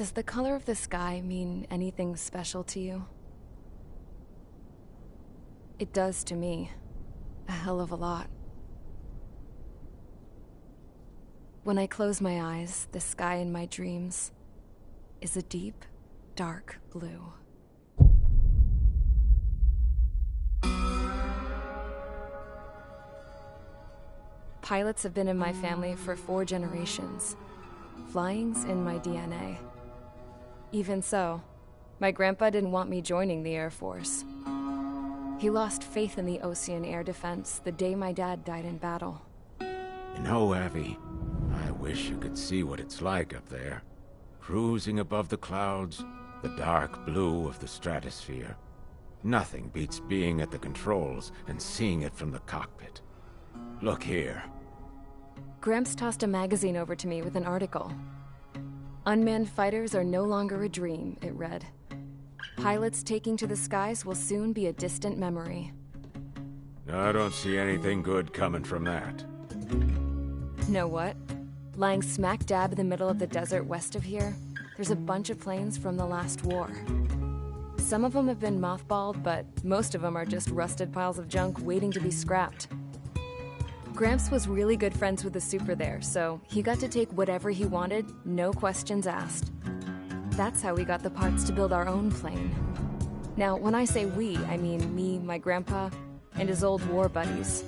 Does the color of the sky mean anything special to you? It does to me. A hell of a lot. When I close my eyes, the sky in my dreams is a deep, dark blue. Pilots have been in my family for 4 generations. Flying's in my DNA. Even so, my grandpa didn't want me joining the Air Force. He lost faith in the Ocean Air Defense the day my dad died in battle. You know, Abby, I wish you could see what it's like up there. Cruising above the clouds, the dark blue of the stratosphere. Nothing beats being at the controls and seeing it from the cockpit. Look here. Gramps tossed a magazine over to me with an article. Unmanned fighters are no longer a dream, it read. Pilots taking to the skies will soon be a distant memory. I don't see anything good coming from that. Know what? Lying smack dab in the middle of the desert west of here, there's a bunch of planes from the last war. Some of them have been mothballed, but most of them are just rusted piles of junk waiting to be scrapped. Gramps was really good friends with the super there, so he got to take whatever he wanted, no questions asked. That's how we got the parts to build our own plane. Now, when I say we, I mean me, my grandpa, and his old war buddies.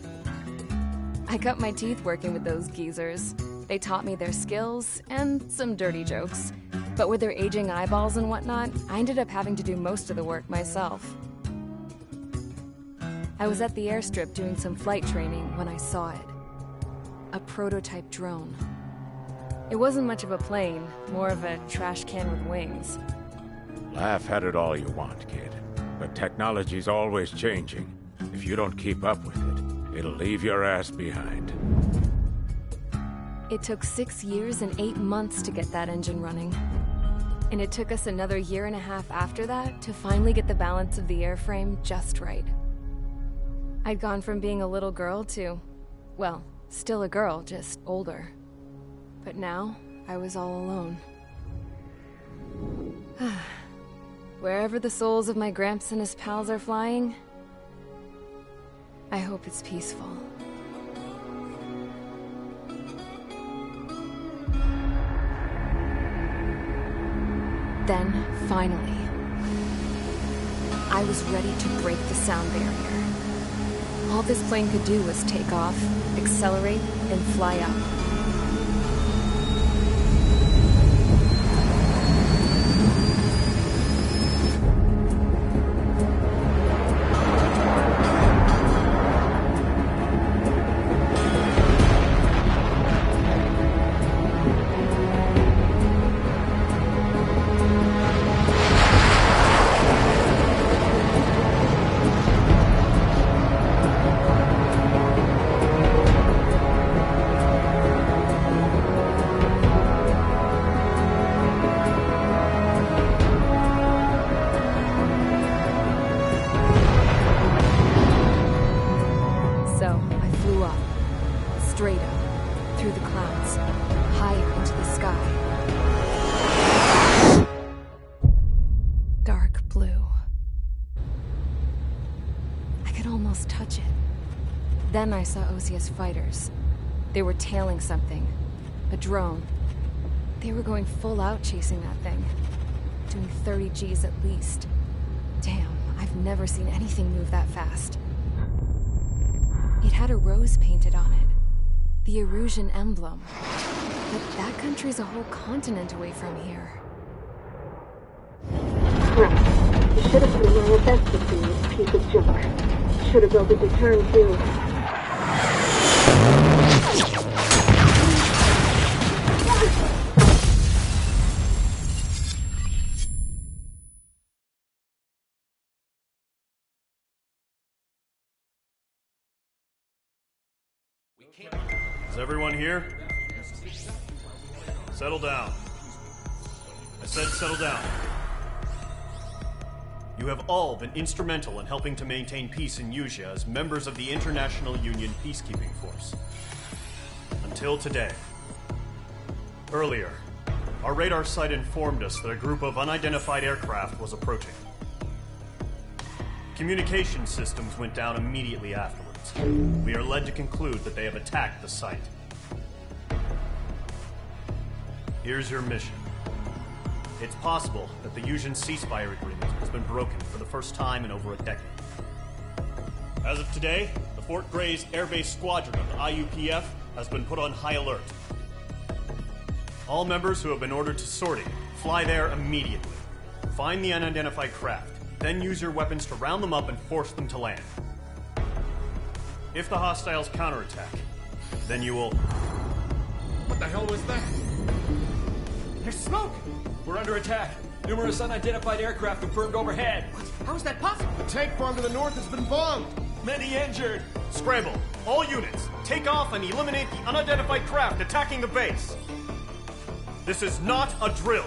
I cut my teeth working with those geezers. They taught me their skills, and some dirty jokes. But with their aging eyeballs and whatnot, I ended up having to do most of the work myself. I was at the airstrip doing some flight training when I saw it. A prototype drone. It wasn't much of a plane, more of a trash can with wings. Laugh at it all you want, kid. But technology's always changing. If you don't keep up with it, it'll leave your ass behind. It took 6 years and 8 months to get that engine running. And it took us another 1.5 years after that to finally get the balance of the airframe just right. I'd gone from being a little girl to, well, still a girl, just older. But now, I was all alone. Wherever the souls of my Gramps and his pals are flying, I hope it's peaceful. Then, finally, I was ready to break the sound barrier. All this plane could do was take off, accelerate, and fly up. Straight up, through the clouds, higher into the sky. Dark blue. I could almost touch it. Then I saw Osia's fighters. They were tailing something. A drone. They were going full out chasing that thing. Doing 30 Gs at least. Damn, I've never seen anything move that fast. It had a rose painted on it. The Erusian emblem. But that country's a whole continent away from here. Right. You should have put a manifesto in this piece of junk. Should have built a deterrent too. Is everyone here? Settle down. I said settle down. You have all been instrumental in helping to maintain peace in Usea as members of the International Union Peacekeeping Force. Until today. Earlier, Our radar site informed us that a group of unidentified aircraft was approaching. Communication systems went down immediately afterwards. We are led to conclude that they have attacked the site. Here's your mission. It's possible that the Yuuzhan ceasefire agreement has been broken for the first time in over a decade. As of today, the Fort Grays Air Base Squadron of the IUPF has been put on high alert. All members who have been ordered to sortie, fly there immediately. Find the unidentified craft, then use your weapons to round them up and force them to land. If the hostiles counterattack, then you will... What the hell was that? There's smoke! We're under attack. Numerous unidentified aircraft confirmed overhead. What? How is that possible? The tank farm to the north has been bombed. Many injured. Scramble! All units, take off and eliminate the unidentified craft attacking the base! This is not a drill!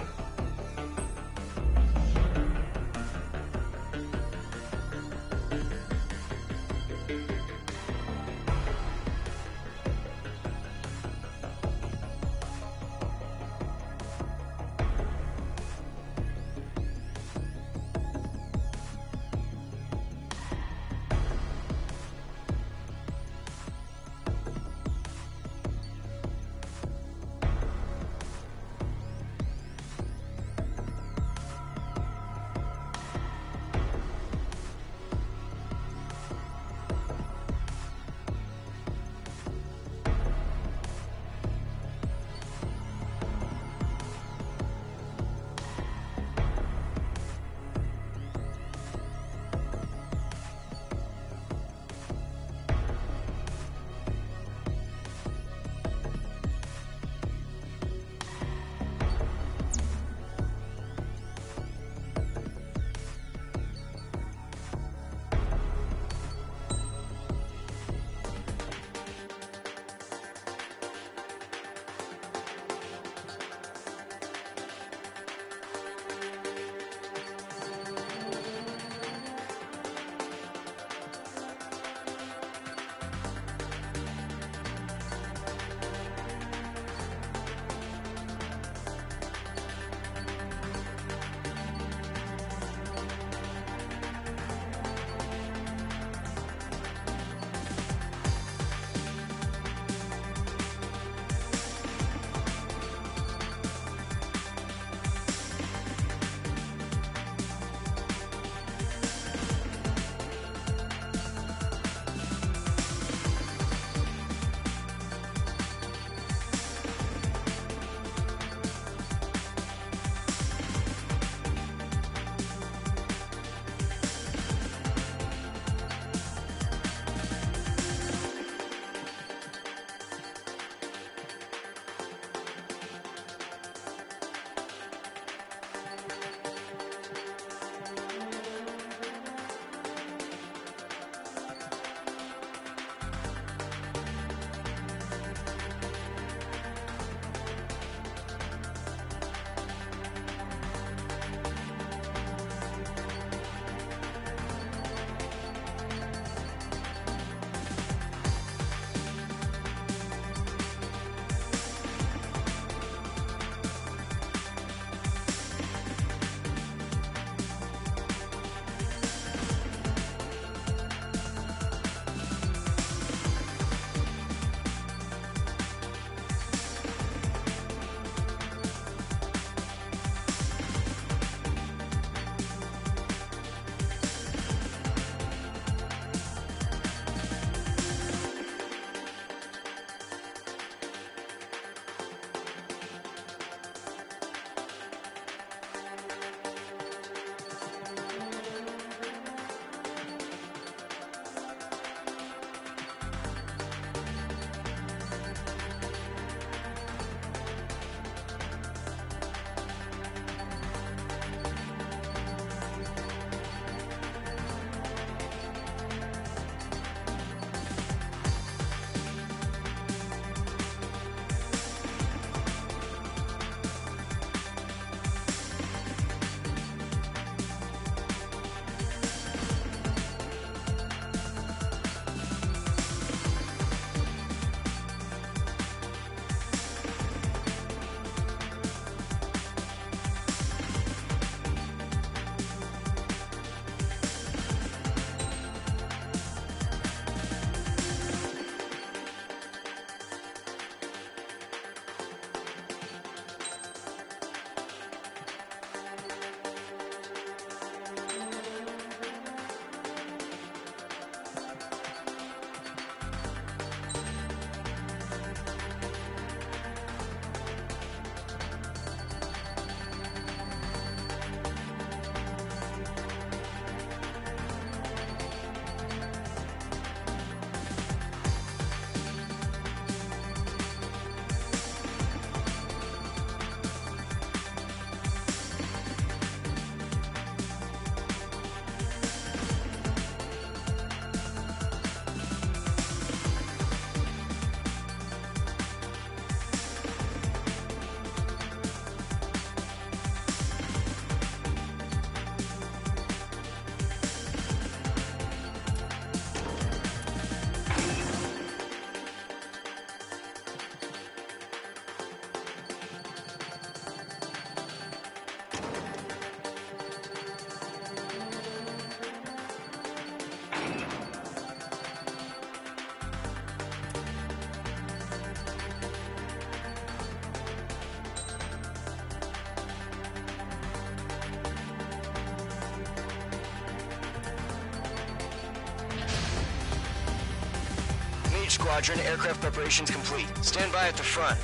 Mage Squadron, aircraft preparations complete. Stand by at the front.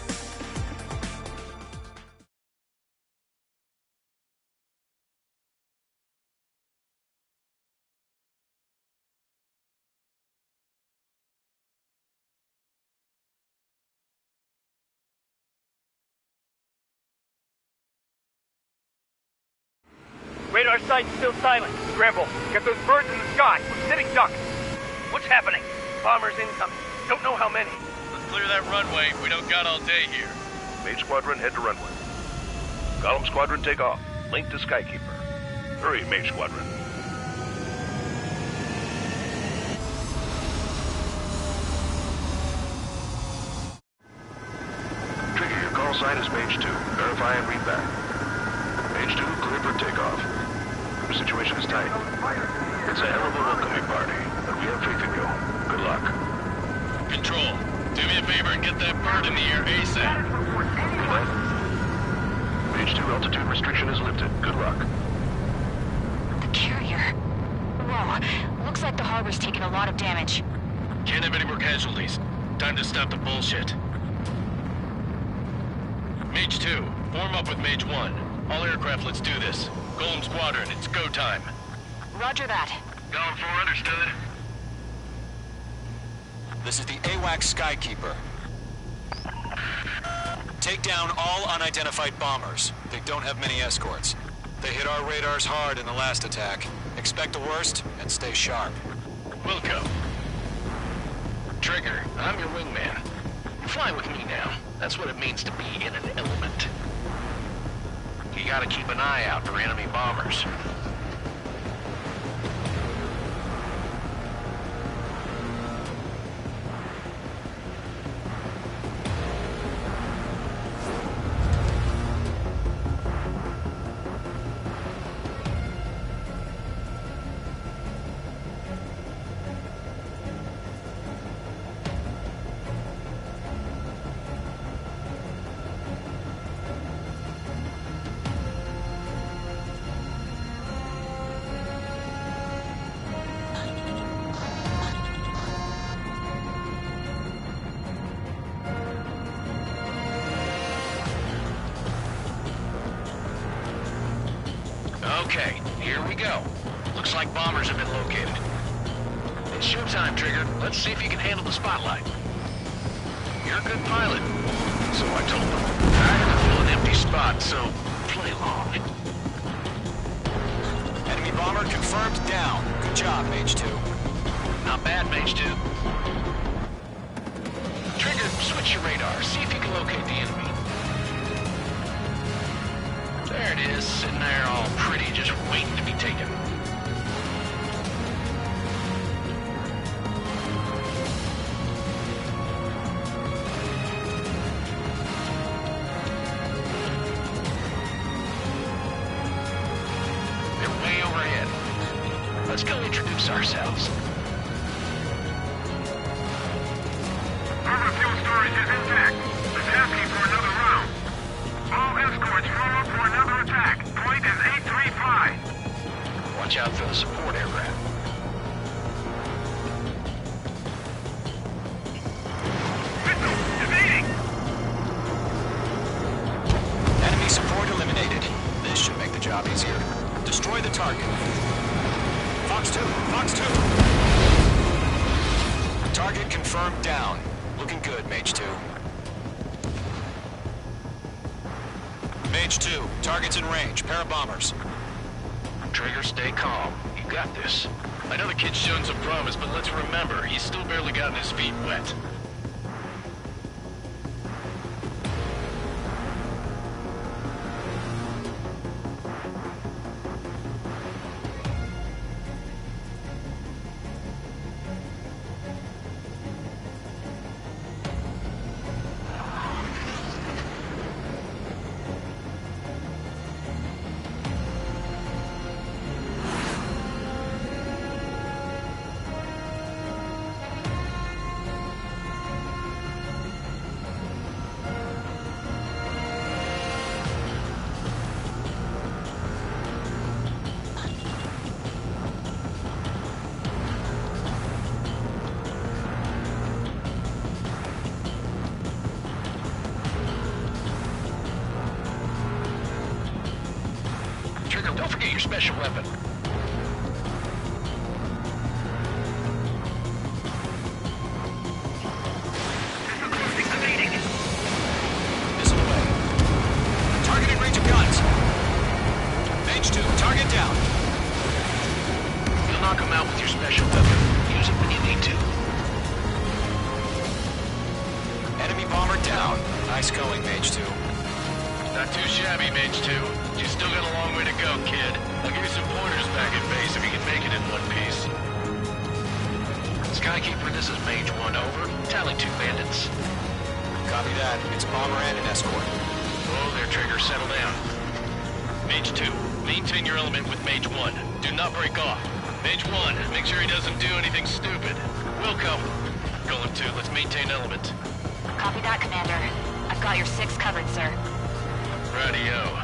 Radar site's still silent. Scramble. Get those birds in the sky. We're sitting ducks. What's happening? Bombers incoming. Don't know how many. Let's clear that runway. We don't got all day here. Mage Squadron, head to runway. Column Squadron, take off. Link to Skykeeper. Hurry, Mage Squadron. Trigger, your call sign is Mage 2. Verify and read back. Mage 2, clear for takeoff. The situation is tight. It's a hell of a welcoming party, but we have faith in you. Good luck. Control, do me a favor and get that bird in the air ASAP. What? Mage 2, altitude restriction is lifted. Good luck. The carrier. Whoa, looks like the harbor's taken a lot of damage. Can't have any more casualties. Time to stop the bullshit. Mage 2, form up with Mage 1. All aircraft, let's do this. Golem Squadron, it's go time. Roger that. Going for understood. This is the AWAC Skykeeper. Take down all unidentified bombers. They don't have many escorts. They hit our radars hard in the last attack. Expect the worst and stay sharp. Wilco. Trigger, I'm your wingman. You fly with me now. That's what it means to be in an element. You gotta keep an eye out for enemy bombers. Okay, here we go. Looks like bombers have been located. It's showtime, Trigger. Let's see if you can handle the spotlight. You're a good pilot. So I told them. I had to fill an empty spot, so play along. Enemy bomber confirmed down. Good job, Mage 2. Not bad, Mage 2. Trigger, switch your radar. See if you can locate the enemy. There it is, sitting there all pretty, just waiting to be taken. They're way overhead. Let's go introduce ourselves. Harbor fuel storage is intact. It's asking for another round. All escorts roll up for another attack. Point is 835. Watch out for the support aircraft. Missile, evading! Enemy support eliminated. This should make the job easier. Destroy the target. Fox 2, Fox 2. Target confirmed down. Looking good, Mage 2. Mage 2, target's in range. Pair of bombers. Trigger, stay calm. You got this. I know the kid's shown some promise, but let's remember, he's still barely gotten his feet wet. special weapon. Missile away. Target in range of guns. Mage 2, target down. You'll knock him out with your special weapon. Use it when you need to. Enemy bomber down. Nice going, Mage 2. Not too shabby, Mage 2. You still got a long way to go, kid. I'll give you some pointers back at base if you can make it in one piece. Skykeeper, this is Mage 1, over. Tally 2 bandits. Copy that. It's bomber and an escort. Oh, there, Trigger. Settle down. Mage 2, maintain your element with Mage 1. Do not break off. Mage 1, make sure he doesn't do anything stupid. Wilco. Golem 2, let's maintain element. Copy that, Commander. I've got your 6 covered, sir. Radio.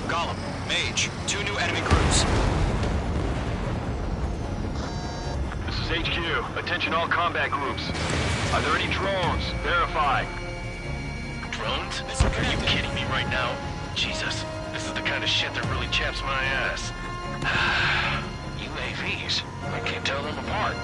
Golem, Mage, 2 new enemy groups. This is HQ. Attention all combat groups. Are there any drones? Verify. Drones? Are you kidding me right now? Jesus, this is the kind of shit that really chaps my ass. UAVs. I can't tell them apart.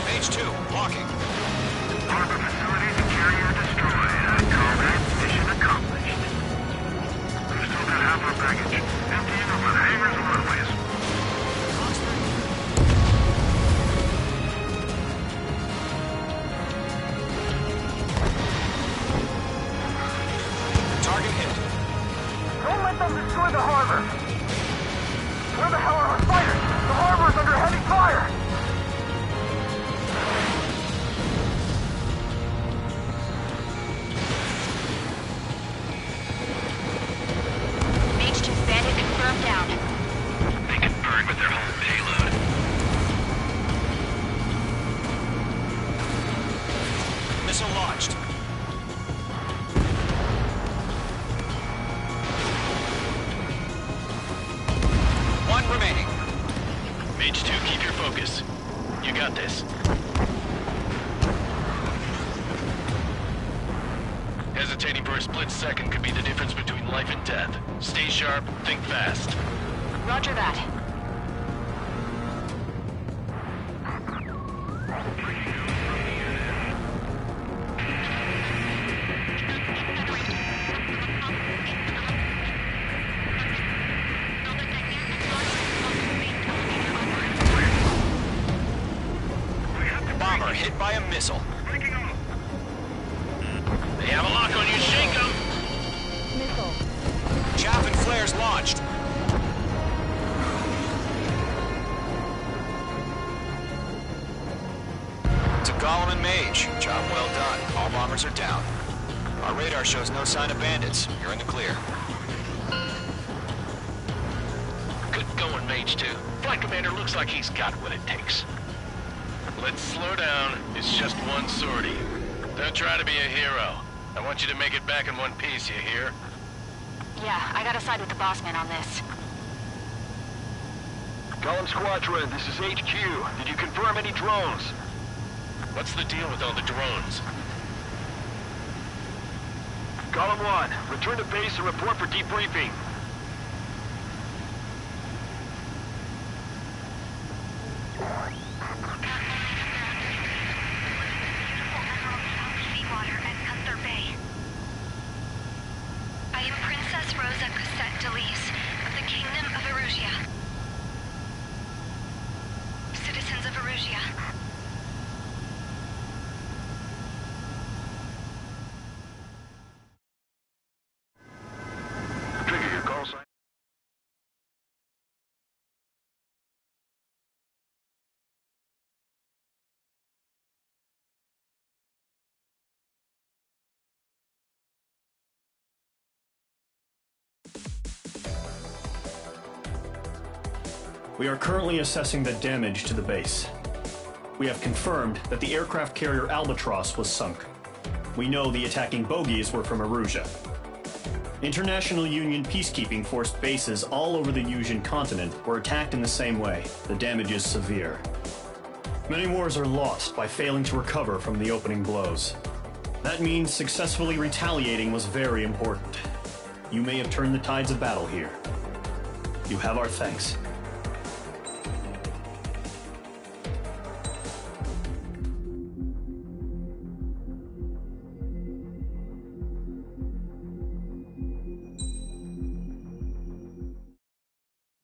Mage 2, walking. Harbor facilities and carrier destroyed. I call that mission accomplished. We've still got half our baggage. Emptying over the hangars and runways. Target hit. Don't let them destroy the harbor! Where the hell are our fighters? The harbor is under heavy fire! Mage 2 bandit confirmed down. They can burn with their whole payload. Missile launched. One remaining. Mage 2, keep your focus. You got this. Hesitating for a split second could be the difference between life and death. Stay sharp, think fast. Roger that. Bomber hit by a missile. They have a lock on you, shake them! Chaff and flares launched. To Golem and Mage, job well done. All bombers are down. Our radar shows no sign of bandits. You're in the clear. Good going, Mage 2. Flight Commander looks like he's got what it takes. Let's slow down. It's just one sortie. Don't try to be a hero. I want you to make it back in one piece, you hear? Yeah, I gotta side with the boss man on this. Golem Squadron, this is HQ. Did you confirm any drones? What's the deal with all the drones? Golem 1, return to base and report for debriefing. We are currently assessing the damage to the base. We have confirmed that the aircraft carrier Albatross was sunk. We know the attacking bogies were from Erusia. International Union peacekeeping force bases all over the Yusian continent were attacked in the same way. The damage is severe. Many wars are lost by failing to recover from the opening blows. That means successfully retaliating was very important. You may have turned the tides of battle here. You have our thanks.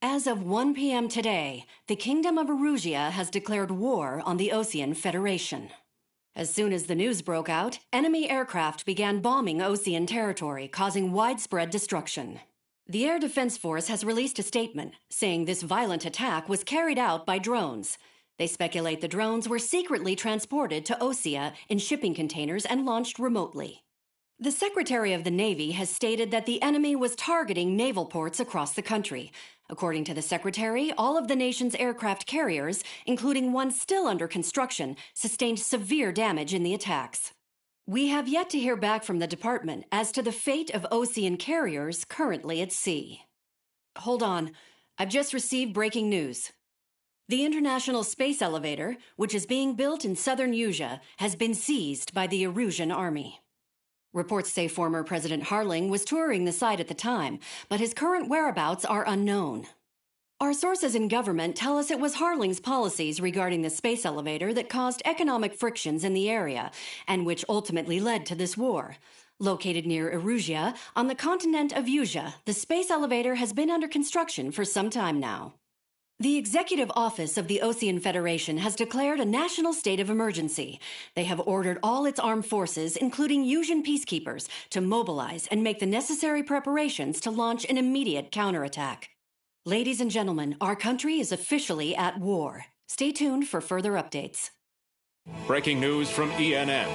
As of 1 p.m. today, the Kingdom of Erusia has declared war on the Osean Federation. As soon as the news broke out, enemy aircraft began bombing Osean territory, causing widespread destruction. The Air Defense Force has released a statement saying this violent attack was carried out by drones. They speculate the drones were secretly transported to Osea in shipping containers and launched remotely. The Secretary of the Navy has stated that the enemy was targeting naval ports across the country. According to the Secretary, all of the nation's aircraft carriers, including one still under construction, sustained severe damage in the attacks. We have yet to hear back from the department as to the fate of Osean carriers currently at sea. Hold on. I've just received breaking news. The International Space Elevator, which is being built in southern Yusia, has been seized by the Erusian army. Reports say former President Harling was touring the site at the time, but his current whereabouts are unknown. Our sources in government tell us it was Harling's policies regarding the space elevator that caused economic frictions in the area, and which ultimately led to this war. Located near Erusia, on the continent of Yusia, the space elevator has been under construction for some time now. The Executive Office of the Osean Federation has declared a national state of emergency. They have ordered all its armed forces, including Yusian peacekeepers, to mobilize and make the necessary preparations to launch an immediate counterattack. Ladies and gentlemen, our country is officially at war. Stay tuned for further updates. Breaking news from ENN.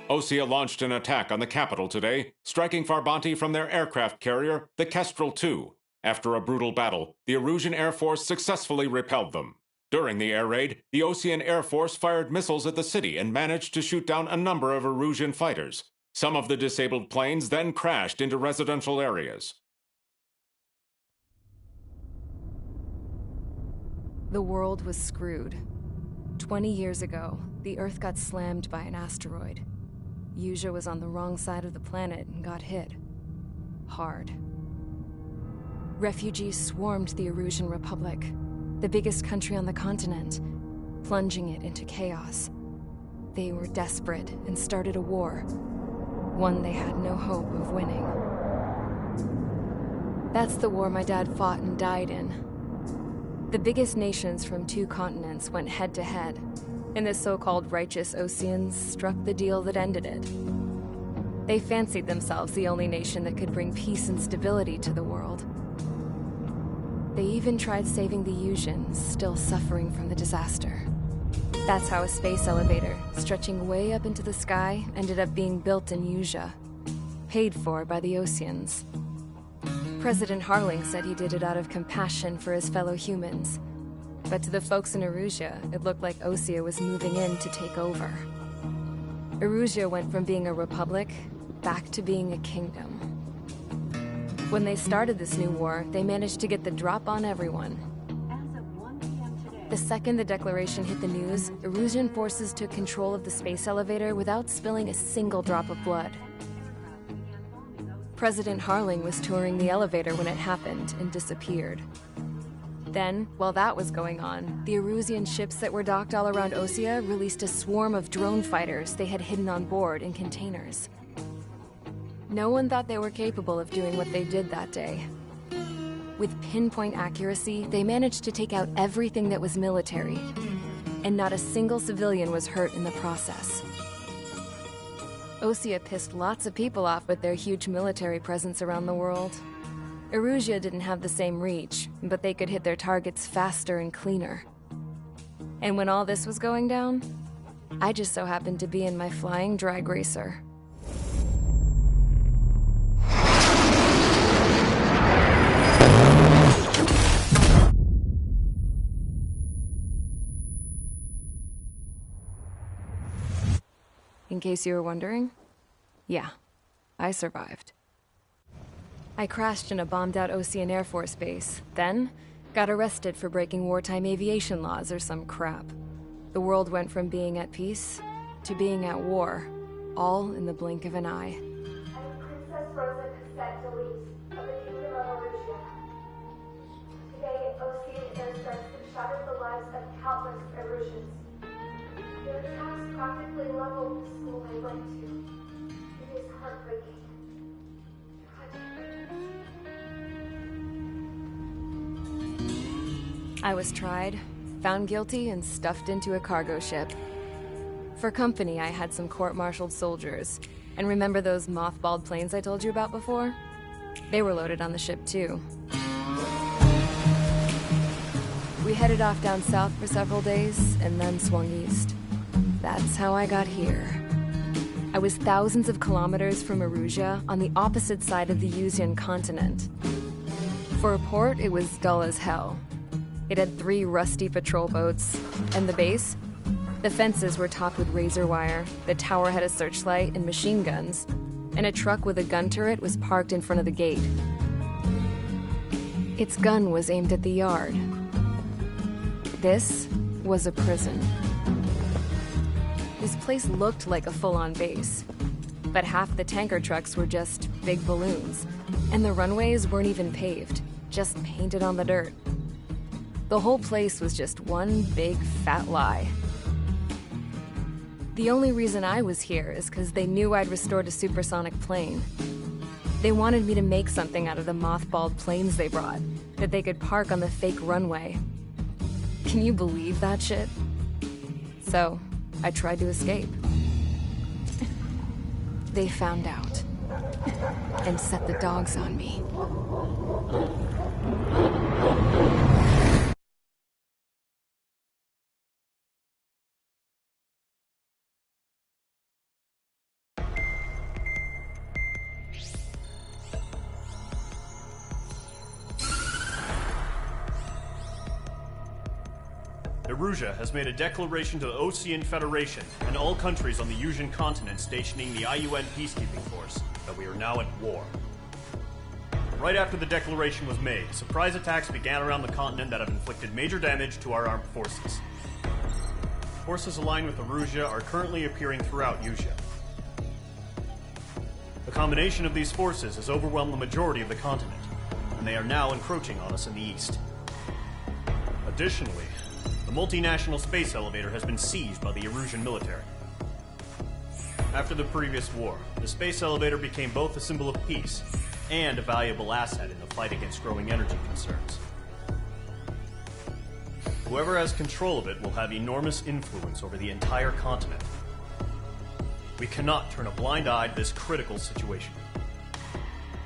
Osea launched an attack on the capital today, striking Farbanti from their aircraft carrier, the Kestrel II. After a brutal battle, the Erusian Air Force successfully repelled them. During the air raid, the Osean Air Force fired missiles at the city and managed to shoot down a number of Erusian fighters. Some of the disabled planes then crashed into residential areas. The world was screwed. 20 years ago, the Earth got slammed by an asteroid. Yusia was on the wrong side of the planet and got hit. Hard. Refugees swarmed the Erusian Republic, the biggest country on the continent, plunging it into chaos. They were desperate and started a war, one they had no hope of winning. That's the war my dad fought and died in. The biggest nations from 2 continents went head-to-head, and the so-called righteous Oseans struck the deal that ended it. They fancied themselves the only nation that could bring peace and stability to the world. They even tried saving the Yusians, still suffering from the disaster. That's how a space elevator, stretching way up into the sky, ended up being built in Yusia, paid for by the Oseans. President Harling said he did it out of compassion for his fellow humans. But to the folks in Erusia, it looked like Osea was moving in to take over. Erusia went from being a republic back to being a kingdom. When they started this new war, they managed to get the drop on everyone. The second the declaration hit the news, Erusian forces took control of the space elevator without spilling a single drop of blood. President Harling was touring the elevator when it happened and disappeared. Then, while that was going on, the Erusian ships that were docked all around Osea released a swarm of drone fighters they had hidden on board in containers. No one thought they were capable of doing what they did that day. With pinpoint accuracy, they managed to take out everything that was military, and not a single civilian was hurt in the process. Osea pissed lots of people off with their huge military presence around the world. Erusia didn't have the same reach, but they could hit their targets faster and cleaner. And when all this was going down, I just so happened to be in my flying drag racer. in case you were wondering. Yeah, I survived. I crashed in a bombed-out Ocean Air Force base, then got arrested for breaking wartime aviation laws or some crap. The world went from being at peace to being at war, all in the blink of an eye. I'm Princess Rosa Cassette Delete of the Kingdom of Erusia. Today, Ocean airstrikes have shattered the lives of countless Erusians. Their attacks practically leveled the school I went to. It is heartbreaking. I was tried, found guilty, and stuffed into a cargo ship. For company, I had some court-martialed soldiers. And remember those mothballed planes I told you about before? They were loaded on the ship, too. We headed off down south for several days, and then swung east. That's how I got here. I was thousands of kilometers from Erusia, on the opposite side of the Yuzian continent. For a port, it was dull as hell. It had 3 rusty patrol boats, and the base? The fences were topped with razor wire, the tower had a searchlight and machine guns, and a truck with a gun turret was parked in front of the gate. Its gun was aimed at the yard. This was a prison. This place looked like a full-on base, but half the tanker trucks were just big balloons, and the runways weren't even paved, just painted on the dirt. The whole place was just one big fat lie. The only reason I was here is because they knew I'd restored a supersonic plane. They wanted me to make something out of the mothballed planes they brought, that they could park on the fake runway. Can you believe that shit? So, I tried to escape. They found out, and set the dogs on me. Erusia has made a declaration to the Ocean Federation and all countries on the Yuzian continent stationing the IUN peacekeeping force that we are now at war. Right after the declaration was made, surprise attacks began around the continent that have inflicted major damage to our armed forces. Forces aligned with Erusia are currently appearing throughout Yusia. The combination of these forces has overwhelmed the majority of the continent, and they are now encroaching on us in the east. Additionally, the multinational space elevator has been seized by the Erusian military. After the previous war, the space elevator became both a symbol of peace and a valuable asset in the fight against growing energy concerns. Whoever has control of it will have enormous influence over the entire continent. We cannot turn a blind eye to this critical situation.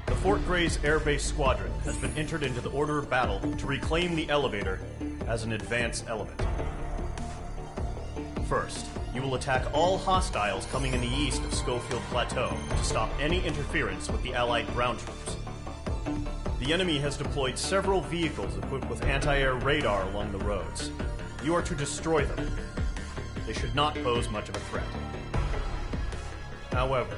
The Fort Gray's Air Base Squadron has been entered into the order of battle to reclaim the elevator as an advance element. First, you will attack all hostiles coming in the east of Schofield Plateau to stop any interference with the Allied ground troops. The enemy has deployed several vehicles equipped with anti-air radar along the roads. You are to destroy them. They should not pose much of a threat. However,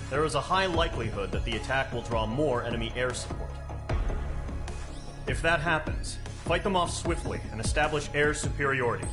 there is a high likelihood that the attack will draw more enemy air support. If that happens, fight them off swiftly and establish air superiority.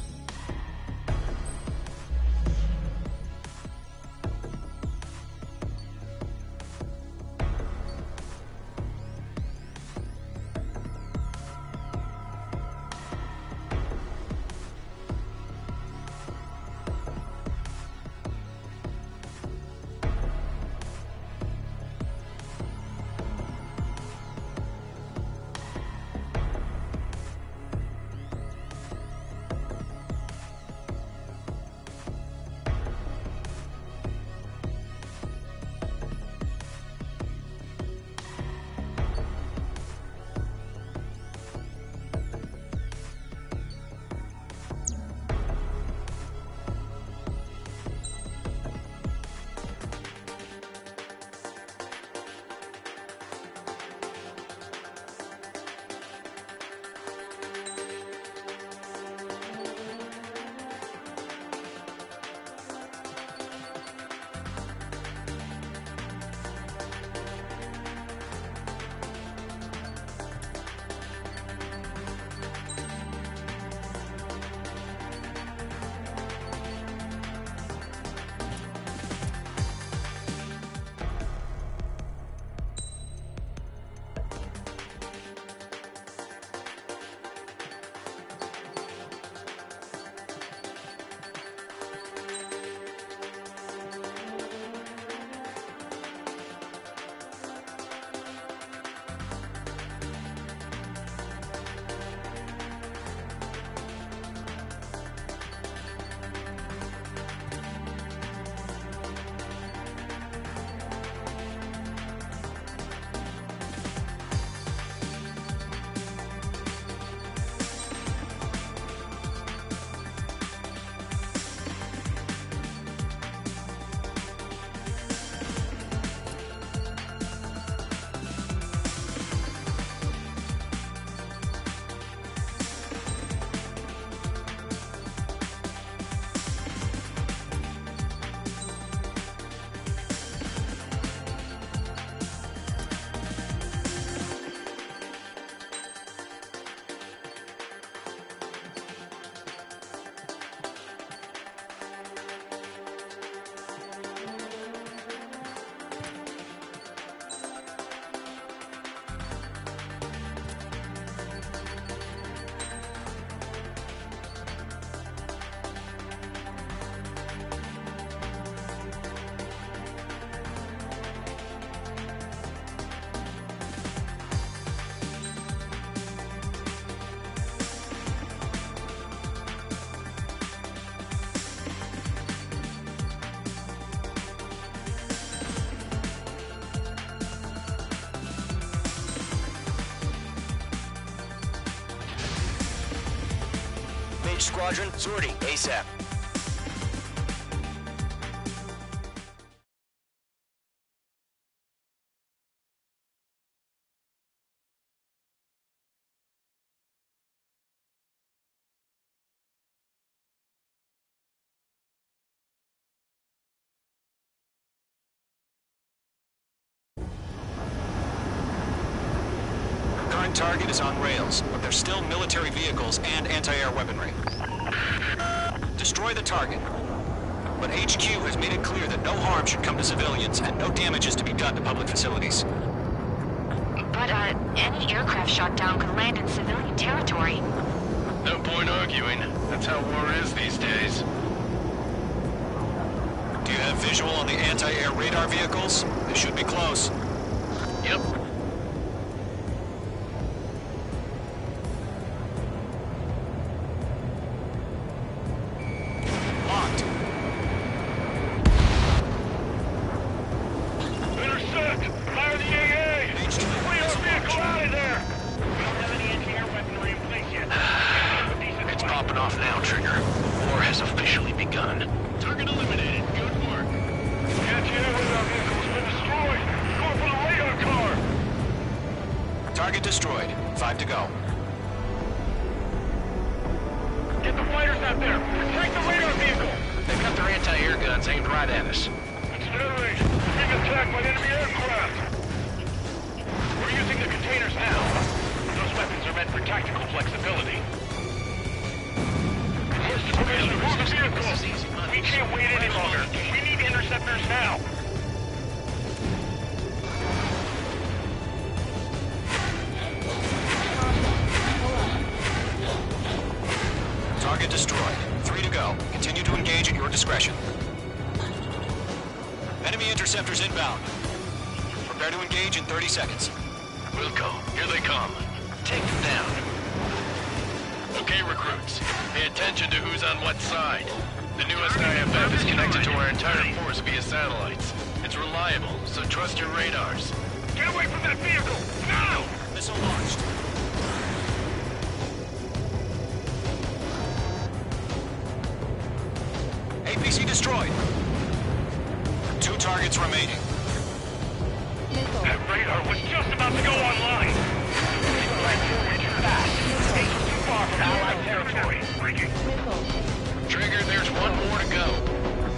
Squadron, sortie, ASAP. Current target is on rails, but there's still military vehicles and anti-air weaponry. Destroy the target. But HQ has made it clear that no harm should come to civilians and no damage is to be done to public facilities. But, any aircraft shot down could land in civilian territory. No point arguing. That's how war is these days. Do you have visual on the anti-air radar vehicles? They should be close. Yep. Locked. Intercept! Fire the AA! Clear our vehicle out of there! We don't have any anti-air weaponry in place yet. It's popping off now, Trigger. War has officially begun. Target eliminated. Good work. The anti-air radar vehicle's been destroyed! Going for the radar car! Target destroyed. 5 to go. Get the fighters out there! Protect the radar vehicle! They've got their anti-air guns aimed right at us. Accelerate! We're being attacked by enemy aircraft! We're using the containers now. Those weapons are meant for tactical flexibility. Request information to move the vehicle! We can't wait any longer. We need interceptors now! Target destroyed. 3 to go. Continue to engage at your discretion. Enemy interceptors inbound. Prepare to engage in 30 seconds. Wilco, here they come. Take them down. Okay, recruits. Pay attention to who's on what side. The newest IFF is connected to our entire force via satellites. It's reliable, so trust your radars. Get away from that vehicle! Now! Missile launched. APC destroyed. 2 targets remaining. That radar was just about to go online! Reach fast! Station's too far from Allied territory. Trigger, there's one more to go.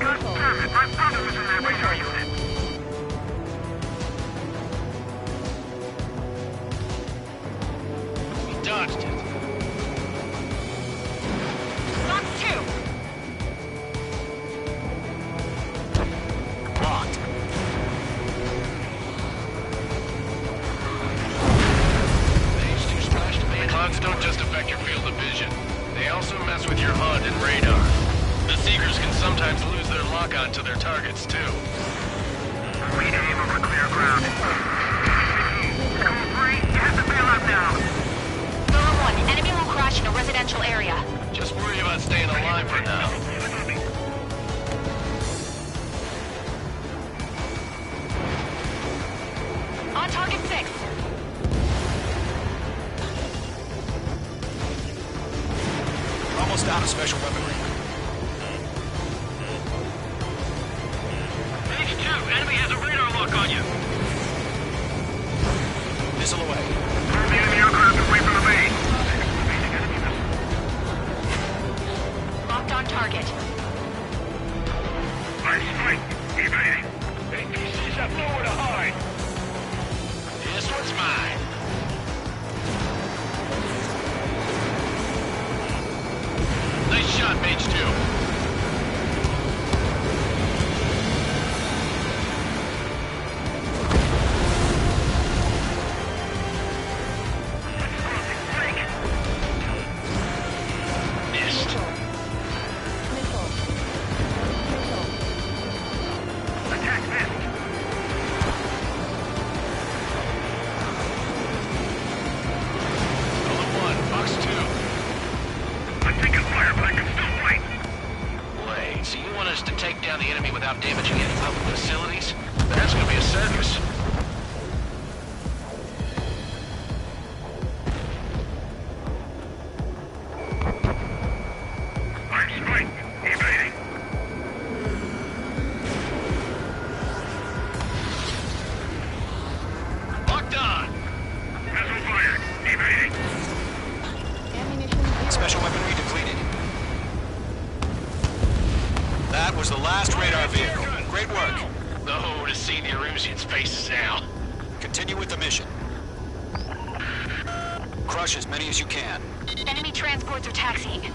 Good service! My brother was in that radar unit! We dodged it. Knocked 2! Locked. The clouds don't just affect your field of vision. They also mess with your HUD and radar. The Seekers can sometimes lose their lock-on to their targets, too. Read aim over clear ground. Code 3, you have to bail out now. Number 1, enemy will crash in a residential area. Just worry about staying alive for now. On target 6. We're almost out of special weaponry. H2, enemy has a radar lock on you. Missile away. Turn the enemy aircraft away from the base. Locked on target. Nice fight. Evading. APCs have nowhere to hide. This one's mine. Nice shot, Mage 2. Missed. Attack missed. Color 1, Box 2. I'm taking fire, but I can still fight. Wait, so you want us to take down the enemy without damaging any public facilities? That's gonna be a circus. Special weaponry depleted. That was the last radar vehicle. Great work. Oh, to see the Erusians' faces now. Continue with the mission. Crush as many as you can. Enemy transports are taxiing.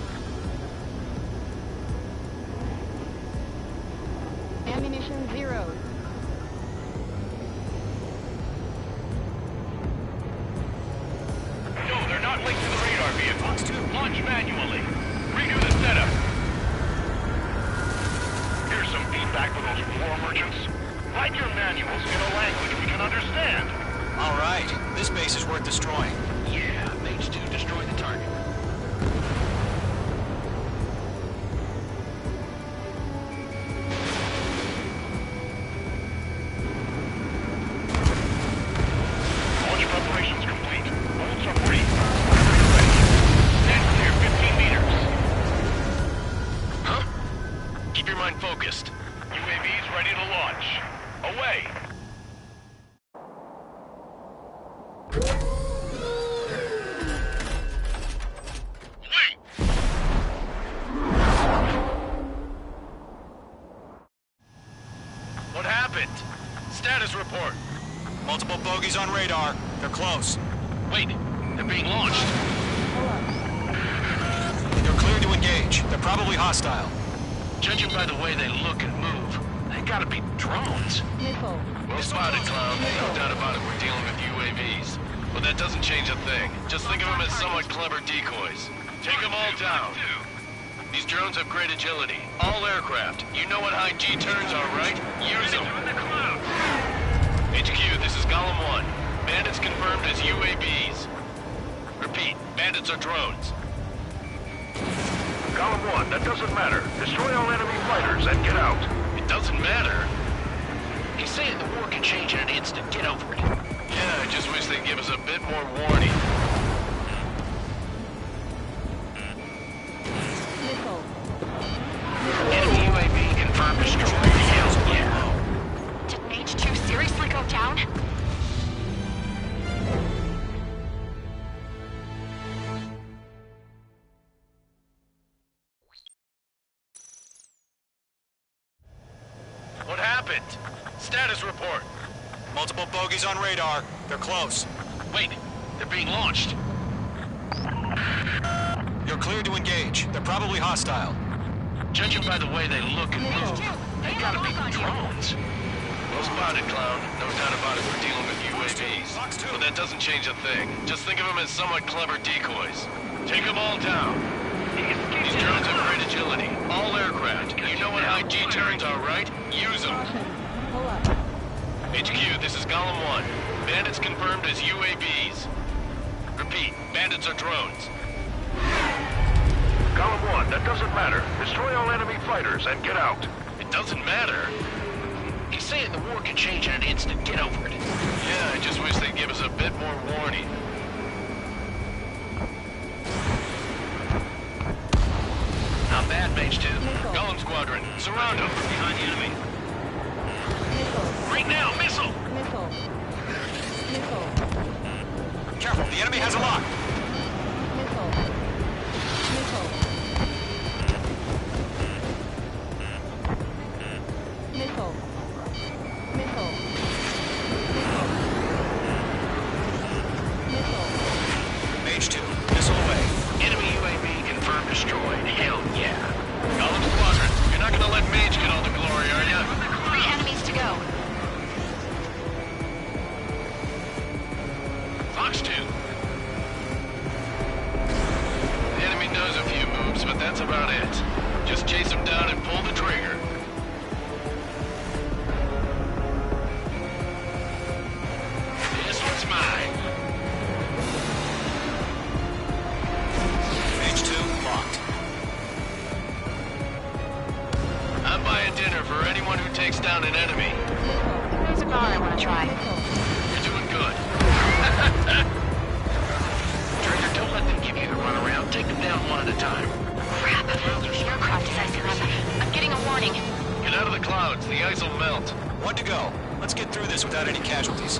Ammunition 0. No, they're not linked to the radar vehicle. Launch manually. Redo the setup. Here's some feedback for those floor merchants. Write your manuals in a language we can understand. All right. This base is worth destroying. Yeah, Mage 2, destroy the target. Launch preparations complete. Bolts are free. Ready. Stand clear 15 meters. Huh? Keep your mind focused. UAVs ready to launch. Away. What happened? Status report. Multiple bogies on radar. They're close. Wait, they're being launched. You're clear to engage. They're probably hostile. Judging by the way they look and move, they gotta be drones. Missile. Well spotted, Clown. No doubt about it, we're dealing with UAVs. But that doesn't change a thing. Just think of them as somewhat clever decoys. Take them all down. These drones have great agility. All aircraft. You know what high G turns are, right? Use them. HQ, this is Golem 1. Bandits confirmed as UAVs. Repeat, bandits are drones. Column 1, that doesn't matter. Destroy all enemy fighters and get out. It doesn't matter. He's saying the war can change in an instant. Get over it. Yeah, I just wish they'd give us a bit more warning. Missile. Enemy UAV confirmed destroyed. Hell yeah. Did Mage 2 seriously go down? What happened? Status report. Multiple bogies on radar. They're close. Wait, they're being launched. You're clear to engage. They're probably hostile. Judging by the way they look and move, they gotta be drones. Well spotted, Clown. No doubt about it, we're dealing with UAVs. But that doesn't change a thing. Just think of them as somewhat clever decoys. Take them all down. These drones have great agility. All aircraft. You know what high G turns are, right? Use them. Pull up. HQ, this is Golem 1. Bandits confirmed as UAVs. Repeat, bandits are drones. Column 1, that doesn't matter. Destroy all enemy fighters and get out. It doesn't matter. He's saying the war can change in an instant. Get over it. Yeah, I just wish they'd give us a bit more warning. Not bad, Mage 2. Golem Squadron, surround them. Behind the enemy. Missile. Right now, missile! Missile. Missile. Careful, the enemy has a lock. Missile. Missile. Missile. Missile. Missile. Missile. Mage 2, missile away. Enemy UAV confirmed destroyed. Hell yeah. Golem Squadron, you're not gonna let Mage get all the glory, are ya? 3 enemies to go. Fox 2. The enemy knows a few moves, but that's about it. Just chase them down and pull the trigger. This one's mine. Mage 2, locked. I'm buying dinner for anyone who takes down an enemy. There's a bar I want to try. You're doing good. Trader, don't let them give you the runaround. Take them down one at a time. Crap. The aircraft is acting up. I'm getting a warning. Get out of the clouds. The ice will melt. One to go. Let's get through this without any casualties.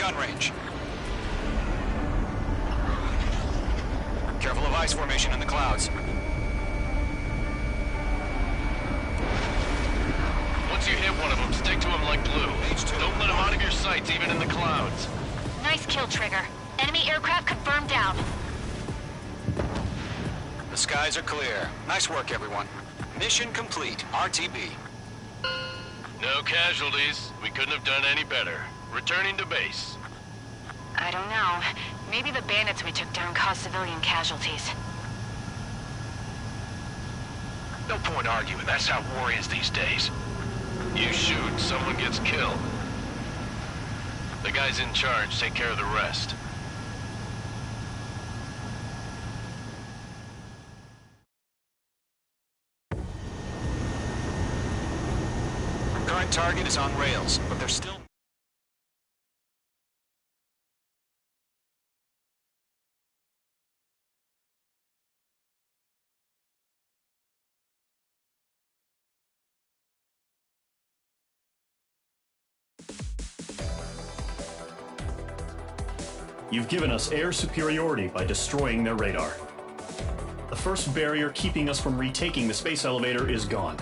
gun range. Careful of ice formation in the clouds. Once you hit one of them, stick to him like glue. Don't let him out of your sights, even in the clouds. Nice kill, Trigger. Enemy aircraft confirmed down. The skies are clear. Nice work, everyone. Mission complete. RTB. No casualties. We couldn't have done any better. Returning to base. I don't know. Maybe the bandits we took down caused civilian casualties. No point arguing. That's how war is these days. You shoot, someone gets killed. The guys in charge take care of the rest. Current target is on rails, but they're still... You've given us air superiority by destroying their radar. The first barrier keeping us from retaking the space elevator is gone.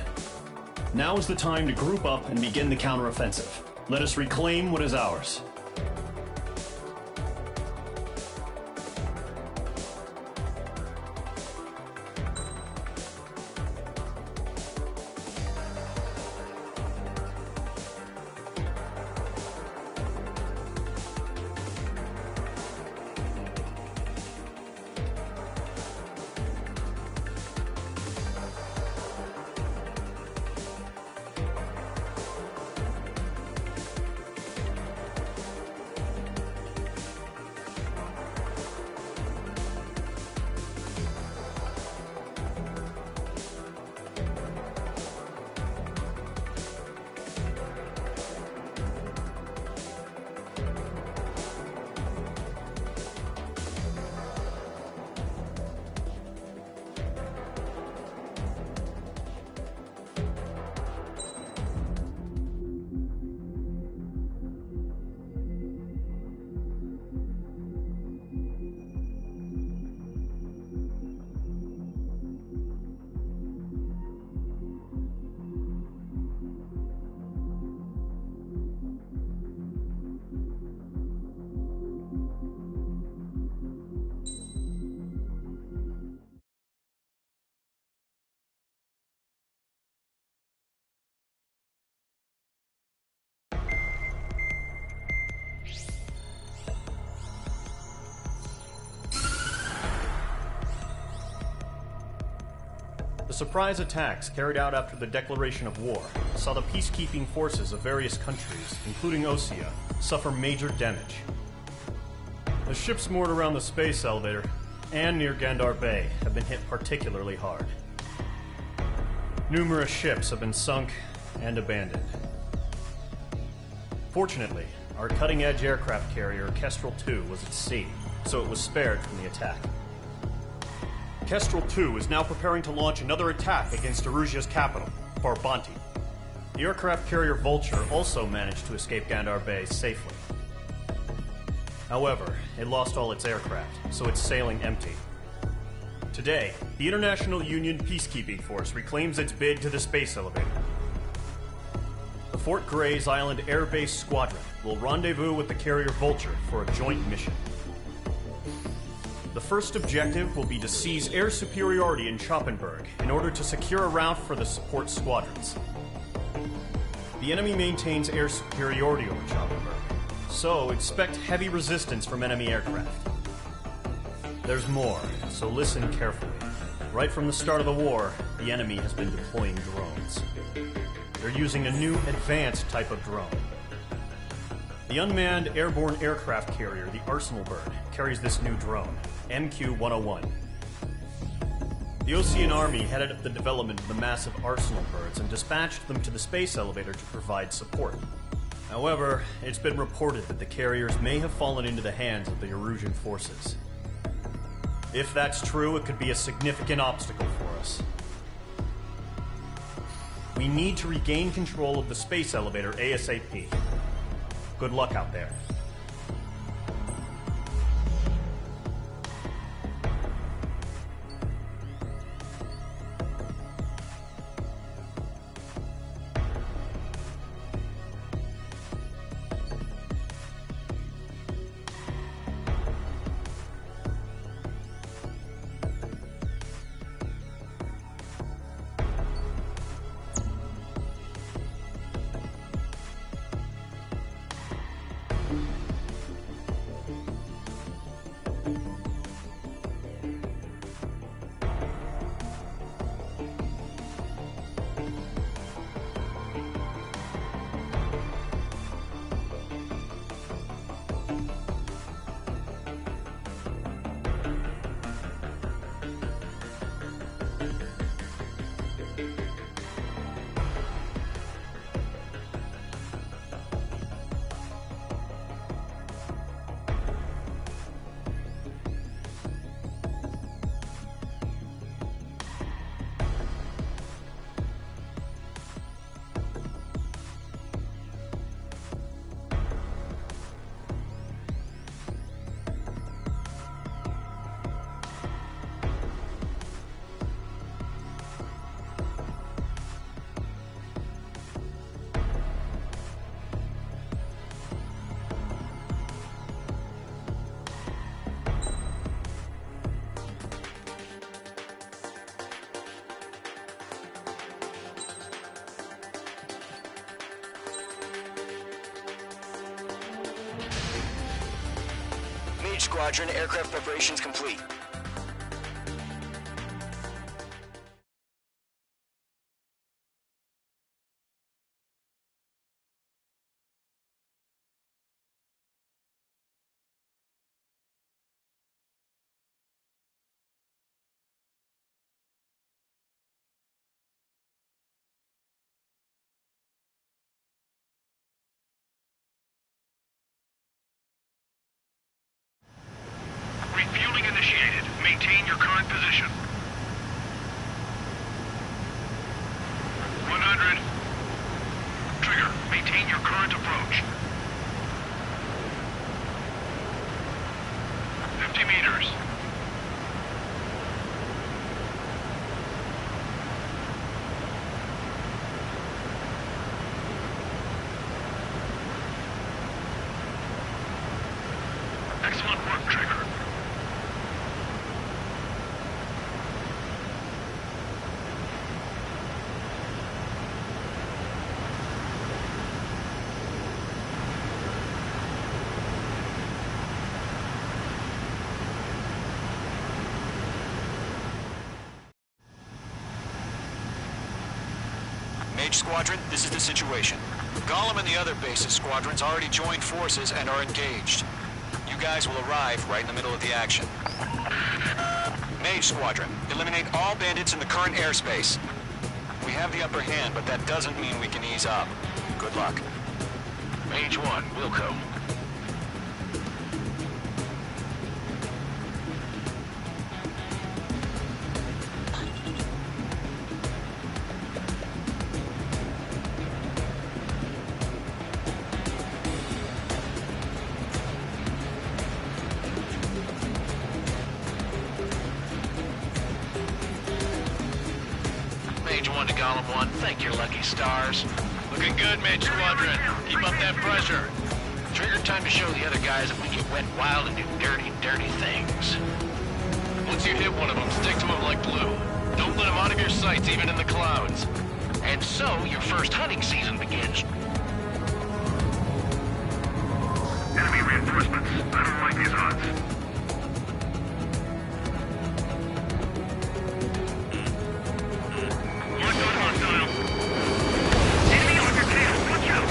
Now is the time to group up and begin the counteroffensive. Let us reclaim what is ours. The surprise attacks carried out after the declaration of war saw the peacekeeping forces of various countries, including Osea, suffer major damage. The ships moored around the space elevator and near Gandar Bay have been hit particularly hard. Numerous ships have been sunk and abandoned. Fortunately, our cutting-edge aircraft carrier, Kestrel 2, was at sea, so it was spared from the attack. Kestrel 2 is now preparing to launch another attack against Erusia's capital, Farbanti. The aircraft carrier Vulture also managed to escape Gandar Bay safely. However, it lost all its aircraft, so it's sailing empty. Today, the International Union Peacekeeping Force reclaims its bid to the space elevator. The Fort Gray's Island Air Base Squadron will rendezvous with the carrier Vulture for a joint mission. The first objective will be to seize air superiority in Schoppenberg in order to secure a route for the support squadrons. The enemy maintains air superiority over Schoppenberg, so expect heavy resistance from enemy aircraft. There's more, so listen carefully. Right from the start of the war, the enemy has been deploying drones. They're using a new advanced type of drone. The unmanned airborne aircraft carrier, the Arsenal Bird, carries this new drone, MQ-101. The Osean Army headed up the development of the massive Arsenal Birds and dispatched them to the space elevator to provide support. However, it's been reported that the carriers may have fallen into the hands of the Erusian forces. If that's true, it could be a significant obstacle for us. We need to regain control of the space elevator ASAP. Good luck out there. Squadron. Aircraft preparations complete. Refueling initiated. Maintain your current position. 100. Trigger, maintain your current approach. 50 meters. Excellent work, Trigger. Mage Squadron, this is the situation. Gollum and the other base's squadrons already joined forces and are engaged. You guys will arrive right in the middle of the action. Mage Squadron, eliminate all bandits in the current airspace. We have the upper hand, but that doesn't mean we can ease up. Good luck. Mage 1, Wilco. Mage 1 to Gollum 1, thank your lucky stars. Looking good, Mage Squadron. Keep up that pressure. Trigger, time to show the other guys that we get wet wild and do dirty, dirty things. Once you hit one of them, stick to them like glue. Don't let them out of your sights, even in the clouds. And so, your first hunting season begins. Enemy reinforcements. I don't like these odds. Locked on hostile. Enemy on your tail. Watch out.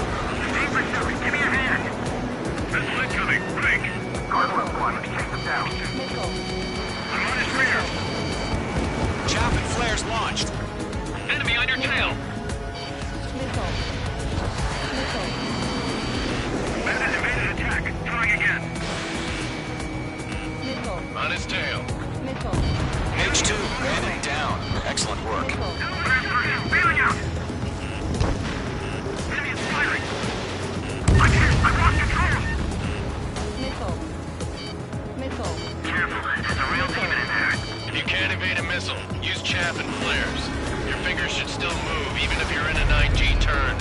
Stay pursuit. Give me a hand. Missile incoming. Break. Guardrail squad. Let me take them down. I'm on his rear. Chaff and flares launched. Enemy on your tail. Bandit evaded attack. Trying again. On his tail. Mage 2, bandit down. Excellent work. Bailing out. Enemy is firing. I can't. I've lost control. Careful. There's a real demon in there. If you can't evade a missile, use chaff and flares. Your fingers should still move, even if you're in a 9G turn.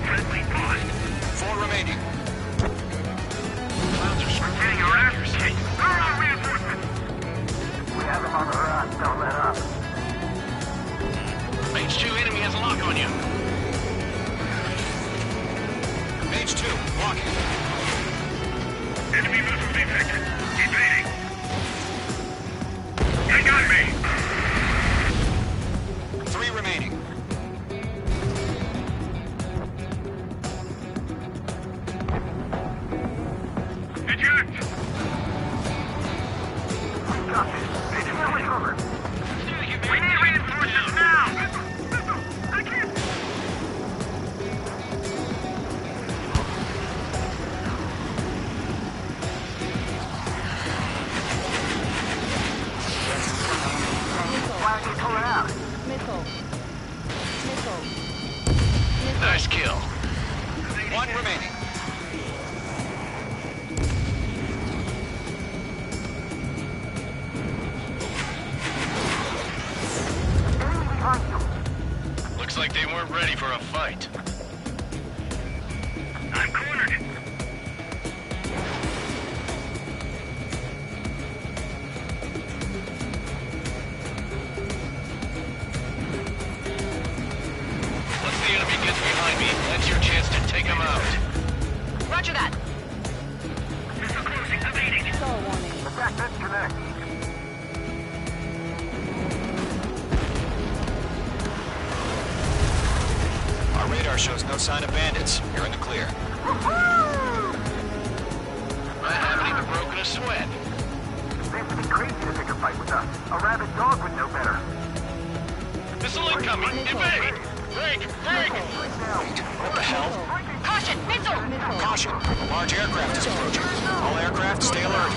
Friendly paused. 4 remaining. Clouds are We're getting our asses kicked. Where are our reinforcements? We have them on the run. Don't let up. Mage 2 enemy has a lock on you. Mage 2, walking. Enemy missile detected. Evading. They got me. 3 remaining. Eject. Got this. It's still in cover. We need reinforcements now. I can't. Why don't you pull it out? Nice kill. 1 remaining. Looks like they weren't ready for a fight. I'm cornered. Squadron's behind me. That's your chance to take them out. Roger that. Missile closing, evading. Attack disconnect. Our radar shows no sign of bandits. You're in the clear. I haven't even broken a sweat. They have to be crazy to pick a fight with us. A rabid dog would know better. Missile incoming! Evade! Break! Break! What the hell? Caution! Missile! Caution! A large aircraft is approaching. All aircraft, stay alert.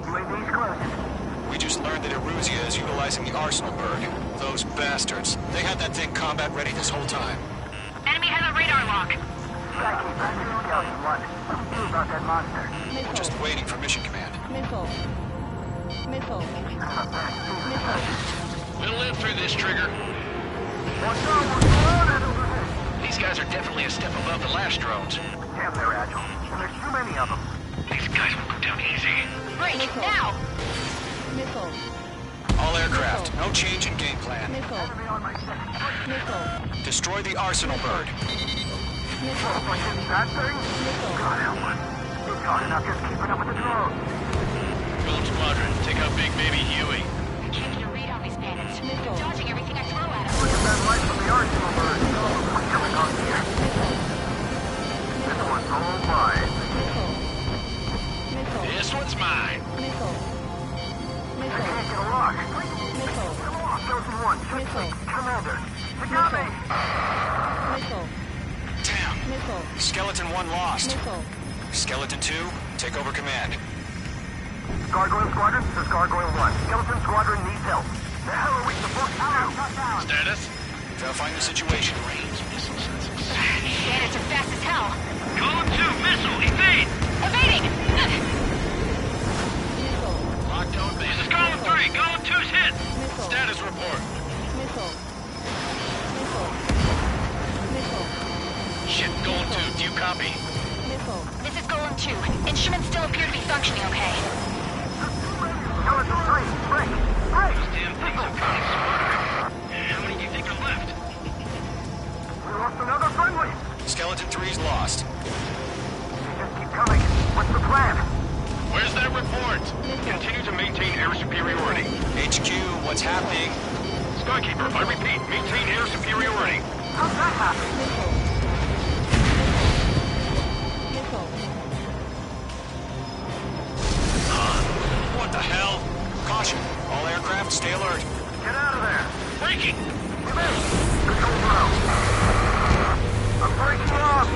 UAV's close. We just learned that Eruzia is utilizing the Arsenal bird. Those bastards. They had that thing combat ready this whole time. Enemy has a radar lock. Jackie, back to Skeleton 1. What do we do about that monster? We're just waiting for mission command. We'll live through this, Trigger. What's up? What's going on over there? These guys are definitely a step above the last drones. Damn, they're agile. And there's too many of them. These guys will go down easy. Break, now! All aircraft, no change in game plan. Enemy on my second. Destroy the Arsenal bird. Like that thing? God help us. It's hard enough just keeping up with the drones. Golem Squadron, take out Big Baby Huey. I can't get a read on these bandits. They're dodging everything I throw at Look them. at that light from the Arsenal bird. What's coming on here? This one's all mine. This one's mine. I can't get a lock. Come on, Skeleton 1. Check, please. Commander. They got me. Damn. Skeleton 1 lost. Skeleton 2, take over command. Gargoyle Squadron, this is Gargoyle 1. Skeleton Squadron needs help. The hell are we supposed to do? Status? Verifying the situation. These bandits are fast as hell. Golem 2, missile, evade! Evading! Lockdown base. This is Golem 3, Golem 2's hit! Status report. Shit, Golem 2, do you copy? This is Golem 2. Instruments still appear to be functioning okay. Skeleton 3, break! Break! Damn things are pretty smart. How many do you think are left? We lost another friendly. Skeleton 3's lost. Just keep coming. What's the plan? Where's that report? Continue to maintain air superiority. HQ, what's happening? Skykeeper, I repeat, maintain air superiority. How's that happen? What the hell? Caution. All aircraft, stay alert. Get out of there. Breaking! Give in. Control ground. I'm breaking off.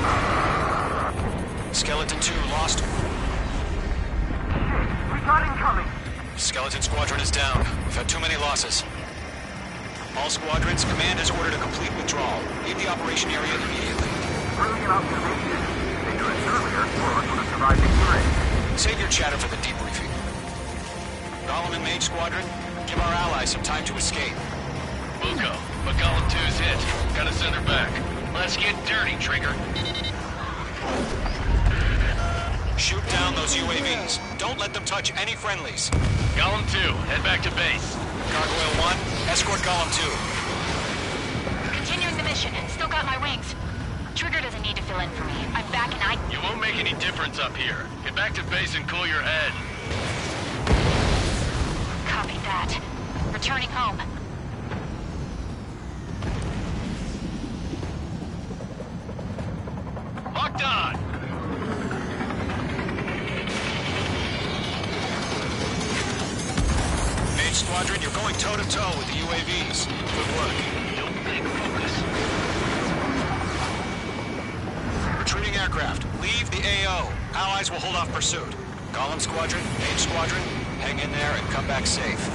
Skeleton 2 lost. Shit, we got incoming. Skeleton Squadron is down. We've had too many losses. All squadrons, command has ordered a complete withdrawal. Leave the operation area immediately. Brilliant observation. Ignorance earlier, or would have survived the hearing. Save your chatter for the debriefing. Golem and Mage Squadron, give our allies some time to escape. We'll go, but Golem 2's hit. Gotta send her back. Let's get dirty, Trigger. Shoot down those UAVs. Don't let them touch any friendlies. Golem 2, head back to base. Gargoyle 1, escort Golem 2. Continuing the mission. Still got my wings. Trigger doesn't need to fill in for me. I'm back and You won't make any difference up here. Get back to base and cool your head. Copy that. Returning home. Locked on! Mage Squadron, you're going toe-to-toe with the UAVs. Good work. Don't think focus. Retreating aircraft, leave the AO. Allies will hold off pursuit. Golem Squadron, Mage Squadron, hang in there and come back safe.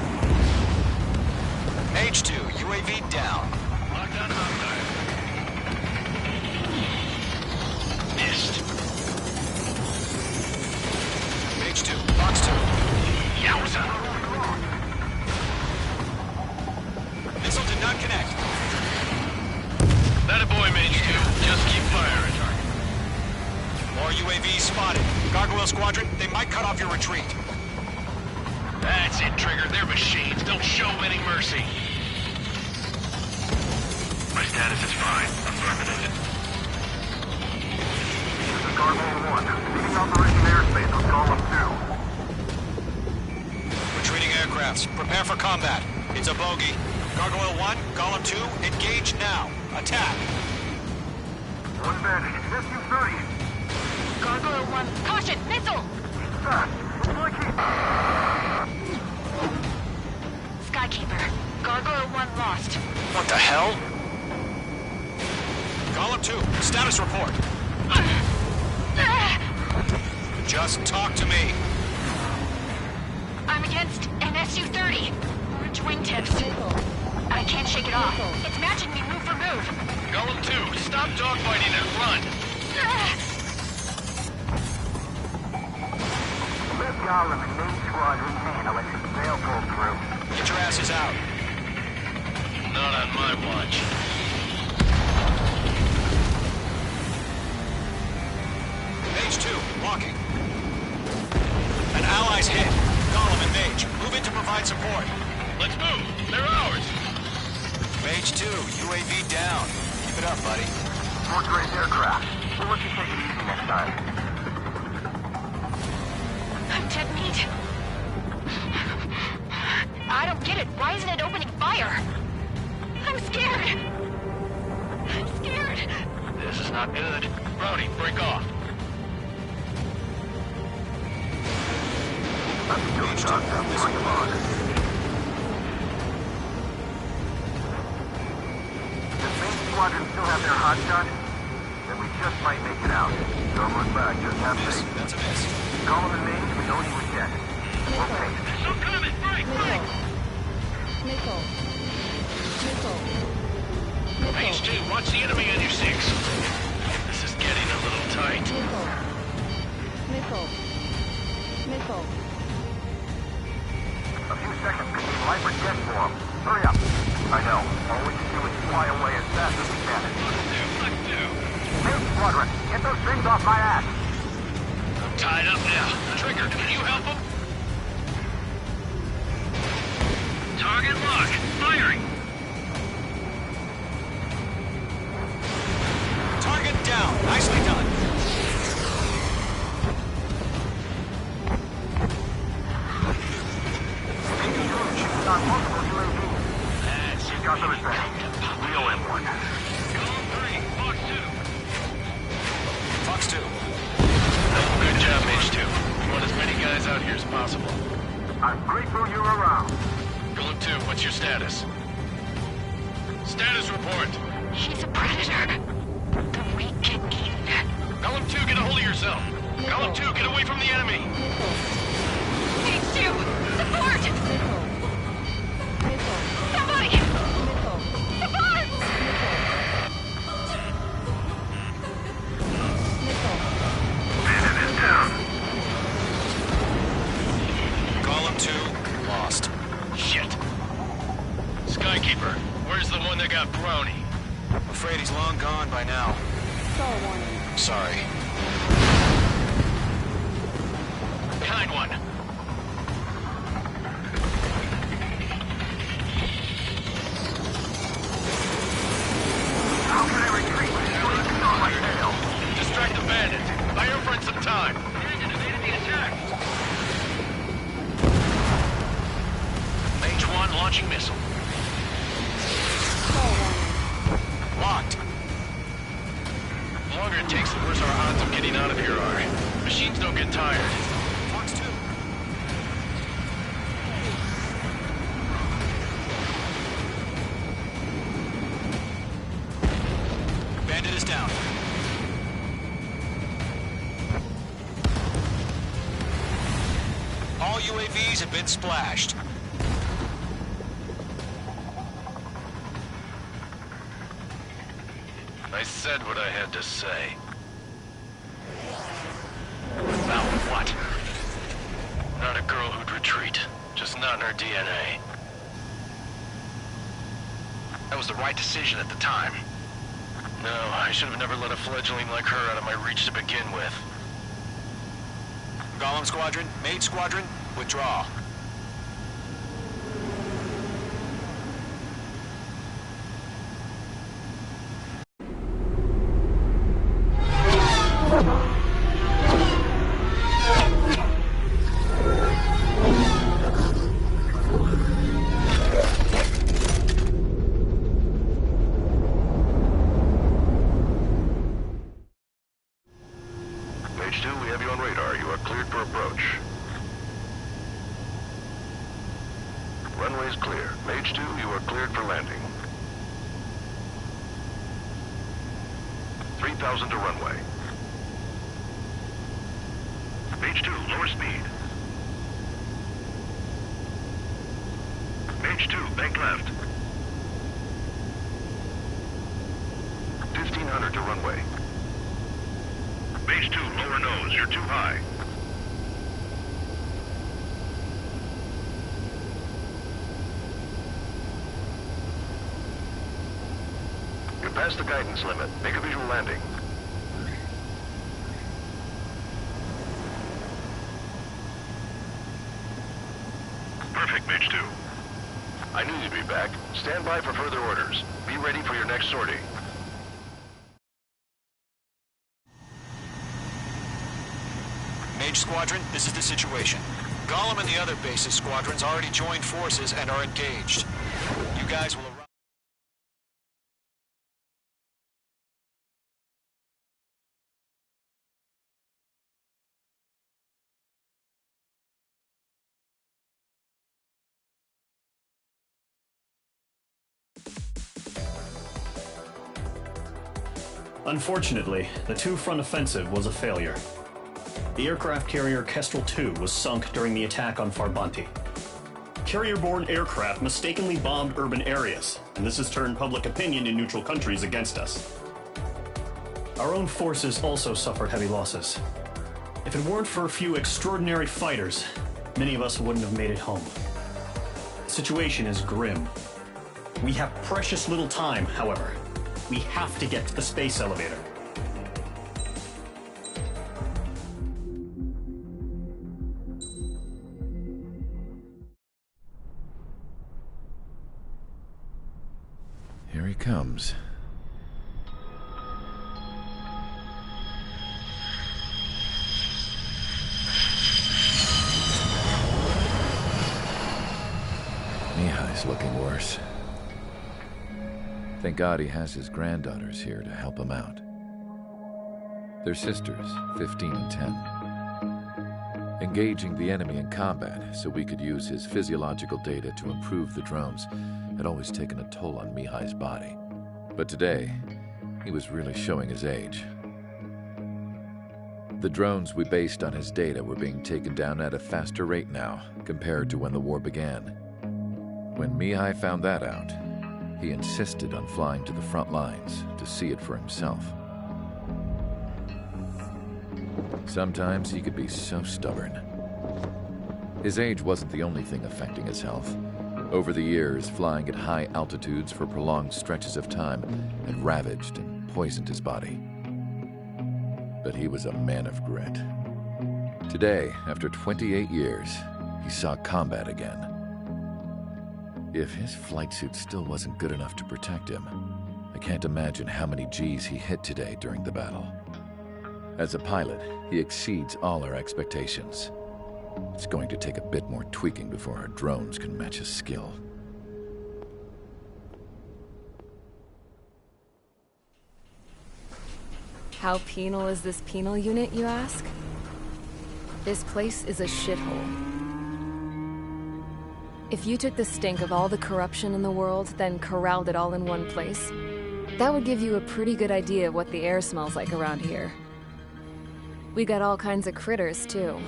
Mage 2, UAV down. Locked on hostile. Missed. H2, Fox 2. Yowza! Missile did not connect. That a boy, Mage 2. Just keep firing. More UAVs spotted. Gargoyle Squadron, they might cut off your retreat. That's it, Trigger. They're machines. Don't show any mercy. My status is fine. Affirmative. This is Gargoyle 1. Leaving Operation Airspace with Column 2. Retreating aircrafts, prepare for combat. It's a bogey. Gargoyle 1, Column 2, engage now. Attack. One advantage. SU-30. Gargoyle 1, caution, missile! Skykeeper, Gargoyle 1 lost. What the hell? Column 2, status report. Just talk to me. I'm against an SU-30. Orange wingtips. I can't shake it off. It's matching me move for move. Golem 2, stop dogfighting and run. Let Golem and Main Squadron in. I'll let the sail pull through. Get your asses out. Not on my watch. Mage 2, walking. An ally's hit. Golem and Mage, move in to provide support. Let's move. They're ours. Mage 2, UAV down. Keep it up, buddy. Fourth grade aircraft. We'll let you take it easy next time. I'm dead meat. I don't get it. Why isn't it opening fire? I'm scared. I'm scared. This is not good. Brownie, break off. Mage 2, missile lock. Does Main Squadron still have their hot shot? Then we just might make it out. Don't look back, just have Miss, faith. that's a miss. Golem and Main, we know you were dead. Okay. Some coming. Break. Missile. Mage 2, watch the enemy on your 6. This is getting a little tight. Missile. A few seconds could mean life or death for them. Hurry up. I know. All we can do is fly away as fast as we can. Let's do. Main Squadron, get those things off my ass. I'm tied up now. Trigger, can you help him? Target lock. Firing. Target down. Nicely done. On multiple UAVs. She's got the respect. We owe him one. Golem 3, Fox 2. Fox 2. Good job, Mage 2. We want as many guys out here as possible. I'm grateful you're around. Golem 2, what's your status? Status report. He's a predator. The weak get eaten. Golem 2, get a hold of yourself. Golem 2, get away from the enemy. H2, support! Somebody! Support! Bandit is down. Column 2, lost. Shit. Skykeeper, where's the one that got Brownie? Afraid he's long gone by now. Sorry. Behind one. How can I retreat? It's on my tail. Distract the bandit. Buy your friend some time. Bandit evaded the attack. Mage 1 launching missile. Locked. The longer it takes, the worse our odds of getting out of here are. Machines don't get tired. Fox 2. Bandit is down. All UAVs have been splashed. I said what I had to say. Now what? her DNA. That was the right decision at the time. No, I should have never let a fledgling like her out of my reach to begin with. Golem Squadron, Mage Squadron, withdraw. Mage 2, we have you on radar. You are cleared for approach. Runway is clear. Mage 2, you are cleared for landing. 3,000 to runway. Mage 2, lower speed. Mage 2, bank left. 1,500 to runway. Mage 2, lower nose. You're too high. You're past the guidance limit. Make a visual landing. Perfect, Mage 2. I knew you'd be back. Stand by for further orders. Be ready for your next sortie. Mage Squadron, this is the situation. Golem and the other bases squadrons already joined forces and are engaged. You guys will arrive. Unfortunately, the two-front offensive was a failure. The aircraft carrier Kestrel II was sunk during the attack on Farbanti. Carrier-borne aircraft mistakenly bombed urban areas, and this has turned public opinion in neutral countries against us. Our own forces also suffered heavy losses. If it weren't for a few extraordinary fighters, many of us wouldn't have made it home. The situation is grim. We have precious little time, however. We have to get to the space elevator. Here he comes. Mihai's looking worse. Thank God he has his granddaughters here to help him out. They're sisters, 15 and 10. Engaging the enemy in combat so we could use his physiological data to improve the drones had always taken a toll on Mihai's body. But today, he was really showing his age. The drones we based on his data were being taken down at a faster rate now compared to when the war began. When Mihai found that out, he insisted on flying to the front lines to see it for himself. Sometimes he could be so stubborn. His age wasn't the only thing affecting his health. Over the years, flying at high altitudes for prolonged stretches of time had ravaged and poisoned his body. But he was a man of grit. Today, after 28 years, he saw combat again. If his flight suit still wasn't good enough to protect him, I can't imagine how many G's he hit today during the battle. As a pilot, he exceeds all our expectations. It's going to take a bit more tweaking before our drones can match his skill. How penal is this penal unit, you ask? This place is a shithole. If you took the stink of all the corruption in the world, then corralled it all in one place, that would give you a pretty good idea of what the air smells like around here. We got all kinds of critters, too.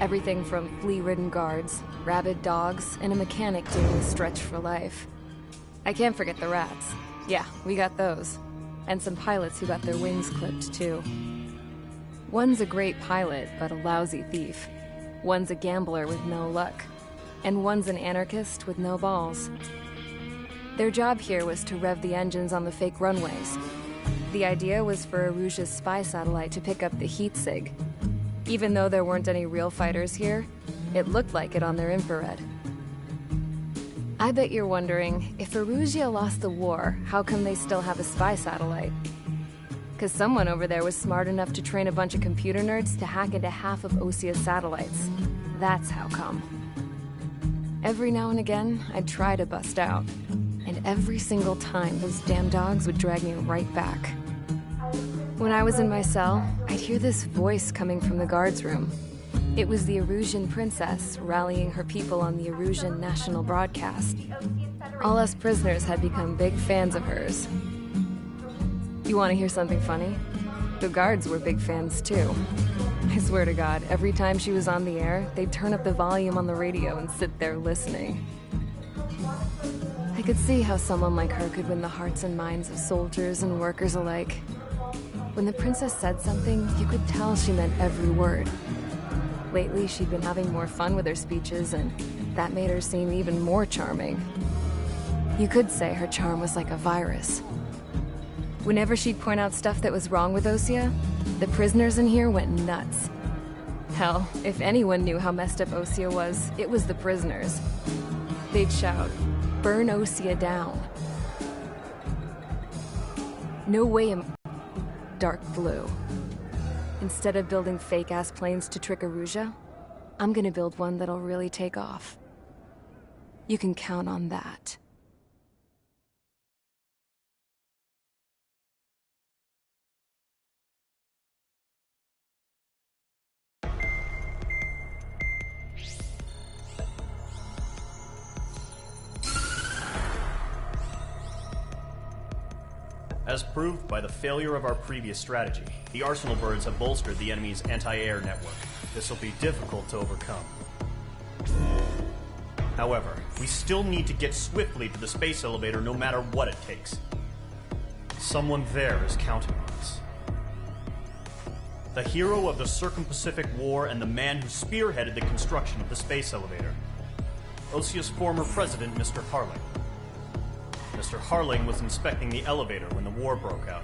Everything from flea-ridden guards, rabid dogs, and a mechanic doing the stretch for life. I can't forget the rats. Yeah, we got those. And some pilots who got their wings clipped, too. One's a great pilot, but a lousy thief. One's a gambler with no luck. and one's an anarchist with no balls. Their job here was to rev the engines on the fake runways. The idea was for Aruja's spy satellite to pick up the heat sig. Even though there weren't any real fighters here, it looked like it on their infrared. I bet you're wondering, if Aruja lost the war, how come they still have a spy satellite? Because someone over there was smart enough to train a bunch of computer nerds to hack into half of Osia's satellites. That's how come. Every now and again, I'd try to bust out. And every single time, those damn dogs would drag me right back. When I was in my cell, I'd hear this voice coming from the guards room. It was the Erusian princess rallying her people on the Erusian national broadcast. All us prisoners had become big fans of hers. You want to hear something funny? The guards were big fans too. I swear to God, every time she was on the air, they'd turn up the volume on the radio and sit there listening. I could see how someone like her could win the hearts and minds of soldiers and workers alike. When the princess said something, you could tell she meant every word. Lately, she'd been having more fun with her speeches, and that made her seem even more charming. You could say her charm was like a virus. Whenever she'd point out stuff that was wrong with Osia, the prisoners in here went nuts. Hell, if anyone knew how messed up Osia was, it was the prisoners. They'd shout, "Burn Osia down." No way am dark blue. Instead of building fake-ass planes to trick Aruja, I'm gonna build one that'll really take off. You can count on that. As proved by the failure of our previous strategy, the Arsenal birds have bolstered the enemy's anti-air network. This will be difficult to overcome. However, we still need to get swiftly to the space elevator no matter what it takes. Someone there is counting on us. The hero of the Circum-Pacific War and the man who spearheaded the construction of the space elevator. Osia's former president, Mr. Harling. Mr. Harling was inspecting the elevator when the war broke out.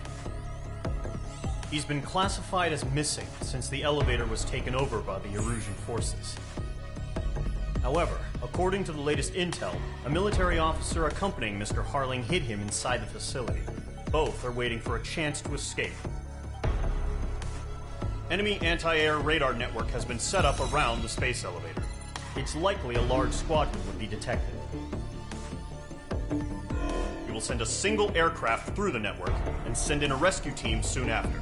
He's been classified as missing since the elevator was taken over by the Erusian forces. However, according to the latest intel, a military officer accompanying Mr. Harling hid him inside the facility. Both are waiting for a chance to escape. Enemy anti-air radar network has been set up around the space elevator. It's likely a large squadron would be detected. We will send a single aircraft through the network and send in a rescue team soon after.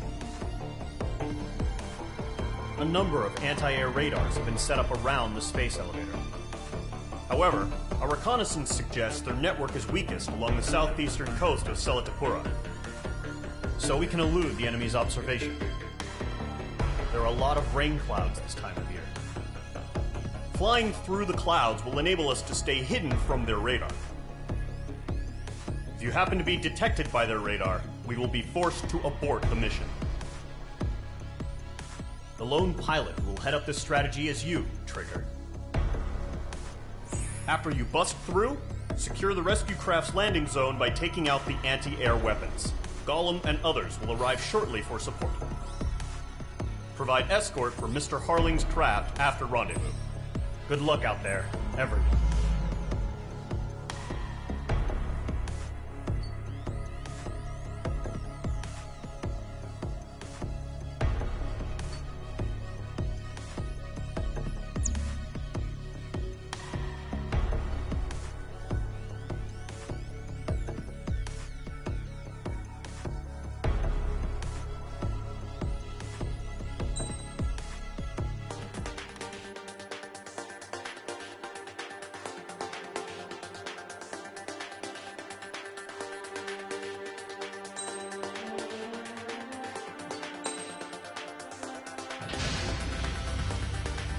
A number of anti-air radars have been set up around the space elevator. However, our reconnaissance suggests their network is weakest along the southeastern coast of Selatapura, so we can elude the enemy's observation. There are a lot of rain clouds this time of year. Flying through the clouds will enable us to stay hidden from their radar. If you happen to be detected by their radar, we will be forced to abort the mission. The lone pilot who will head up this strategy is you, Trigger. After you bust through, secure the rescue craft's landing zone by taking out the anti-air weapons. Gollum and others will arrive shortly for support. Provide escort for Mr. Harling's craft after rendezvous. Good luck out there, everyone.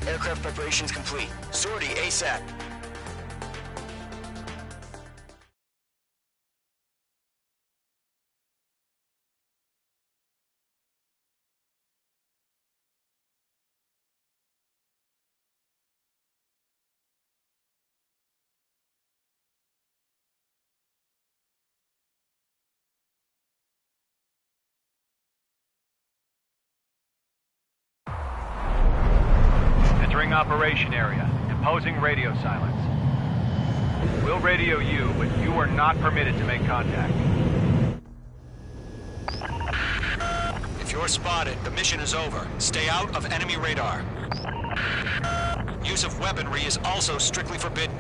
Aircraft preparations complete. Sortie ASAP. operation area. Imposing radio silence. We'll radio you, but you are not permitted to make contact. If you're spotted, the mission is over. Stay out of enemy radar. Use of weaponry is also strictly forbidden.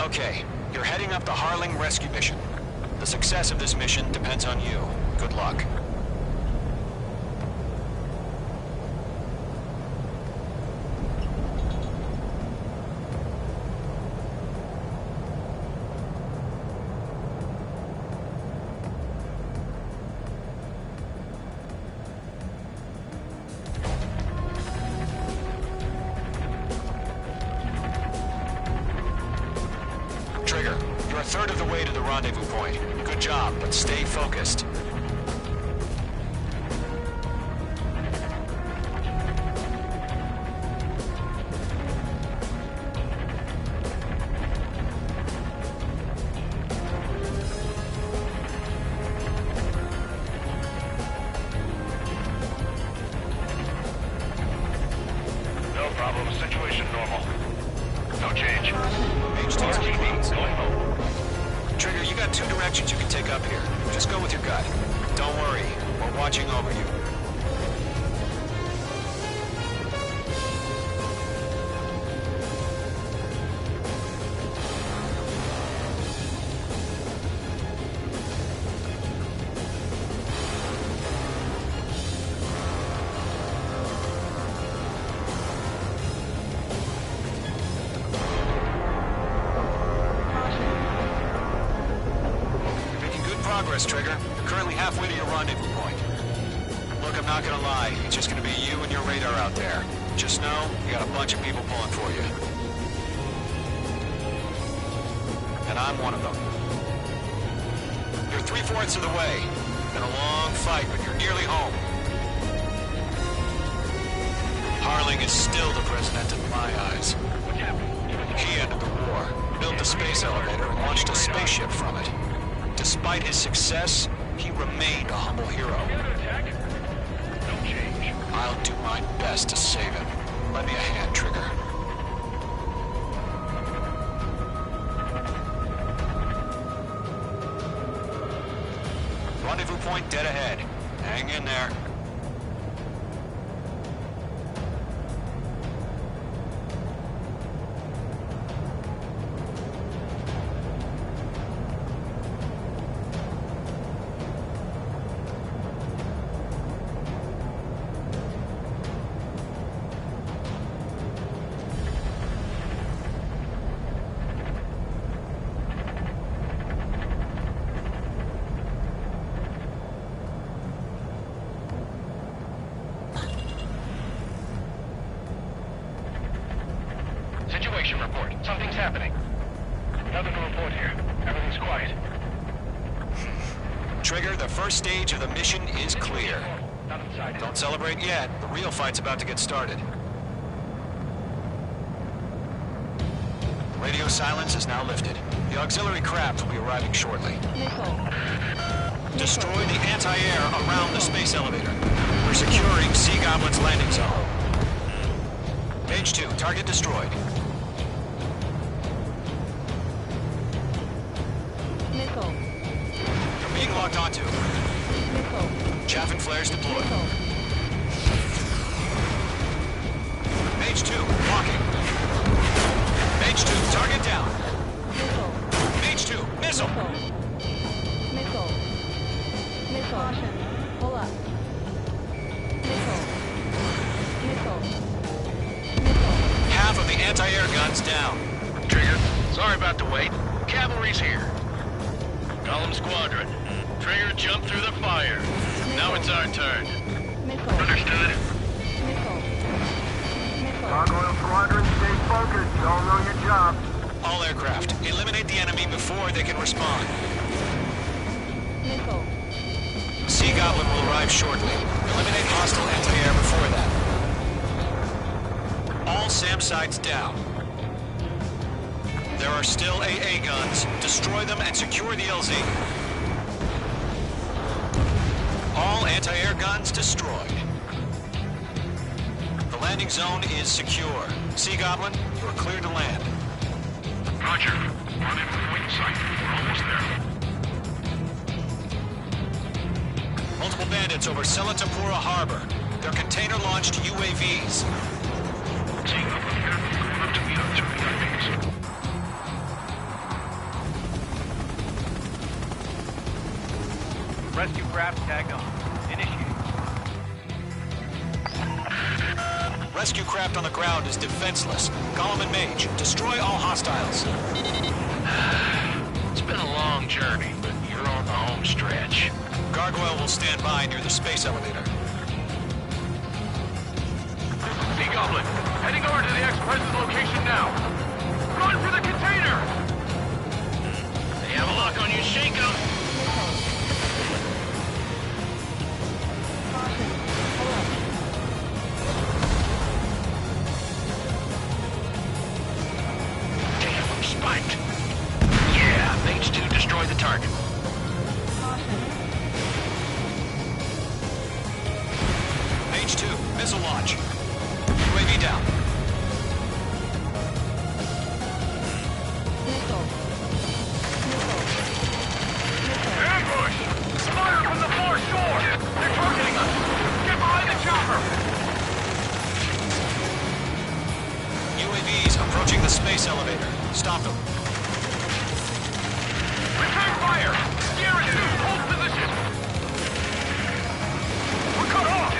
Okay, you're heading up the Harling rescue mission. The success of this mission depends on you. Good luck. Trigger, you're a third of the way to the rendezvous point. Good job, but stay focused. No problem. Situation normal. No change. Trigger, you got two directions you can take up here. Just go with your gut. Don't worry, we're watching over you. Progress, Trigger. You're currently halfway to your rendezvous point. Look, I'm not gonna lie. It's just gonna be you and your radar out there. Just know, you got a bunch of people pulling for you. And I'm one of them. You're 3/4 of the way. Been a long fight, but you're nearly home. Harling is still the president in my eyes. He ended the war, built the space elevator, and launched a spaceship from it. Despite his success, he remained a humble hero. I'll do my best to save him. Lend me a hand, Trigger. Rendezvous point dead ahead. Hang in there. Situation report. Something's happening. Nothing to report here. Everything's quiet. Trigger, the first stage of the mission is clear. Don't celebrate yet. The real fight's about to get started. Radio silence is now lifted. The auxiliary craft will be arriving shortly. Destroy the anti-air around the space elevator. We're securing Sea Goblin's landing zone. Page 2, target destroyed. You're being locked onto. Chaff and flares deployed. Page 2, blocking. Page 2, target down. Page 2, missile. Caution. Pull up. Half of the anti-air guns down. Trigger, sorry about the wait. Cavalry's here. Column Squadron. Trigger jumped through the fire. Now it's our turn. Understood. Gargoyle Squadron, stay focused. You all know your job. All aircraft, eliminate the enemy before they can respond. Sea Goblin will arrive shortly. Eliminate hostile anti-air before that. All SAM sites down. There are still AA guns. Destroy them and secure the LZ. All anti-air guns destroyed. The landing zone is secure. Sea Goblin, you are clear to land. Roger. On in from wing sight. We're almost there. Multiple bandits over Selatapura Harbor. They're container-launched UAVs. Seeing up here. Going up to meet up to UAVs. Rescue craft tag on. Initiate. Rescue craft on the ground is defenseless. Gollum and Mage, destroy all hostiles. It's been a long journey, but you're on the home stretch. Gargoyle will stand by near the space elevator. Sea Goblin, heading over to the ex-president's location now. Run for the container! They have a lock on you, shake 'em! Damn, I'm spiked. Yeah, Mage 2 destroy the target. Mage 2, missile launch. UAV down. Ambush! Fire from the far shore! They're targeting us! Get behind the chopper! UAVs approaching the space elevator. Stop them. Return fire! Sierra 2, hold position! We're cut off!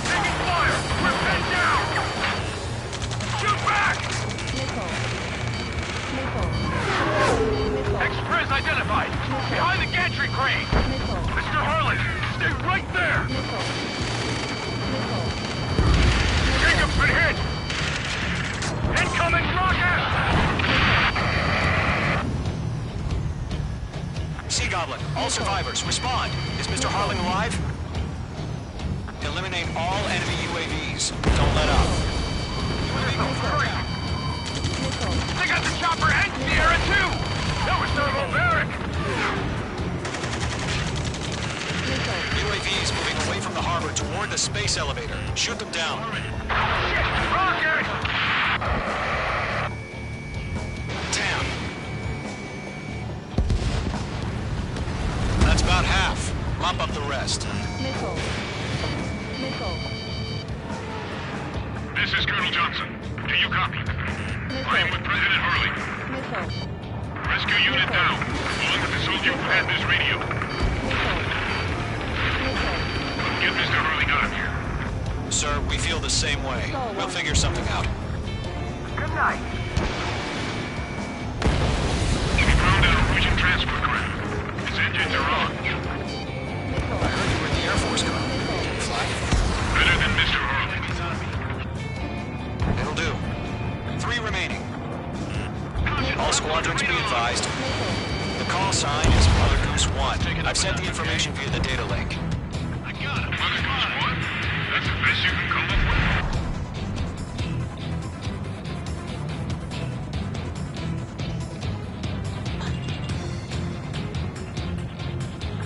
Taking fire! We're pinned down! Shoot back! Express identified! Behind the gantry crane! Mr. Harlan, stay right there! Jacob's been hit! Incoming rocket! Sea Goblin, all survivors, respond. Is Mr. Harling alive? Eliminate all enemy UAVs. Don't let up. They got the chopper and Sierra too! That was thermobaric! UAVs moving away from the harbor toward the space elevator. Shoot them down. Shit! Rocket! Tam. That's about half. Mop up the rest. This is Colonel Johnson. Do you copy? I am with President Hurley. Rescue unit down. Along with the soldier who had this radio. Get Mr. Hurley out of here. Sir, we feel the same way. We'll figure something out. Good night. We found out a Norwegian transport craft. Its engines are on. I heard you were in the Air Force, Colonel. Can you fly? Better than Mr. Hurley. It'll do. 3 remaining. All squadrons be advised. The call sign is Mother Goose 1. I've sent the information via the data link. I got it. Mother Goose 1? That's the best you can come up with?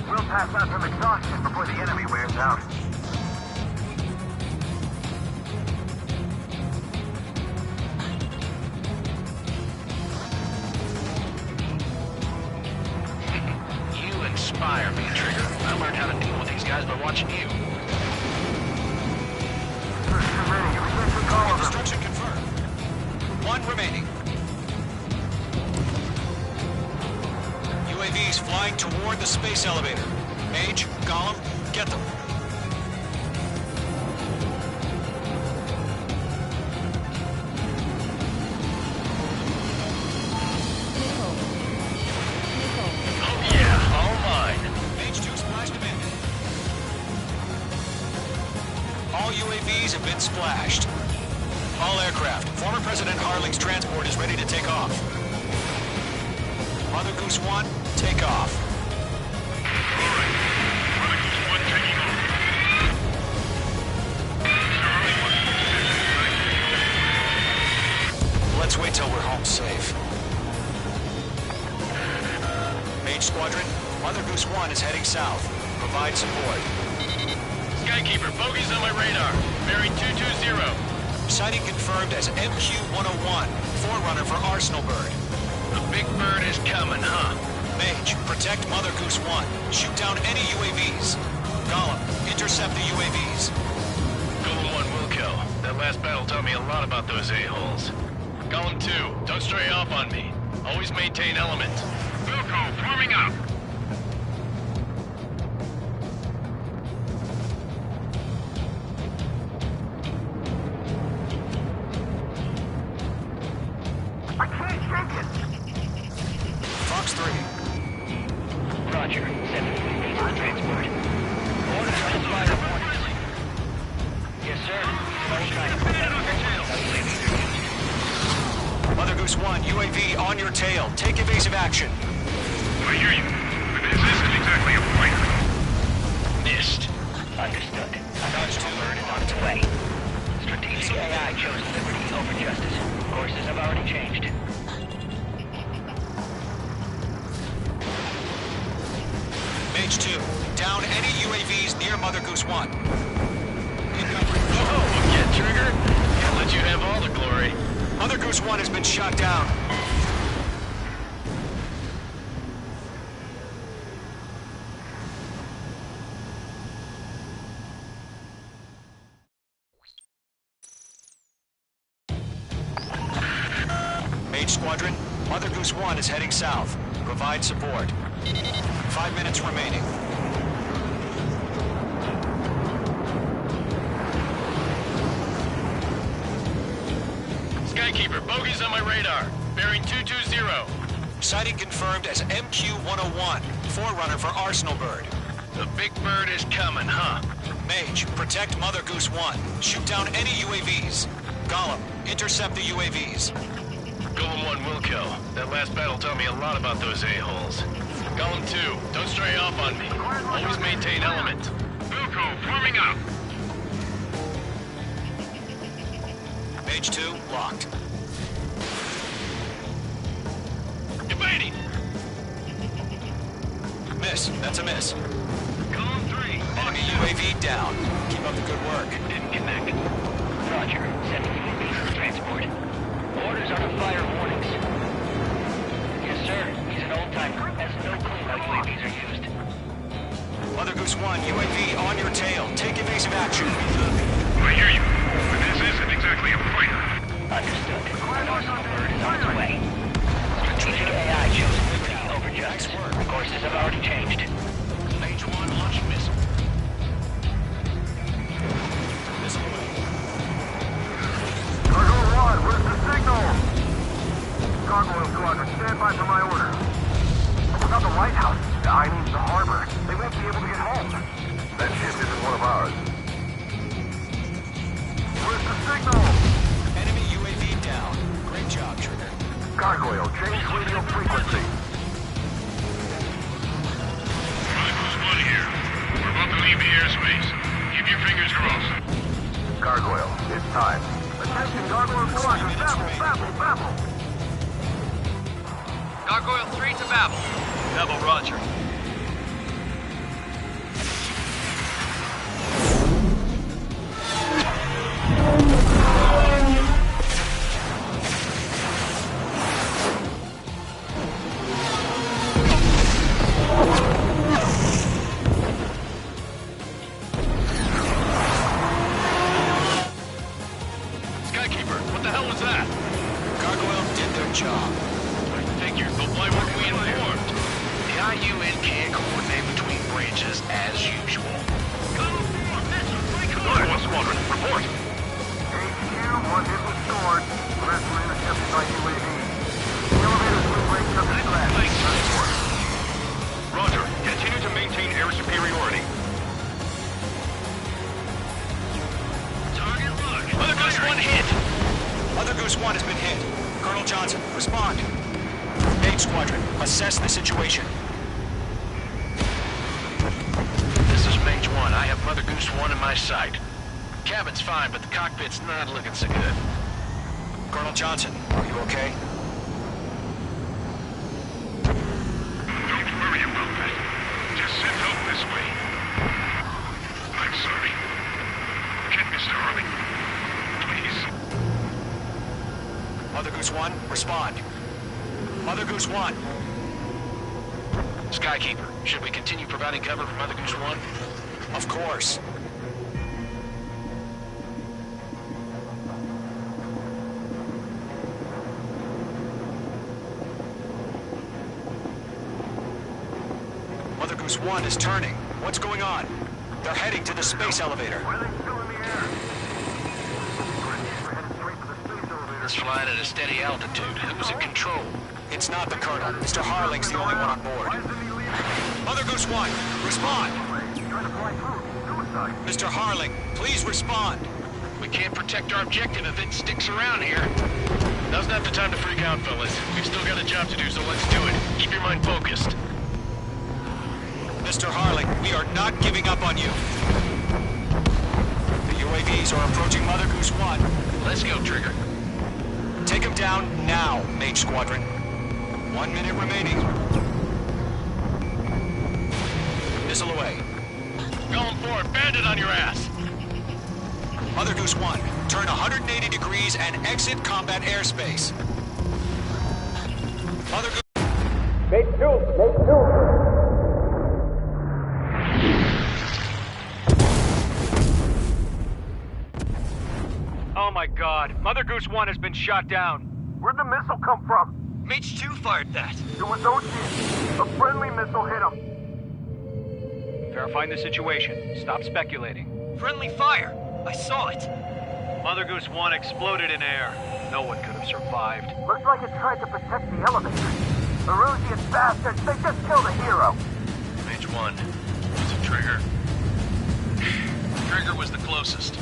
We'll pass out some exhaustion before the enemy wears out. You inspire me, Trigger. I learned how to deal with these guys by watching you. Destruction confirmed. 1 remaining. UAVs flying toward the space elevator. Mage, Gollum, get them. Oh yeah, all mine. Mage 2 splashed them in. All UAVs have been splashed. All aircraft. Former President Harling's transport is ready to take off. Mother Goose 1, take off. All right. Mother Goose 1 taking off. Let's wait till we're home safe. Mage Squadron, Mother Goose 1 is heading south. Provide support. Guys Skykeeper, bogeys on my radar. Bearing 220. Sighting confirmed as MQ-101, forerunner for Arsenal Bird. The big bird is coming, huh? Mage, protect Mother Goose 1. Shoot down any UAVs. Gollum, intercept the UAVs. Golem 1 will kill. That last battle taught me a lot about those a-holes. Golem 2, don't stray off on me. Always maintain element. Wilco, forming up. I can't shake it. Fox 3. Roger. 7 UAVs on transport. Orders on fire warnings. Yes, sir. Mother Goose 1, UAV on your tail. Take evasive action. I hear you, but this isn't exactly a fighter. Missed. Understood. Arsenal Bird is on its way. Strategic AI chose liberty over justice. Courses have already changed. Mage 2, down any UAVs near Mother Goose 1. Oh, get Trigger. Can't let you have all the glory. Mother Goose 1 has been shot down. Mage Squadron, Mother Goose 1 is heading south. Provide support. 5 minutes remaining. Skykeeper, bogeys on my radar. Bearing 220. Sighting confirmed as MQ-101, forerunner for Arsenal Bird. The big bird is coming, huh? Mage, protect Mother Goose 1. Shoot down any UAVs. Gollum, intercept the UAVs. Golem 1 will kill. That last battle taught me a lot about those a-holes. Golem 2, don't stray off on me. Always maintain element. Wilco, forming up. Mage 2, locked. Evading! Miss, that's a miss. Golem 3, Enemy UAV down. Keep up the good work. Didn't connect. Roger. 7 UAVs on transport. Orders on fire warnings. Yes, sir. He's an old-timer. Has no clue how UAVs are used. Mother Goose 1, UAV on your tail. Take evasive action. I hear you, but this isn't exactly a fighter. Understood. Arsenal Bird is on its way. Strategic AI chose liberty over justice. Courses have already changed. Mage 1 launching missile. Cargo 1, where's the signal? Cargo Squadron, stand by for my order. Without the lighthouse, I mean the harbor, they won't be able to get home. That ship isn't one of ours. Where's the signal? Enemy UAV down. Great job, Trigger. Gargoyle, change radio frequency. One here. We're about to leave the airspace. Keep your fingers crossed. Gargoyle, it's time. Attention, Gargoyle Squadron, babble. Gargoyle 3 to Babel. Babel, roger. Skykeeper, what the hell was that? Gargoyle did their job. I figured, but why weren't we informed? The IUN can't coordinate between branches as usual. Gargoyle Squadron, report. HQ, one hit was stored. The rest were intercepted by UAV. The elevators will break up the track. Roger, continue to maintain air superiority. Target lock. Mother Goose 1 hit. Mother Goose 1 has been hit. Colonel Johnson, respond. Mage Squadron, assess the situation. This is Mage 1. I have Mother Goose 1 in my sight. Cabin's fine, but the cockpit's not looking so good. Colonel Johnson, are you okay? Don't worry about that. Just send help this way. I'm sorry. Mother Goose 1, respond. Mother Goose 1. Skykeeper, should we continue providing cover for Mother Goose 1? Of course. Mother Goose 1 is turning. What's going on? They're heading to the space elevator. It's flying at a steady altitude. Who's in control? It's not the Colonel. Mr. Harling's the only one on board. Mother Goose 1, respond! Mr. Harling, please respond. We can't protect our objective if it sticks around here. Now's not the time to freak out, fellas. We've still got a job to do, so let's do it. Keep your mind focused. Mr. Harling, we are not giving up on you. The UAVs are approaching Mother Goose 1. Let's go, Trigger. Take him down now, Mage Squadron. 1 minute remaining. Missile away. Going for it. Bandit on your ass. Mother Goose 1, turn 180 degrees and exit combat airspace. Mother Goose... Mage 2! Oh my god, Mother Goose 1 has been shot down. Where'd the missile come from? Mage 2 fired that. It was Ocean. A friendly missile hit him. Verifying the situation. Stop speculating. Friendly fire! I saw it! Mother Goose 1 exploded in air. No one could have survived. Looks like it tried to protect the elevator. The Erusian bastards, they just killed a hero. Mage 1. Was it Trigger? Trigger was the closest.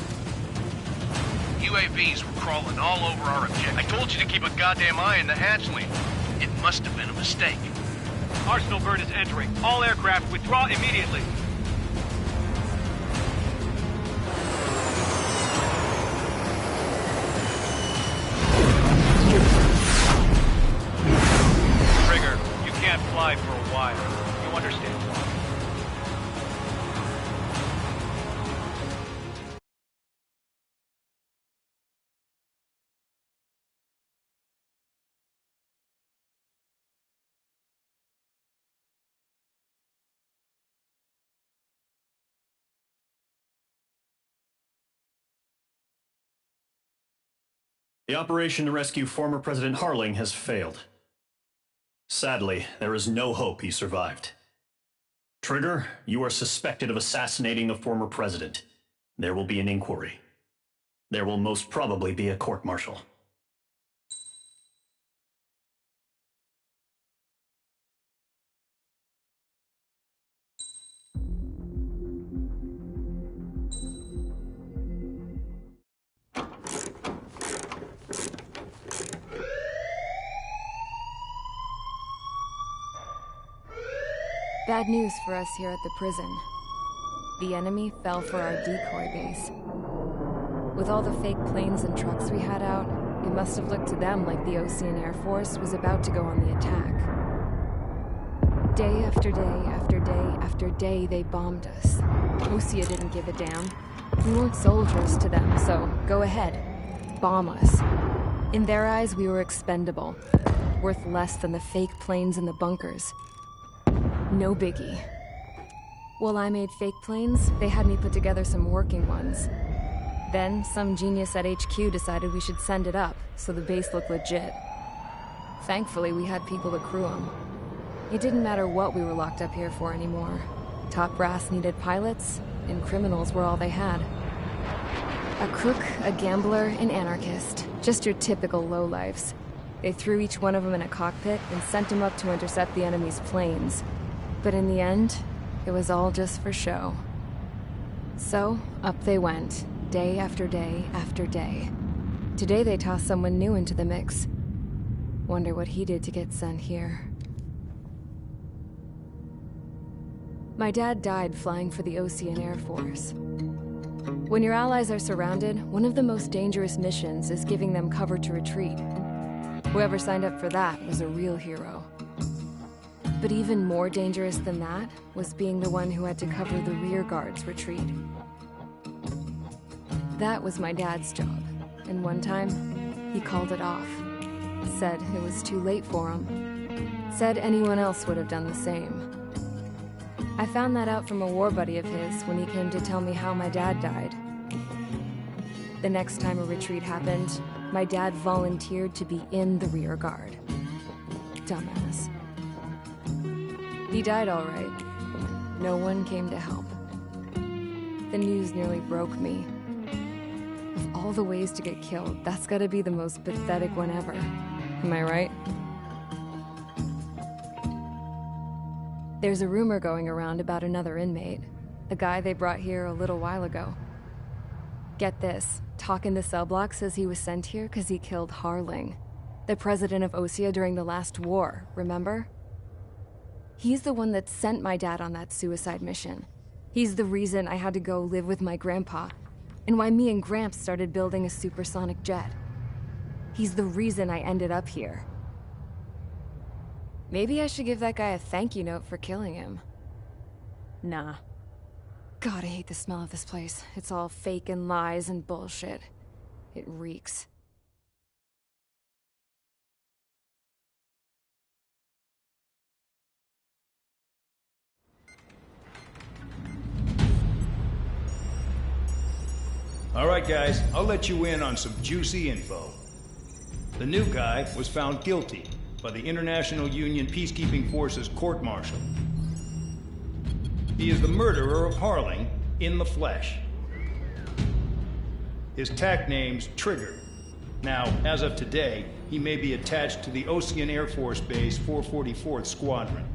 UAVs were crawling all over our objective. I told you to keep a goddamn eye on the hatchling. It must have been a mistake. Arsenal bird is entering. All aircraft withdraw immediately. Trigger, you can't fly for a while. You understand why. The operation to rescue former President Harling has failed. Sadly, there is no hope he survived. Trigger, you are suspected of assassinating a former president. There will be an inquiry. There will most probably be a court-martial. Bad news for us here at the prison. The enemy fell for our decoy base. With all the fake planes and trucks we had out, it must have looked to them like the Ocean Air Force was about to go on the attack. Day after day after day after day, they bombed us. Osea didn't give a damn. We weren't soldiers to them, so go ahead. Bomb us. In their eyes, we were expendable. Worth less than the fake planes in the bunkers. No biggie. While I made fake planes, they had me put together some working ones. Then, some genius at HQ decided we should send it up, so the base looked legit. Thankfully, we had people to crew them. It didn't matter what we were locked up here for anymore. Top brass needed pilots, and criminals were all they had. A crook, a gambler, an anarchist. Just your typical lowlifes. They threw each one of them in a cockpit and sent them up to intercept the enemy's planes. But in the end, it was all just for show. So, up they went, day after day after day. Today they tossed someone new into the mix. Wonder what he did to get sent here. My dad died flying for the Ocean Air Force. When your allies are surrounded, one of the most dangerous missions is giving them cover to retreat. Whoever signed up for that was a real hero. But even more dangerous than that was being the one who had to cover the rear guard's retreat. That was my dad's job, and one time, he called it off. Said it was too late for him. Said anyone else would have done the same. I found that out from a war buddy of his when he came to tell me how my dad died. The next time a retreat happened, my dad volunteered to be in the rear guard. Dumbass. He died all right. No one came to help. The news nearly broke me. Of all the ways to get killed, that's gotta be the most pathetic one ever. Am I right? There's a rumor going around about another inmate. The guy they brought here a little while ago. Get this, talk in the cell block says he was sent here because he killed Harling, the president of Osea during the last war, remember? He's the one that sent my dad on that suicide mission. He's the reason I had to go live with my grandpa, and why me and Gramps started building a supersonic jet. He's the reason I ended up here. Maybe I should give that guy a thank you note for killing him. Nah. God, I hate the smell of this place. It's all fake and lies and bullshit. It reeks. All right, guys, I'll let you in on some juicy info. The new guy was found guilty by the International Union Peacekeeping Forces court-martial. He is the murderer of Harling in the flesh. His TAC name's Trigger. Now, as of today, he may be attached to the Osean Air Force Base 444th Squadron.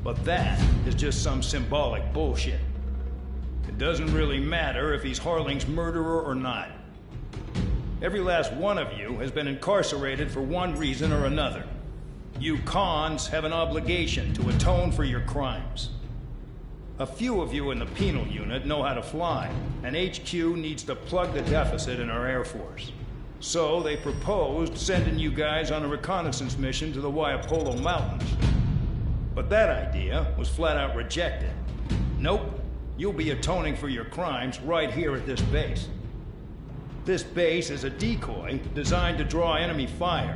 But that is just some symbolic bullshit. It doesn't really matter if he's Harling's murderer or not. Every last one of you has been incarcerated for one reason or another. You cons have an obligation to atone for your crimes. A few of you in the penal unit know how to fly, and HQ needs to plug the deficit in our Air Force. So they proposed sending you guys on a reconnaissance mission to the Waiapolo Mountains. But that idea was flat out rejected. Nope, you'll be atoning for your crimes right here at this base. This base is a decoy designed to draw enemy fire,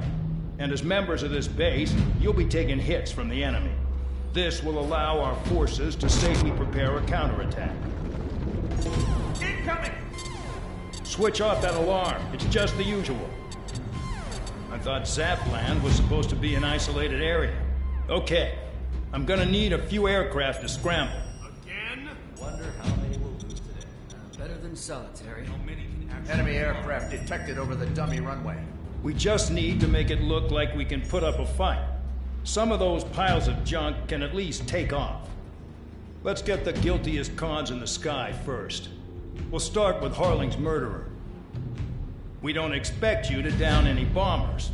and as members of this base, you'll be taking hits from the enemy. This will allow our forces to safely prepare a counterattack. Incoming! Switch off that alarm. It's just the usual. I thought Zapland was supposed to be an isolated area. Okay, I'm gonna need a few aircraft to scramble. Again? Wonder how they will do today. Better than solitary. Enemy aircraft detected over the dummy runway. We just need to make it look like we can put up a fight. Some of those piles of junk can at least take off. Let's get the guiltiest cons in the sky first. We'll start with Harling's murderer. We don't expect you to down any bombers,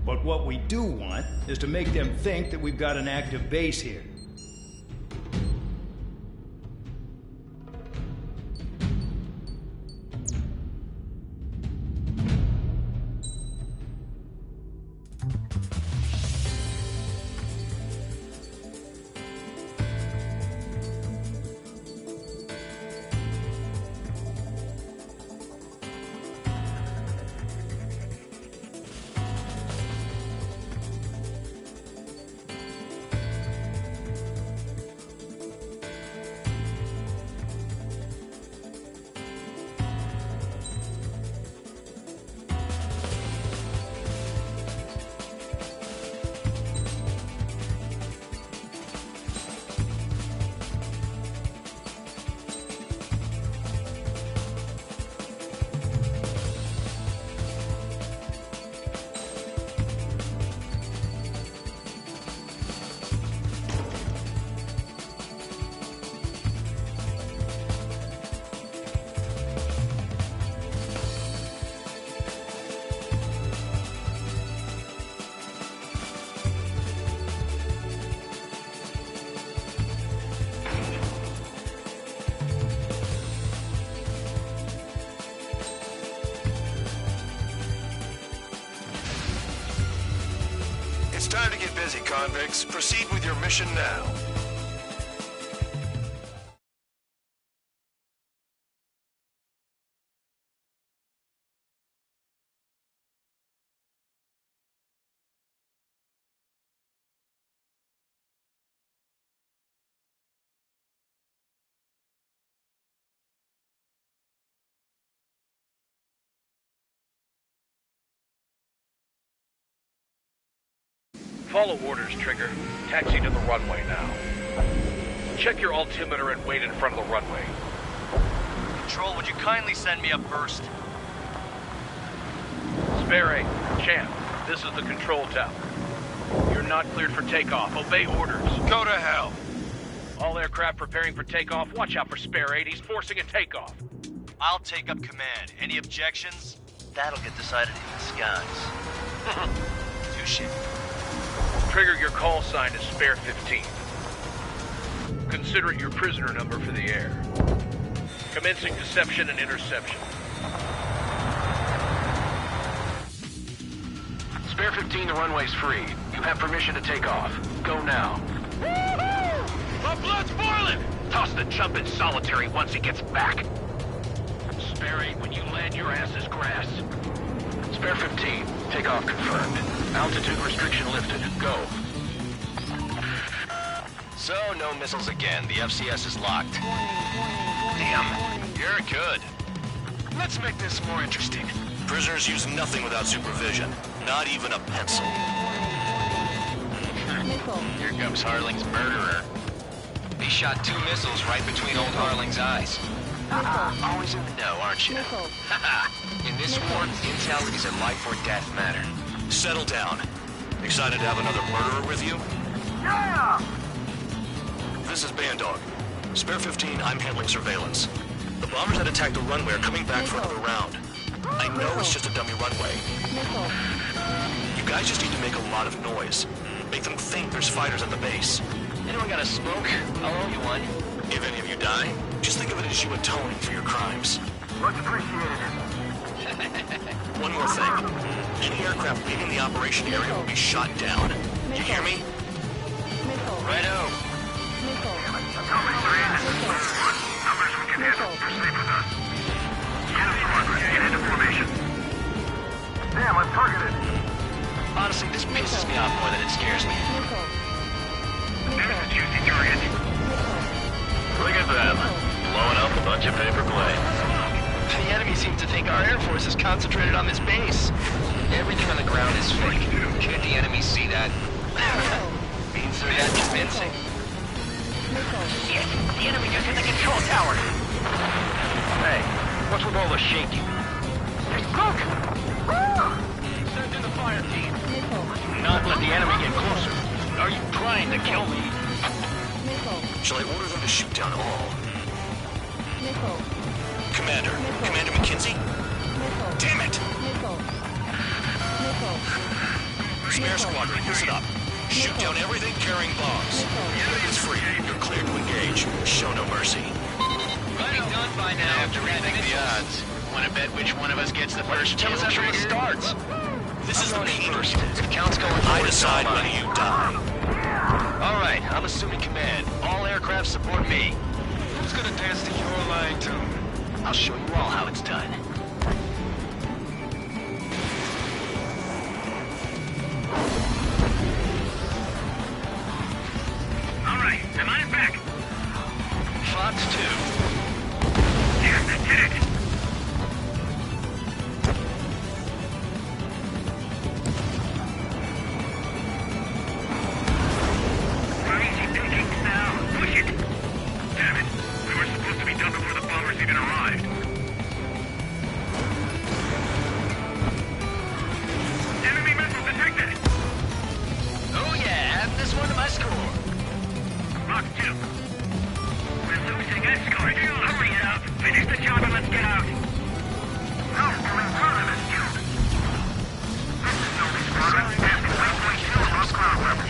but what we do want is to make them think that we've got an active base here. It's time to get busy, convicts. Proceed with your mission now. Follow orders, Trigger. Taxi to the runway now. Check your altimeter and wait in front of the runway. Control, would you kindly send me up first? Spare 8, Champ, this is the control tower. You're not cleared for takeoff. Obey orders. Go to hell. All aircraft preparing for takeoff. Watch out for Spare 8. He's forcing a takeoff. I'll take up command. Any objections? That'll get decided in the skies. Touche. Trigger, your call sign is Spare 15. Consider it your prisoner number for the air. Commencing deception and interception. Spare 15, the runway's free. You have permission to take off. Go now. Woohoo! My blood's boiling! Toss the chump in solitary once he gets back. Spare 8, when you land, your ass is grass. Spare 15, takeoff confirmed. Altitude restriction lifted. Go. So, no missiles again. The FCS is locked. Damn, you're good. Let's make this more interesting. Prisoners use nothing without supervision. Not even a pencil. Here comes Harling's murderer. He shot 2 missiles right between old Harling's eyes. Always in the know, aren't you? In this war, intel is a life or death matter. Settle down. Excited to have another murderer with you? Yeah! This is Bandog. Spare 15, I'm handling surveillance. The bombers that attacked the runway are coming back for another round. I know it's just a dummy runway. You guys just need to make a lot of noise. Make them think there's fighters at the base. Anyone got a smoke? I'll owe you one. If any of you die, just think of it as you atoning for your crimes. Much appreciated. One more thing. Any aircraft leaving the operation area will be shot down. You hear me? Righto. Numbers we can handle. Proceed with us. Unit squadron, get into formation. Damn, I'm targeted. Honestly, this pisses me off more than it scares me. There's a juicy target. Look at them. Blowing up a bunch of paper planes. The enemy seems to think our Air Force is concentrated on this base. Everything on the ground is fake. Can't the enemy see that? Means they're that convincing. Shit! The enemy just hit the control tower! Hey, what's with all the shaking? There's smoke! Send in the fire team. Not let the enemy get closer. Are you trying to kill me? Shall I order them to shoot down all? Commander McKenzie? Damn it! Spare squadron, listen up. Shoot down everything carrying bombs. It's free. You're cleared to engage. Show no mercy. We'll be done by now. I have to rethink the odds. Want to bet which one of us gets the first kill after it starts? This is the main first. If count's going forward, I decide when you die. All right, I'm assuming command. All aircraft support me. Who's gonna dance to your line tune? I'll show you all how it's done. All right, am I back? Fox 2. Yes, I did it. We're easy pickings now. Push it. Damn it. We were supposed to be done before the bombers even arrived. Enemy missile detected. Oh yeah, add this one to my score. Fox 2. We're losing escort. Hurry it up. Finish the job and let's get out. No, we're in front of this dude. This is no squadron. And 3.2 lost ground level.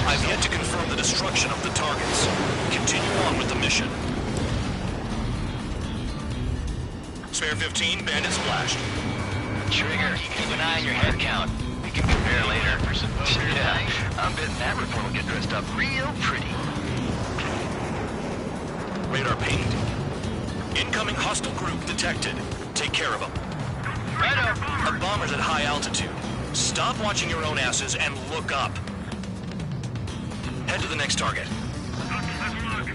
I've yet to confirm the destruction of the targets. Continue on with the mission. Spare 15, bandit splashed. Trigger, keep an eye on your head count. We can compare later. Yeah, I'm betting that report will get dressed up real pretty. Radar pinged. Incoming hostile group detected. Take care of them. Right up. A bomber's at high altitude. Stop watching your own asses and look up. Head to the next target.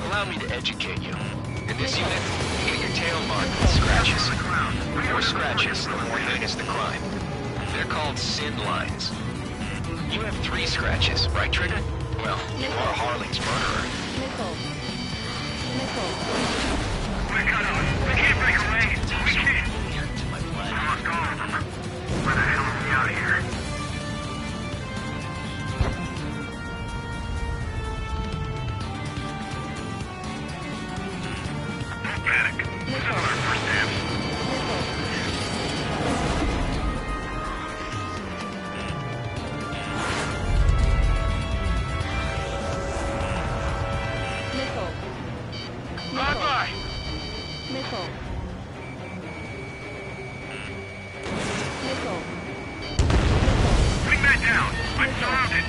Allow me to educate you. In this unit, you get your tail marked with scratches. The more scratches, the more heinous the crime. They're called SID lines. You have 3 scratches, right, Trigger? Well, you are Harling's murderer. Missile. Missile. We're cut off. We can't break away. We can't. Lost all of them. Where the hell are we out of here? No panic. Similar first steps. Missile. Bye-bye. Missile. Missile. Bring that down. I'm surrounded.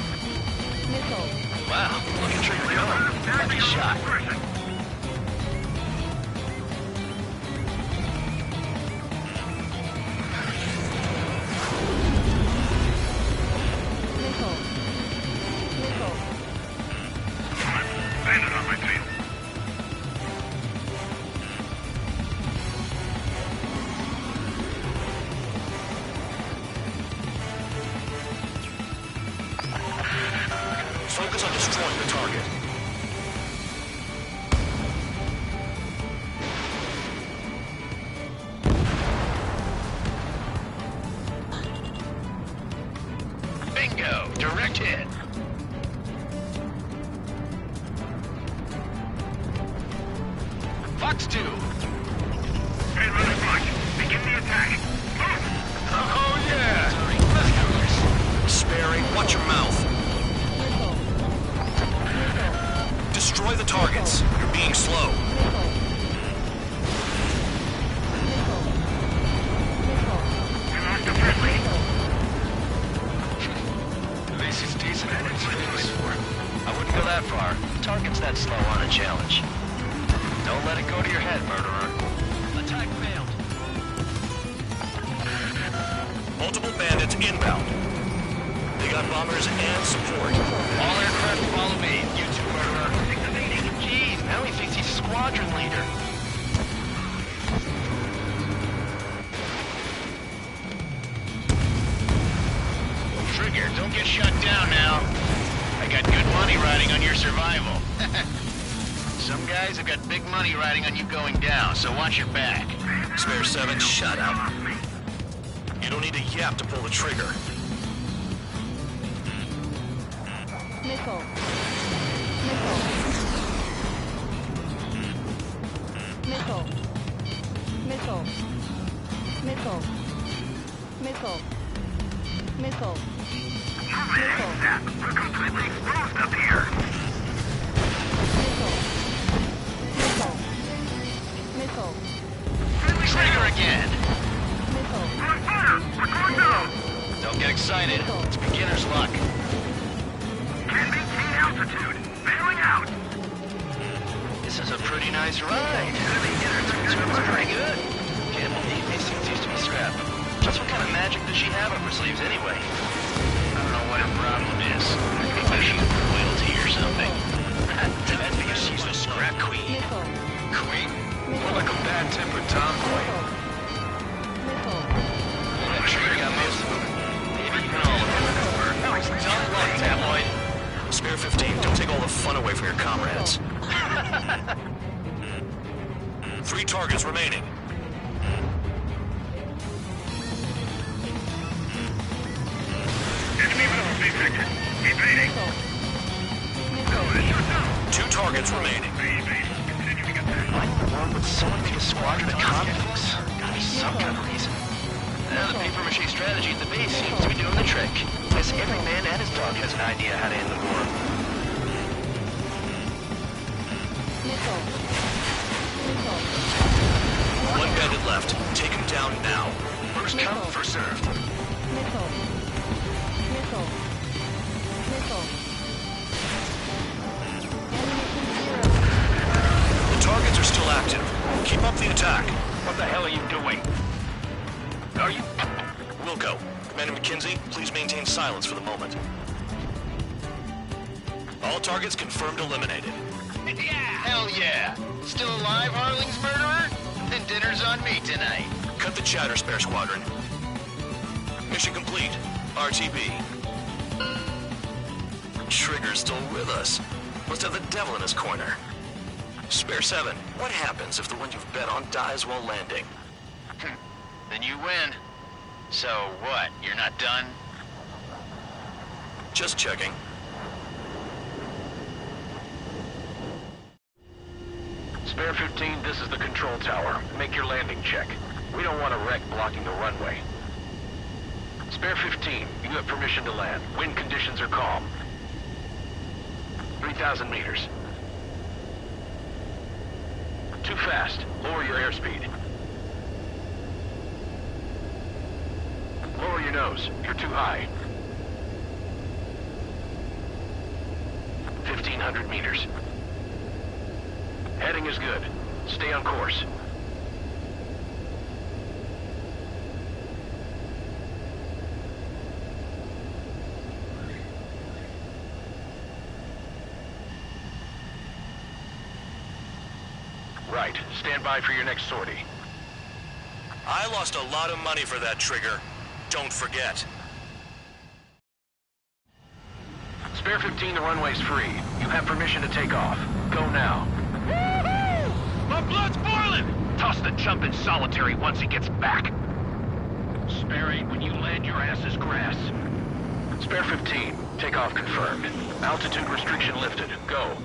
Missile. Wow, look at Trigger go. Lucky shot. Missile. Missile. Bandit on my tail. Focus on destroying the target. Bingo, direct hit. Fox 2. Hey, Runner Bunch. Begin the attack. Oh yeah! Let's go. Sperry, watch your mouth. Destroy the targets. You're being slow. We lost a friendly. This is decent PS4. I wouldn't go that far. Target's that slow on a challenge. Don't let it go to your head, murderer. Attack failed. Multiple bandits inbound. They got bombers and support. All aircraft follow me. You two, murderer. Jeez, now he thinks he's squadron leader. Trigger, don't get shut down now. I got good money riding on your survival. Some guys have got big money riding on you going down, so watch your back. Spare 7, shut up. You don't need a yap to pull the trigger. Missile. Missile. Missile. Missile. Missile. Missile. Missile. Missile. We're completely exposed up here. Missile. Missile. Missile. Trigger again. Missile. We're on fire. We're going down. Don't get excited. It's beginner's luck. Can't maintain altitude. Bailing out. This is a pretty nice ride. It's pretty good. Can't believe these things used to be scrap. Just what kind of magic does she have up her sleeves anyway? I don't know what her problem is. Maybe she's royalty or something. That'd be she's a scrap queen. Missile. Queen? More like a bad-tempered tomboy. Missile. That trigger got most of them. Maybe even all of them. No, he's dumb luck, tabloid. Spare 15, don't take all the fun away from your comrades. 3 targets remaining. Enemy missile detected. Evading. 2 targets remaining. Continuing attack. Why in the world would someone make a squadron of convicts? Gotta be some kind of reason. Now the paper-mache strategy at the base seems to be doing the trick. Guess every man and his dog has an idea how to end the war. Missile. Missile. 1 bandit left. Take him down now. First come, first served. Missile. Missile. Missile. The targets are still active. Keep up the attack. What the hell are you doing? Are you... Wilco, Commander McKenzie, please maintain silence for the moment. All targets confirmed eliminated. Yeah! Hell yeah! Still alive, Harling's murderer? Then dinner's on me tonight. Cut the chatter, Spare Squadron. Mission complete. RTB. Trigger's still with us. Must have the devil in his corner. Spare 7, what happens if the one you've bet on dies while landing? Then you win. So what, you're not done? Just checking. Spare 15, this is the control tower. Make your landing check. We don't want a wreck blocking the runway. Spare 15, you have permission to land. Wind conditions are calm. 3,000 meters. Too fast. Lower your airspeed. Lower your nose. You're too high. 1,500 meters. Heading is good. Stay on course. Right. Stand by for your next sortie. I lost a lot of money for that, Trigger. Don't forget. Spare 15, the runway's free. You have permission to take off. Go now. Woohoo! My blood's boiling! Toss the chump in solitary once he gets back. Spare 8, when you land, your ass is grass. Spare 15, takeoff confirmed. Altitude restriction lifted. Go.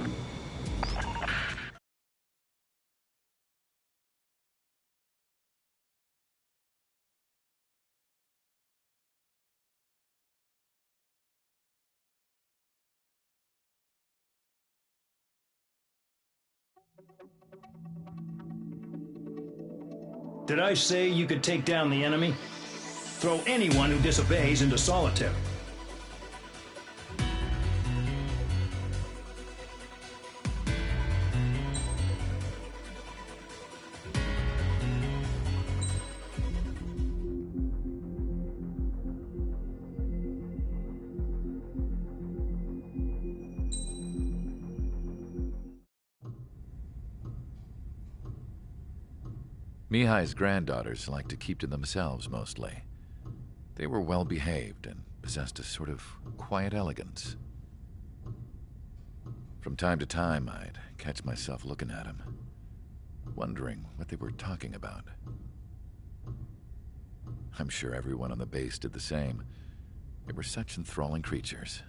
Did I say you could take down the enemy? Throw anyone who disobeys into solitary. Mihai's granddaughters liked to keep to themselves mostly. They were well behaved and possessed a sort of quiet elegance. From time to time, I'd catch myself looking at them, wondering what they were talking about. I'm sure everyone on the base did the same. They were such enthralling creatures.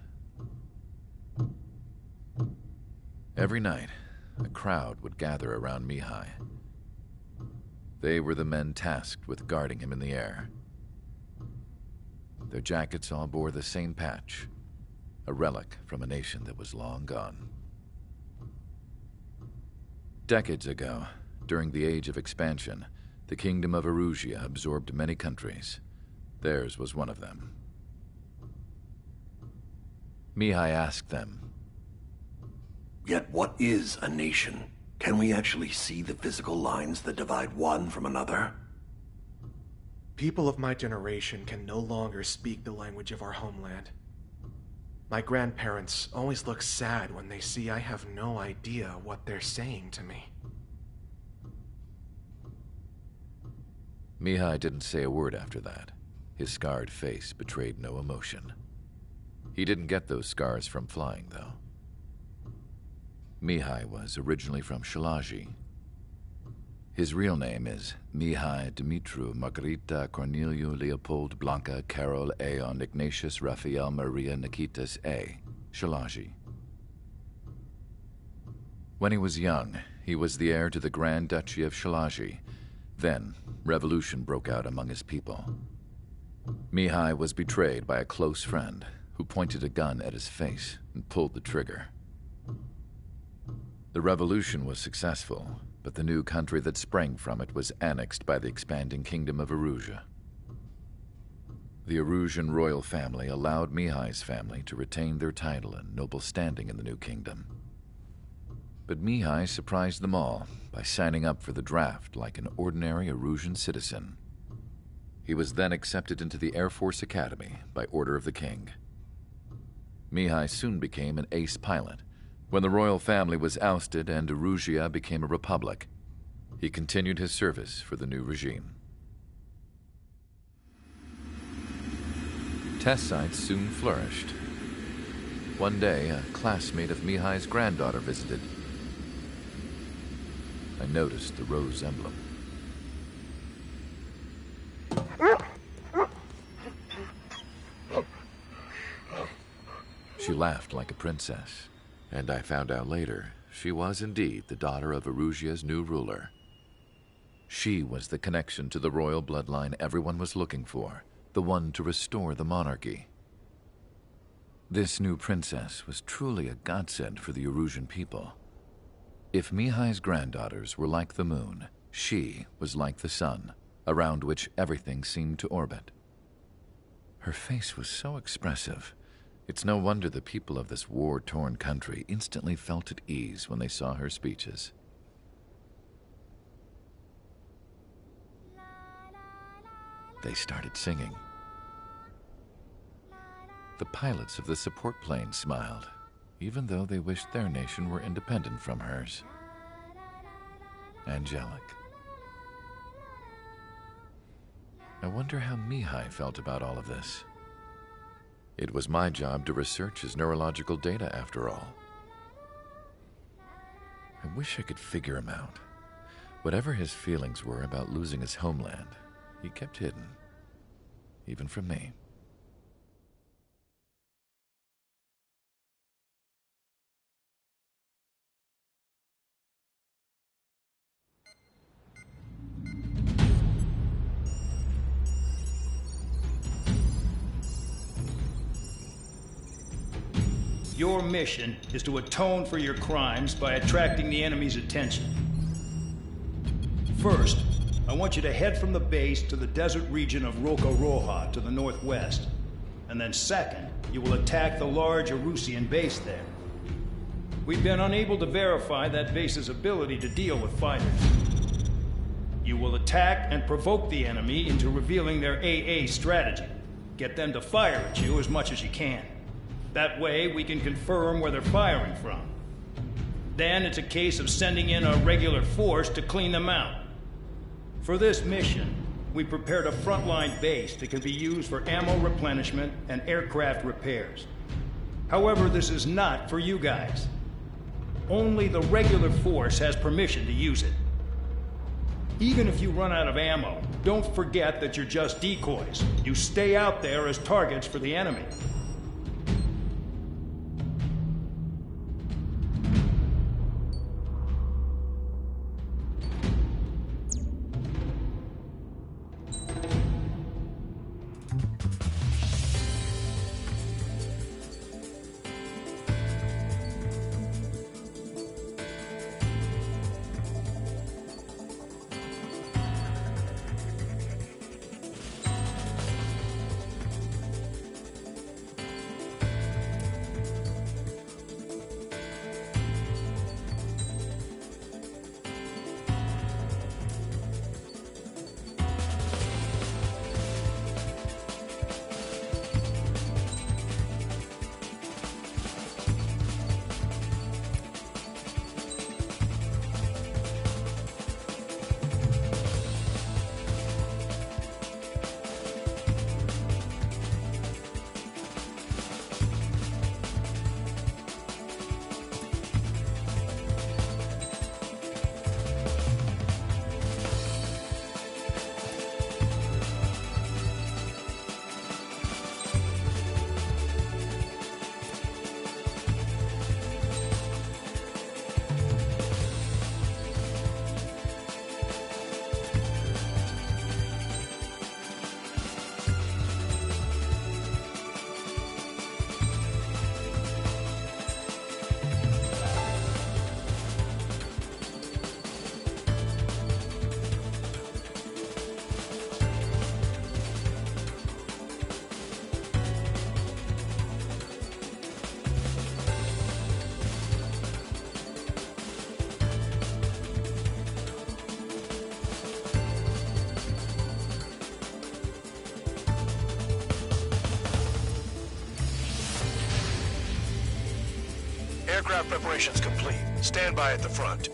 Every night, a crowd would gather around Mihai. They were the men tasked with guarding him in the air. Their jackets all bore the same patch, a relic from a nation that was long gone. Decades ago, during the Age of Expansion, the Kingdom of Erusia absorbed many countries. Theirs was one of them. Mihai asked them, "Yet what is a nation? Can we actually see the physical lines that divide one from another?" People of my generation can no longer speak the language of our homeland. My grandparents always look sad when they see I have no idea what they're saying to me. Mihai didn't say a word after that. His scarred face betrayed no emotion. He didn't get those scars from flying, though. Mihai was originally from Shalaji. His real name is Mihai Dumitru Margarita Corneliu Leopold Blanca Carol Aeon Ignatius Raphael Maria Nikitas A. Shalaji. When he was young, he was the heir to the Grand Duchy of Shalaji. Then, revolution broke out among his people. Mihai was betrayed by a close friend who pointed a gun at his face and pulled the trigger. The revolution was successful, but the new country that sprang from it was annexed by the expanding Kingdom of Erusia. The Erusian royal family allowed Mihai's family to retain their title and noble standing in the new kingdom. But Mihai surprised them all by signing up for the draft like an ordinary Erusian citizen. He was then accepted into the Air Force Academy by order of the king. Mihai soon became an ace pilot. When the royal family was ousted and Erusia became a republic, he continued his service for the new regime. Test sites soon flourished. One day, a classmate of Mihai's granddaughter visited. I noticed the rose emblem. She laughed like a princess, and I found out later she was indeed the daughter of Erusia's new ruler. She was the connection to the royal bloodline everyone was looking for, the one to restore the monarchy. This new princess was truly a godsend for the Erusian people. If Mihai's granddaughters were like the moon, she was like the sun, around which everything seemed to orbit. Her face was so expressive. It's no wonder the people of this war-torn country instantly felt at ease when they saw her speeches. They started singing. The pilots of the support plane smiled, even though they wished their nation were independent from hers. Angelic. I wonder how Mihai felt about all of this. It was my job to research his neurological data, after all. I wish I could figure him out. Whatever his feelings were about losing his homeland, he kept hidden, even from me. Your mission is to atone for your crimes by attracting the enemy's attention. First, I want you to head from the base to the desert region of Roca-Roja to the northwest. And then second, you will attack the large Erusian base there. We've been unable to verify that base's ability to deal with fighters. You will attack and provoke the enemy into revealing their AA strategy. Get them to fire at you as much as you can. That way, we can confirm where they're firing from. Then it's a case of sending in a regular force to clean them out. For this mission, we prepared a frontline base that can be used for ammo replenishment and aircraft repairs. However, this is not for you guys. Only the regular force has permission to use it. Even if you run out of ammo, don't forget that you're just decoys. You stay out there as targets for the enemy. Aircraft preparations complete. Stand by at the front.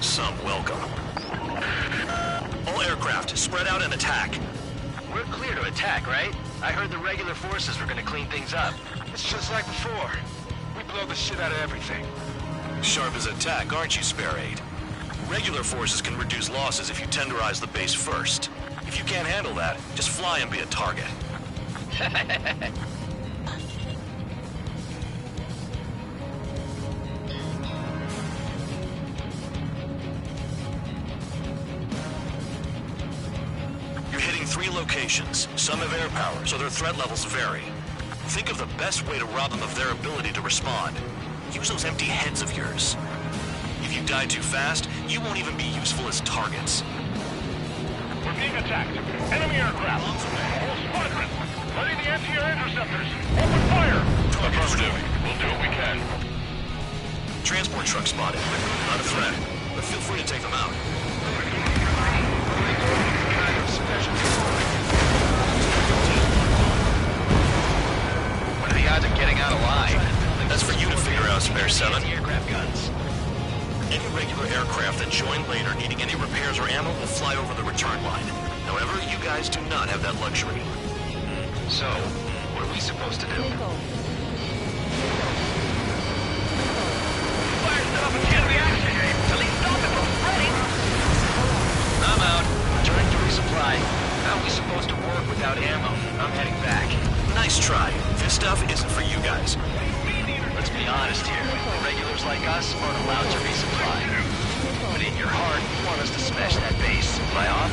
Some welcome. All aircraft, spread out and attack. We're clear to attack, right? I heard the regular forces were gonna clean things up. It's just like before. We blow the shit out of everything. Sharp as attack, aren't you, Spare Aid? Regular forces can reduce losses if you tenderize the base first. If you can't handle that, just fly and be a target. You're hitting 3 locations. Some have air power, so their threat levels vary. Think of the best way to rob them of their ability to respond. Use those empty heads of yours. If you die too fast, you won't even be useful as targets. We're being attacked. Enemy aircraft. Whole squadron. Ready the anti-air interceptors. Open fire. Affirmative. We'll do what we can. Transport truck spotted. Not a threat, but feel free to take them out. What are the odds of getting out alive? That's for you to figure out, Spare 7. Aircraft guns. Any regular aircraft that join later needing any repairs or ammo will fly over the return line. However, you guys do not have that luxury. So, what are we supposed to do? Fire set up and get the action. At least stop it from spreading. I'm out. Trying to resupply. How are we supposed to work without ammo? I'm heading back. Nice try. This stuff isn't for you guys. Let's be honest here. Regulars like us aren't allowed to resupply. But in your heart, you want us to smash that base. Am I off?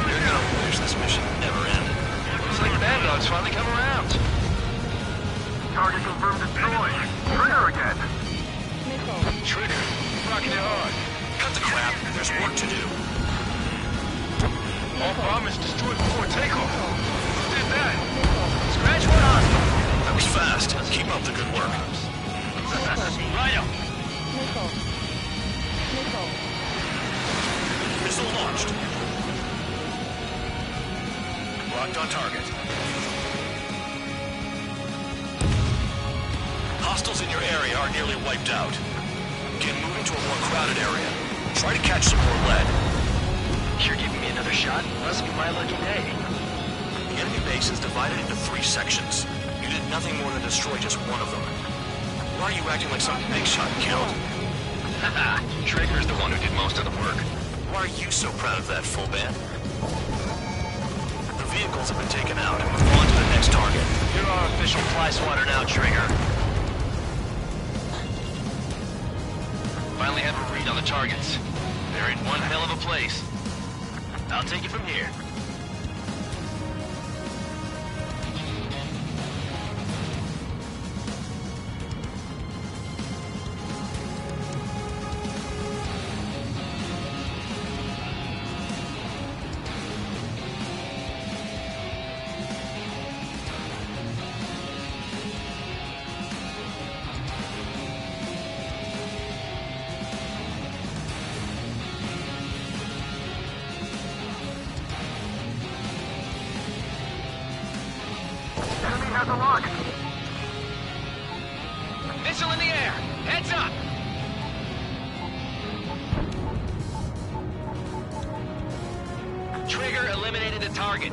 You're gonna lose this mission. Never end. Looks like Bad Dog's finally come around. Target confirmed destroyed. Trigger again. Trigger. Rocking it hard. Cut the crap. There's work to do. All bombers destroyed before takeoff. Who did that? Scratch one on. That was fast. Keep up the good work. Rhino. Missile launched. Locked on target. Hostiles in your area are nearly wiped out. Get moving to a more crowded area. Try to catch some more lead. You're giving me another shot? Must be my lucky day. The enemy base is divided into 3 sections. You did nothing more than destroy just one of them. Why are you acting like some big shot killed? Haha, Trigger's the one who did most of the work. Why are you so proud of that, full band? The vehicles have been taken out. On to the next target. You're our official fly swatter now, Trigger. Finally have a read on the targets. They're in one hell of a place. I'll take it from here. Enemy has a lock. Missile in the air! Heads up! Trigger eliminated the target.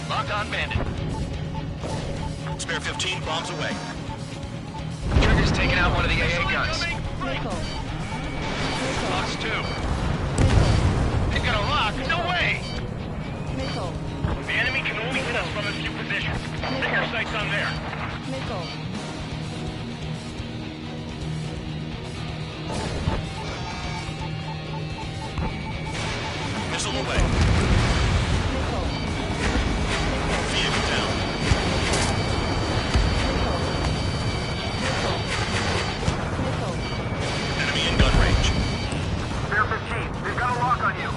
Lock on bandit. Spare 15 bombs away. Trigger's taking out one of the AA guns. Lost 2. They've got a lock. No way. The enemy can only hit us from a few positions. Bring our sights on there. Missile away. Vehicle down. Enemy in gun range. Spare 15. They've got a lock on you.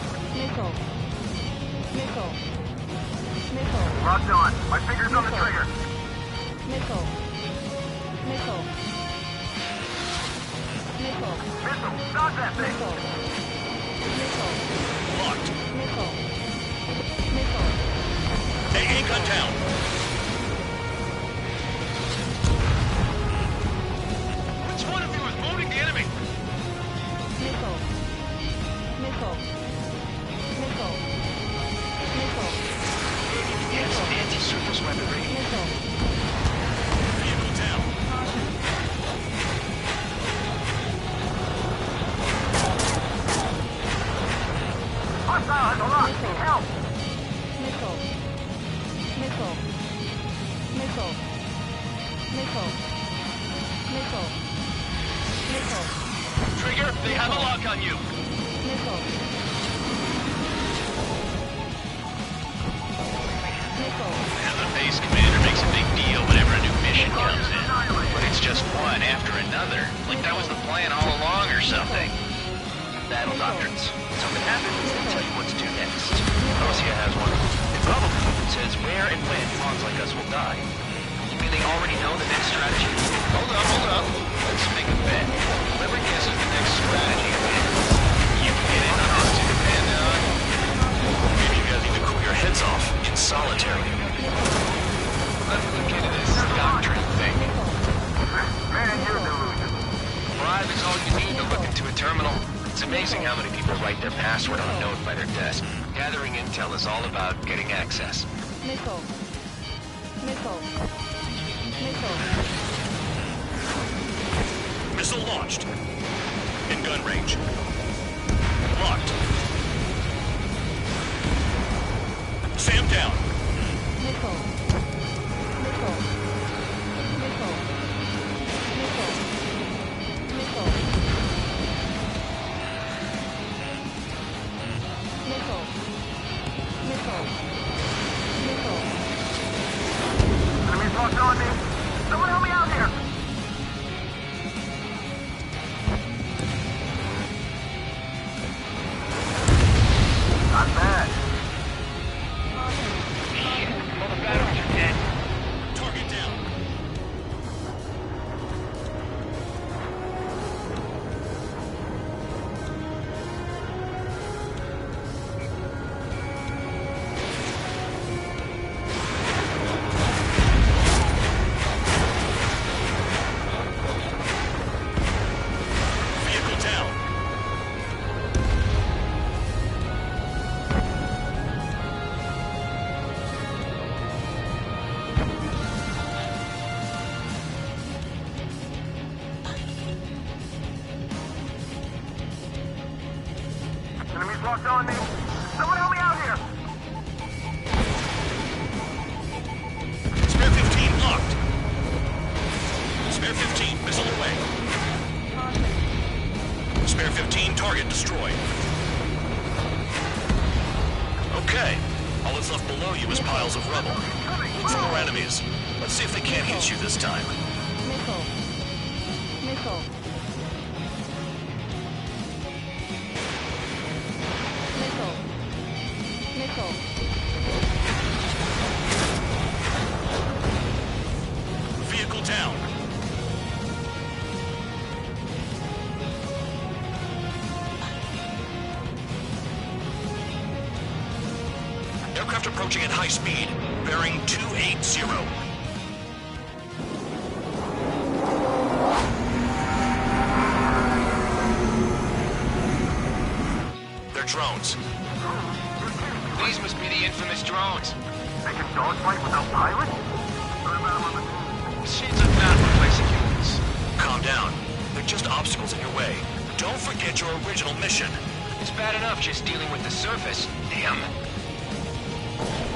Dodge that thing! Locked. Missile. AA gun down. Which one of you is moving the enemy? Missile. Yes, anti-surface weaponry. Vehicle down. Hostile has a lock! Need help! Trigger, they have a lock on you. And the base commander makes a big deal whenever a new mission comes in. But it's just one after another. Like that was the plan all along or something. Battle doctrines. Something happens, they tell you what to do next. Rosia has one. It probably says where and when pawns like us will die. You mean they already know the next strategy? Hold up. Let's make a bet. Whoever guesses the next strategy wins. You can get in on this too, man. Maybe you guys need to cool your heads off in solitary. Let's look into this doctrine thing. Man, you're delusional. Bribe is all you need to look into a terminal. It's amazing how many people write their password on a note by their desk. Gathering intel is all about getting access. Missile. Missile launched. In gun range. Locked. Sam down. Enemy's locked on me! Someone help me out here! Not bad. All the batteries are dead. Target down. Vehicle down. Enemy's locked on me! Someone help me out here! Spare 15 locked. Spare 15 missile away. Spare 15 target destroyed. Okay. All that's left below you is piles of rubble. Look for more enemies. Let's see if they can't hit you this time. Vehicle down. Aircraft approaching at high speed, bearing 280. They're drones. These must be the infamous drones. They can dogfight without pilots? Machines are not replacing humans. Calm down. They're just obstacles in your way. Don't forget your original mission. It's bad enough just dealing with the surface. Damn.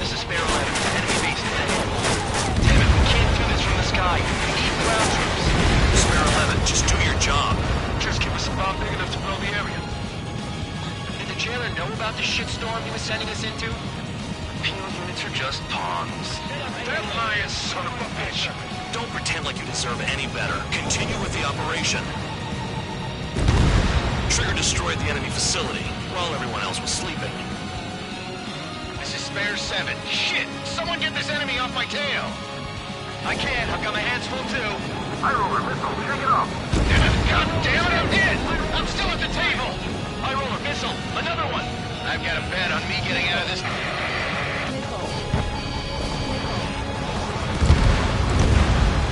This is Spare 11. Enemy base ahead. Damn it, we can't do this from the sky. We need ground troops. Spare 11, just do your job. Just give us a bomb big enough to blow the area. Did the jailer know about the shitstorm he was sending us into? Penal units are just pawns. That lion son of a bitch! Don't pretend like you deserve any better. Continue with the operation. Trigger destroyed the enemy facility while everyone else was sleeping. This is Spare 7. Shit! Someone get this enemy off my tail! I can't. I've got my hands full too. I roll a missile. Shake it off. God damn it, I'm dead! I'm still at missile! Another one! I've got a bet on me getting out of this...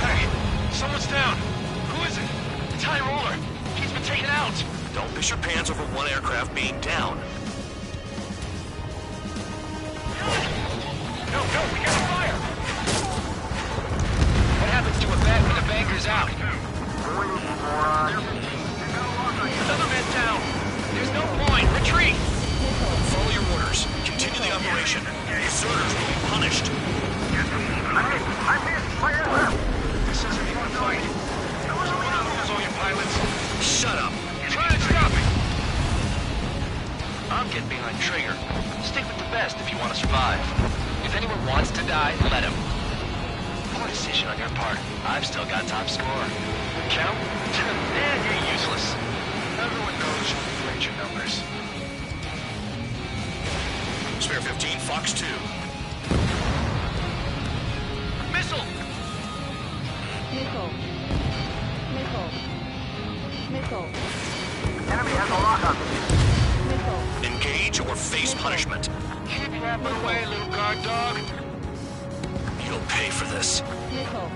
Hey, someone's down. Who is it? It's High Roller. He's been taken out. Don't piss your pants over one aircraft being down. No, we got fire! What happens to a bat when the banker's out? Another man down. There's no point. Retreat! Follow your orders. Continue the operation. Deserters will be punished. This isn't even a fight. You want to lose all your pilots? Shut up. Try to stop it! I'm getting behind Trigger. Stick with the best if you want to survive. If anyone wants to die, let him. Poor decision on your part. I've still got top score. Count? Man, you're useless. Everyone knows you played your numbers. Spare 15, Fox 2. Missile! Missile. Enemy has a lock on me. Engage or face punishment. Keep yapping away, little guard dog. You'll pay for this. Missile.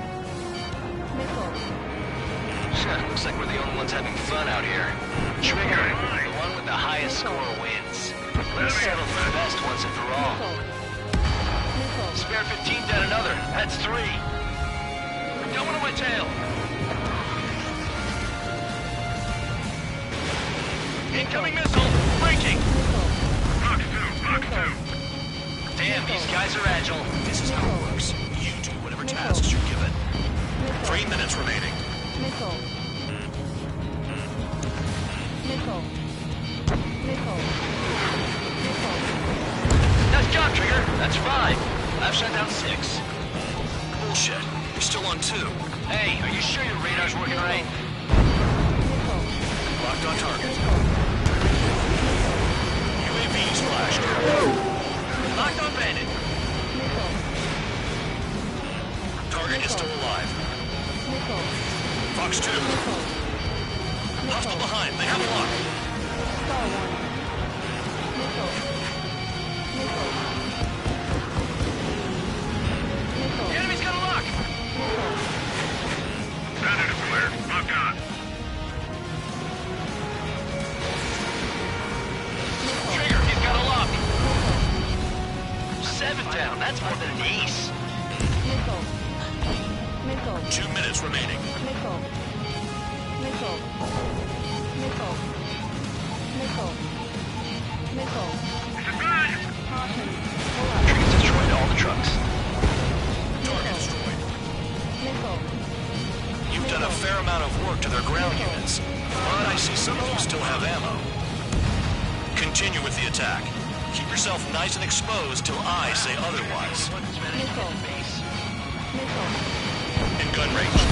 Looks like we're the only ones having fun out here. Trigger, the one with the highest score wins. Let's settle for the best once and for all. Spare 15 dead another. That's 3. Got one on my tail. Incoming missile! Breaking! Fox 2. Damn, these guys are agile. This is how it works. You do whatever tasks you're given. 3 minutes remaining. Missile. Nice job, Trigger. That's 5. I've shut down 6. Bullshit. You're still on 2. Hey, are you sure your radar's working right? Locked on target. UAVs flashed. Locked on bandit. Target is still alive. Fox 2. Hostile behind. They have a lock. The enemy's got a lock. Bandit is clear. Locked on. Trigger, he's got a lock. 7 down. That's more than an ace. 2 minutes remaining. Trigger's destroyed all the trucks. Target destroyed. You've done a fair amount of work to their ground units, but I see some of you still have ammo. Continue with the attack. Keep yourself nice and exposed till I say otherwise. In gun range.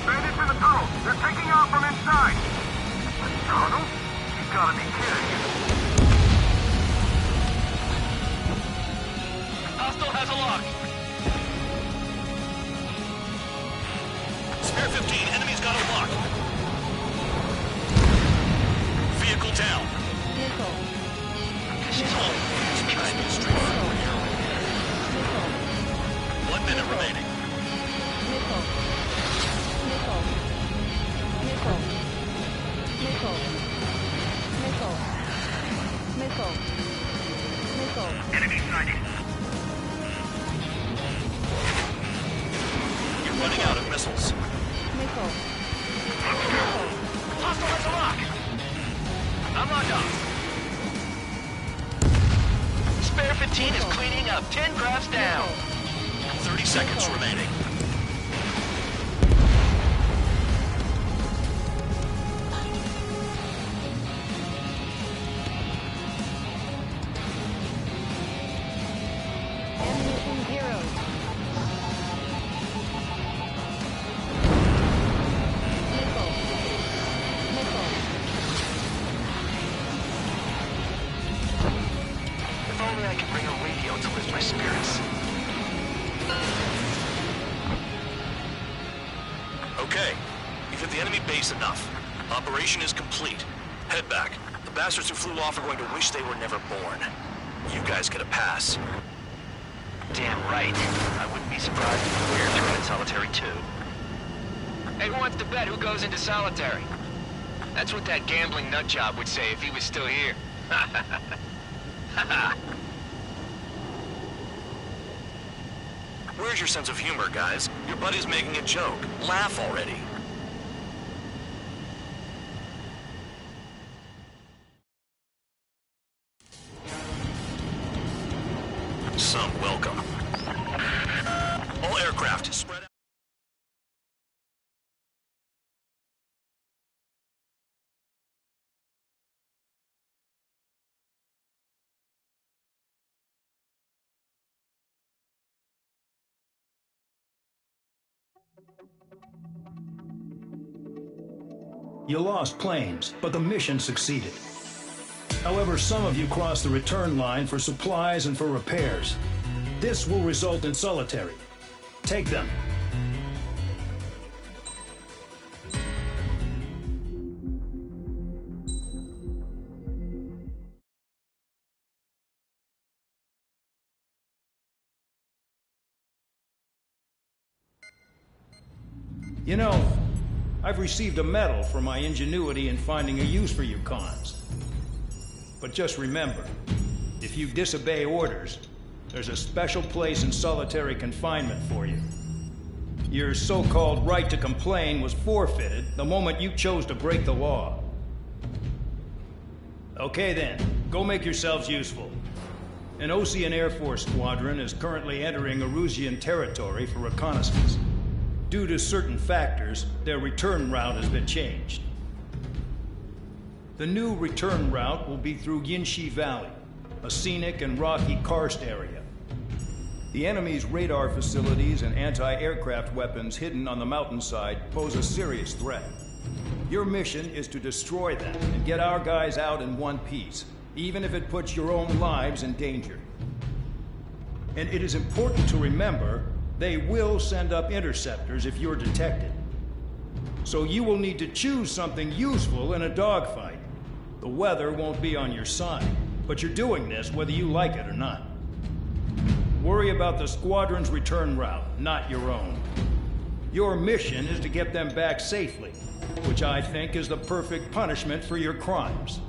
Bandits in the tunnel. They're taking off from inside. The tunnel? You gotta be kidding. Hostile has a lock. Spare 15, enemy's got a lock. Vehicle down. This is all Kind of straightforward here. 1 minute remaining. Enemy sighted. You're running out of missiles. Hostile has a lock. I'm locked off. Spare 15 is cleaning up. 10 crafts down. 30 seconds remaining. Ammunition 0. If only I could bring a radio to lift my spirits. Okay, you've hit the enemy base enough. Operation is complete. Head back. The bastards who flew off are going to wish they were never born. You guys get a pass. Damn right. I wouldn't be surprised if we're thrown in solitary too. Hey, who wants to bet who goes into solitary? That's what that gambling nutjob would say if he was still here. Where's your sense of humor, guys? Your buddy's making a joke. Laugh already. Some welcome. All aircraft, spread out. You lost planes, but the mission succeeded. However, some of you crossed the return line for supplies and for repairs. This will result in solitary. Take them. You know, I've received a medal for my ingenuity in finding a use for you cons. But just remember, if you disobey orders, there's a special place in solitary confinement for you. Your so-called right to complain was forfeited the moment you chose to break the law. Okay then, go make yourselves useful. An Ocean Air Force squadron is currently entering Erusian territory for reconnaissance. Due to certain factors, their return route has been changed. The new return route will be through Yinshi Valley, a scenic and rocky karst area. The enemy's radar facilities and anti-aircraft weapons hidden on the mountainside pose a serious threat. Your mission is to destroy them and get our guys out in one piece, even if it puts your own lives in danger. And it is important to remember, they will send up interceptors if you're detected. So you will need to choose something useful in a dogfight. The weather won't be on your side, but you're doing this whether you like it or not. Worry about the squadron's return route, not your own. Your mission is to get them back safely, which I think is the perfect punishment for your crimes.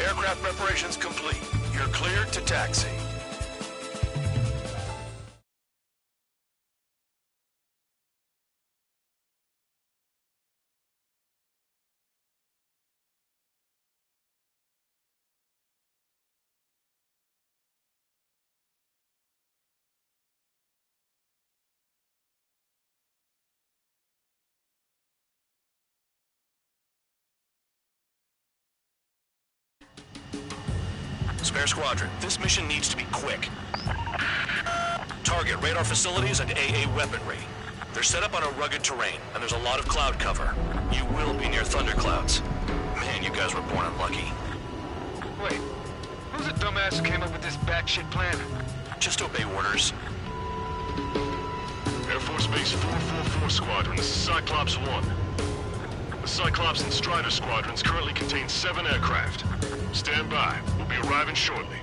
Aircraft preparations complete. You're cleared to taxi. Spare Squadron, this mission needs to be quick. Target radar facilities and AA weaponry. They're set up on a rugged terrain, and there's a lot of cloud cover. You will be near thunderclouds. Man, you guys were born unlucky. Wait, dumbass who came up with this batshit plan? Just obey orders. Air Force Base 444 Squadron, this is Cyclops 1. The Cyclops and Strider squadrons currently contain 7 aircraft. Stand by. We'll be arriving shortly.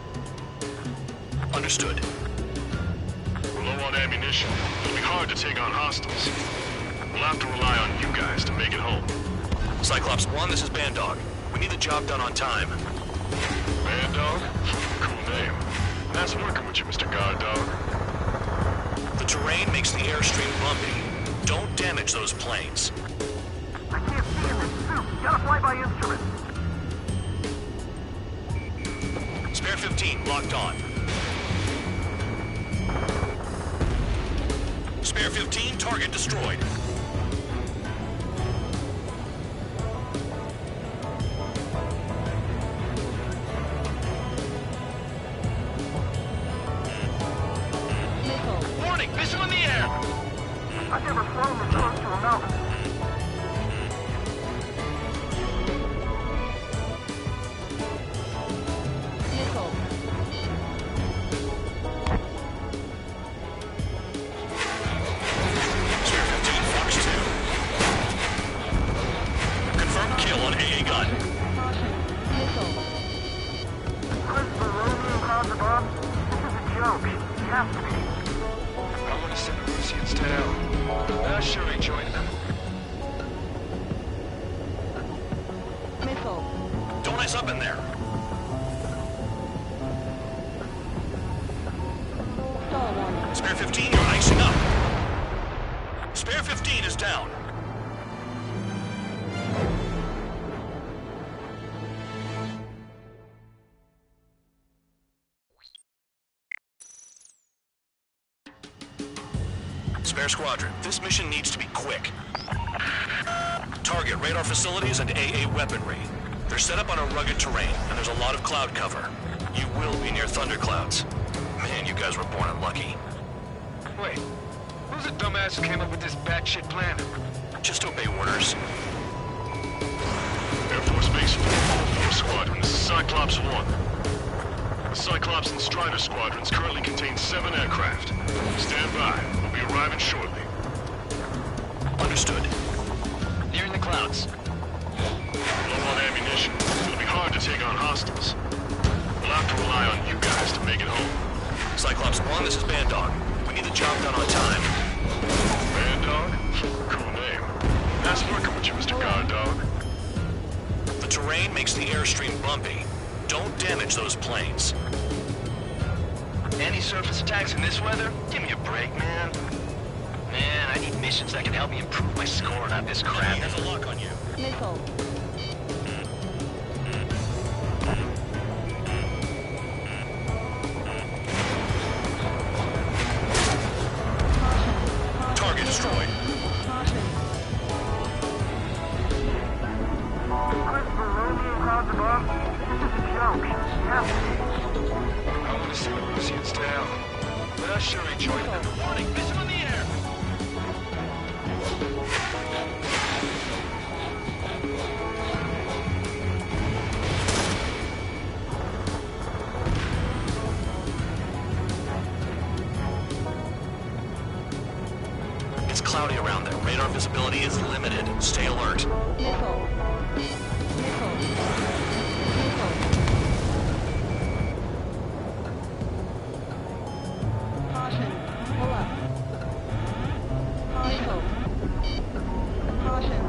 Understood. We're low on ammunition. It'll be hard to take on hostiles. We'll have to rely on you guys to make it home. Cyclops 1, this is Bandog. We need the job done on time. Bandog? Cool name. Nice working with you, Mr. Guard Dog. The terrain makes the airstream bumpy. Don't damage those planes. I can't see him in suit. Gotta fly by instrument. Spare 15, locked on. Spare 15, target destroyed. Warning, missile in the air! I've never flown this close to a mountain. Missile. Spare 15, Fox 2. Confirmed kill on AA gun. Missile. Christopher Romeo caused the bomb? This is a joke. It has to be. I want to send the Russians down. I'll surely join them. Missile. Don't ice up in there. Stall warning. Spare 15, you're icing up. Spare 15 is down. Spare Squadron, this mission needs to be quick. Target radar facilities and AA weaponry. They're set up on a rugged terrain, and there's a lot of cloud cover. You will be near thunderclouds. Man, you guys were born unlucky. Wait, who's the dumbass who came up with this batshit plan? Just obey orders. Air Force Base 444 Squadron, this is Cyclops 1. The Cyclops and Strider squadrons currently contain 7 aircraft. Stand by. We'll be arriving shortly. Understood. Nearing the clouds. Low on ammunition. It'll be hard to take on hostiles. We'll have to rely on you guys to make it home. Cyclops 1, this is Bandog. We need the job done on time. Bandog? Cool name. Nice working with you, Mr. Guard Dog. The terrain makes the airstream bumpy. Don't damage those planes. Anti-surface attacks in this weather? Give me a break, man. Man, I need missions that can help me improve my score, not this crap. There's a lock on you. Missile. Target destroyed. Christopher Romeo caused the bomb? This is a joke. It has to be. I want to see the Russians down. But I'll surely join them. Warning, missile in the air! It's cloudy around there. Radar visibility is limited. Stay alert. Missile. Missile. Missile. Caution. Pull up. Missile. Caution.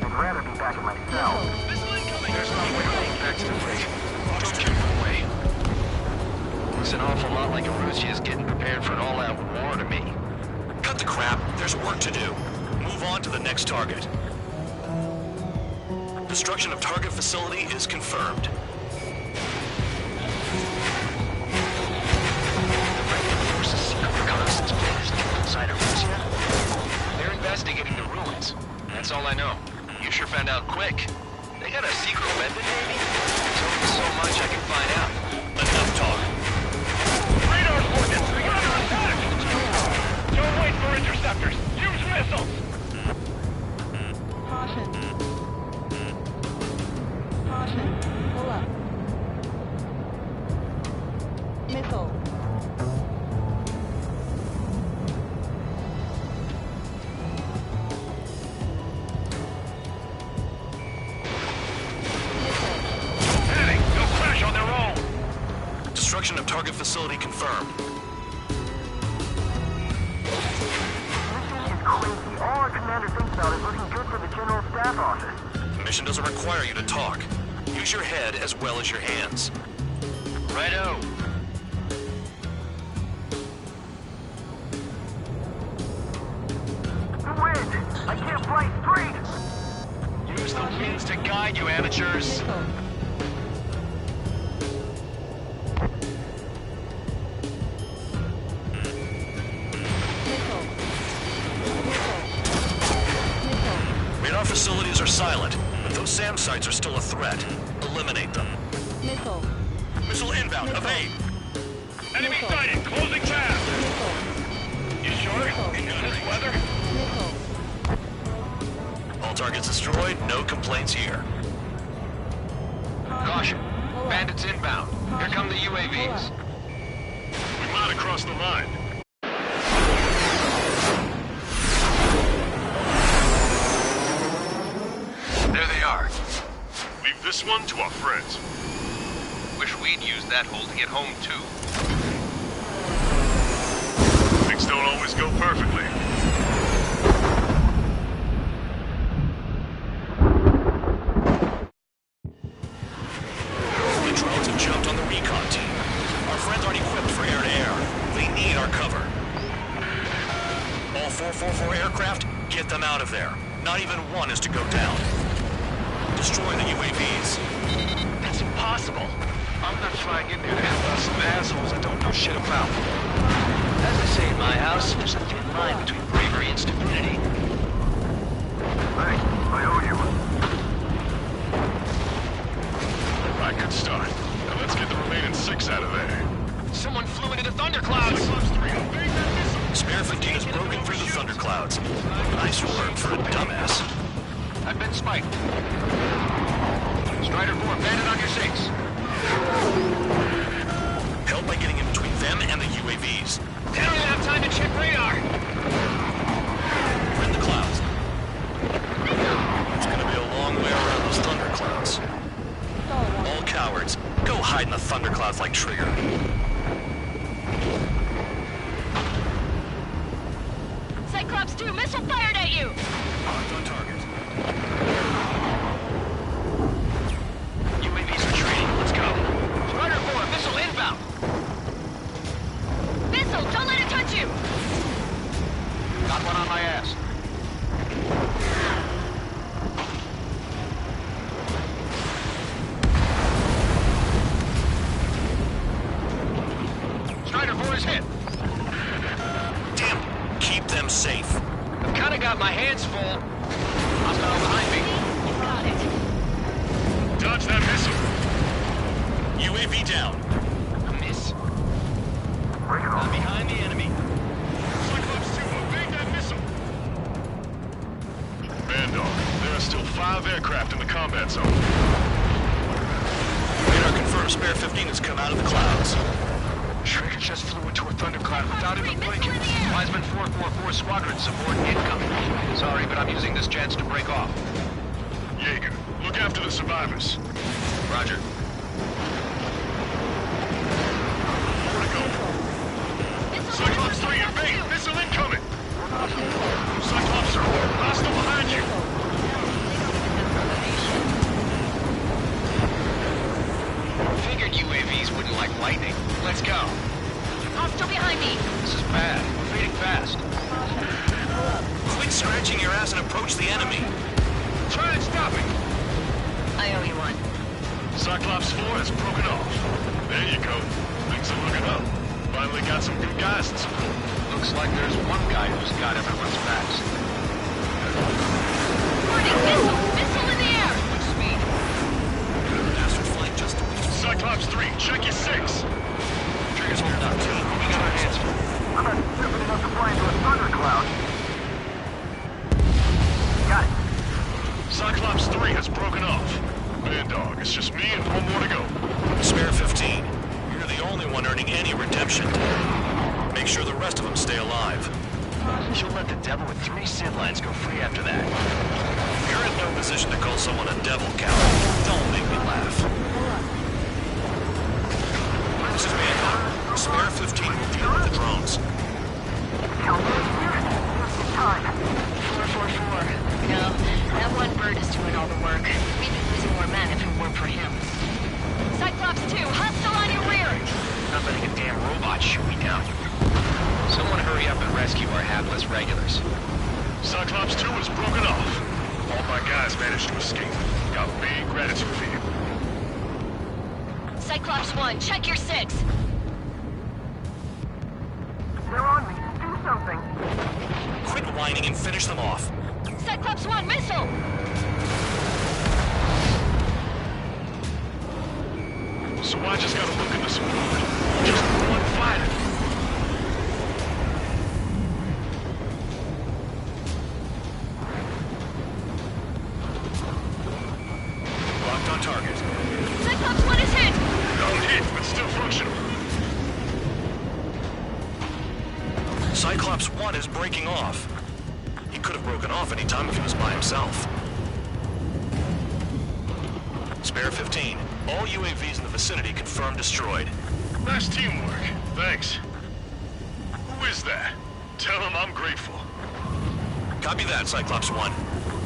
I'd rather be back in my cell. There's no way going back to the freight. Don't give them away. Looks an awful lot like Arusha is getting prepared for an all-out war to me. Cut the crap. There's work to do. Move on to the next target. Destruction of target facility is confirmed. The regular forces secret reconnaissance base inside Arusha? They're investigating the ruins. That's all I know. You sure found out quick. They got a secret weapon, maybe? Tell me so much I can find out. Enough talk. Radar coordinates! We got under attack! Don't wait for interceptors! Use Missile. Heading! They'll crash on their own! Destruction of target facility confirmed. All our commander's intel is looking good for the General Staff Office. The mission doesn't require you to talk. Use your head as well as your hands. Righto. The wind! I can't fly straight! Use the winds to guide you, amateurs. Radar facilities are silent, but those SAM sites are still a threat. Eliminate them. Missile. Missile inbound. Evade. Enemy sighted! Closing tab! You sure? In this weather? All targets destroyed. No complaints here. Caution. Bandits inbound. Here come the UAVs. We might have crossed the line. There they are. Leave this one to our friends. Wish we'd used that hole to get home, too. Things don't always go perfectly. The drones have jumped on the recon team. Our friends aren't equipped for air-to-air. They need our cover. All 444 aircraft, get them out of there. Not even one is to go down. Destroy the UAVs. That's impossible. I'm not flying in there to help out some assholes I don't know shit about. As they say in my house, there's a thin line between bravery and stupidity. Hey, I owe you. Right, good start. Now let's get the remaining 6 out of there. Someone flew into the thunderclouds! Spare 15 has broken through the thunderclouds. Nice work for a dumbass. I've been spiked. Strider 4, bandit on your 6. Help by getting in between them and the UAVs. They don't even have time to check radar! We're in the clouds. It's gonna be a long way around those thunderclouds. All cowards, go hide in the thunderclouds like Trigger. Cyclops 2, missile fired at you! Marked on target. UAVs retreating, let's go. Strider 4, missile inbound! Missile, don't let it touch you! Got one on my ass. Strider 4 is hit. Damn, keep them safe. I've kinda got my hands full. Hostile behind me. Got it. Dodge that missile. UAV down. A miss. I'm behind the enemy. Cyclops 2, evade that missile. Bandog, there are still 5 aircraft in the combat zone. Radar confirms Spare 15 has come out of the clouds. Trigger just flew into a thundercloud without even blinking. Wiseman 444 squadron support incoming. Sorry, but I'm using this chance to break off. Jaeger, look after the survivors. Roger. More to go. Cyclops 3, evade! Missile incoming! Cyclops 4, hostile behind you! Figured UAVs wouldn't like lightning. Let's go. Hostile behind me! This is bad. We're fading fast. Quit scratching your ass and approach the enemy. Try and stop it. I owe you one. Cyclops 4 has broken off. There you go. Things are looking up. Finally got some good guys in support. Looks like there's one guy who's got everyone's backs. Warning, missile! Missile in the air! With speed. Bastard flank just Cyclops 3, check your 6. Trigger's holding up, team. We got our hands full. I'm not stupid enough to fly into a thundercloud. Got it. Cyclops 3 has broken off. Bandog, it's just me and 1 more to go. Spare 15. You're the only only one earning any redemption. Make sure the rest of them stay alive. You'll let the devil with 3 Sid lines go free after that. You're in no position to call someone a devil, Cal. Don't make me laugh. This is Manhunter. Spare 15 will deal with the drones. 444. No, that one bird is doing all the work. We'd be losing more men if it weren't for him. Cyclops 2, hostile on your rear! Not letting a damn robot shoot me down. Someone hurry up and rescue our hapless regulars. Cyclops 2 is broken off. All my guys managed to escape. Got big gratitude for you. Cyclops 1, check your 6. They're on me. Do something. Quit whining and finish them off. Cyclops 1, missile! So I just gotta look in this world. Just one fighter. Locked on target. Cyclops 1 is hit! Not hit, but still functional. Cyclops 1 is breaking off. He could have broken off any time if he was by himself. Spare 15. All UAVs in the vicinity confirmed destroyed. Nice teamwork. Thanks. Who is that? Tell him I'm grateful. Copy that, Cyclops 1.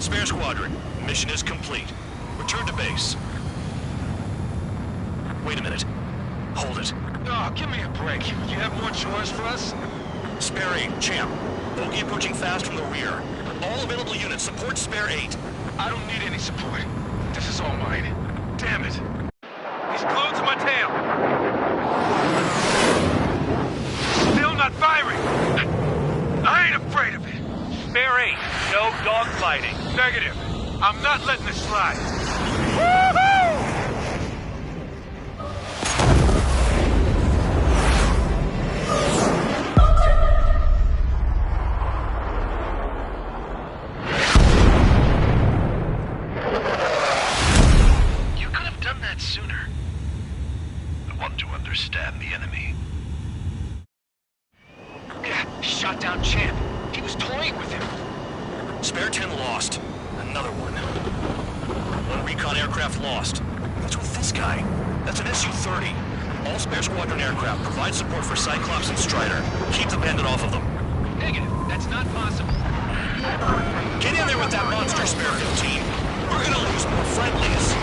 Spare squadron. Mission is complete. Return to base. Wait a minute. Hold it. Oh, give me a break. You have more chores for us? Spare 8, Champ. Bogey approaching fast from the rear. All available units support Spare 8. I don't need any support. This is all mine. Damn it. He's glued to my tail. Still not firing. I ain't afraid of it. Spare 8, no dogfighting. Negative. I'm not letting this slide. Woohoo! You could have done that sooner. I want to understand the enemy. Yeah, shot down Champ. He was toying with him. Spare 10 lost. Another one. One recon aircraft lost. What's with this guy? That's an Su-30. All spare squadron aircraft provide support for Cyclops and Strider. Keep the bandit off of them. Negative. That's not possible. Get in there with that monster, Spare 15. We're gonna lose more friendlies.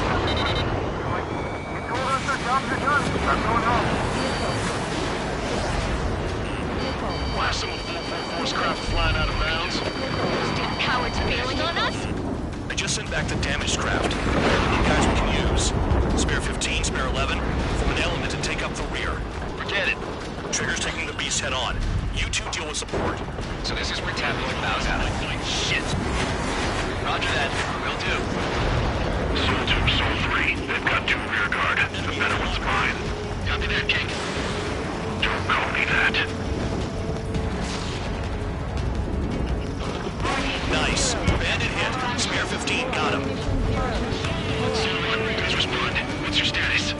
Blast some of 444's craft flying out of bounds. Damn cowards bailing on us? I just sent back the damaged craft. You guys we can use. Spare 15, Spare 11, form an element and take up the rear. Forget it. Trigger's taking the beast head on. You two deal with support. So this is where tabloid bows out. Shit. Roger that. Will do. Soul 2, Soul 3. They've got 2 rear guard. The better one's mine. Copy that, King. Don't call me that. Nice. Bandit hit. Spare 15 got him. Please respond. What's your status?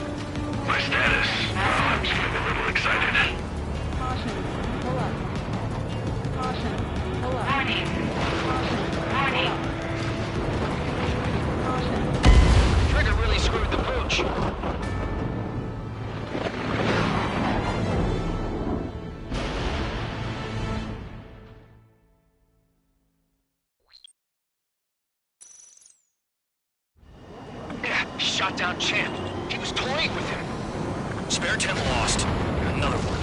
My status? I'm feeling a little excited. Caution. Pull up. Caution. Pull up. Caution. Caution. Trigger really screwed the pooch. Yeah, shot down Champ. He was toying with him. Spare 10 lost. Another one.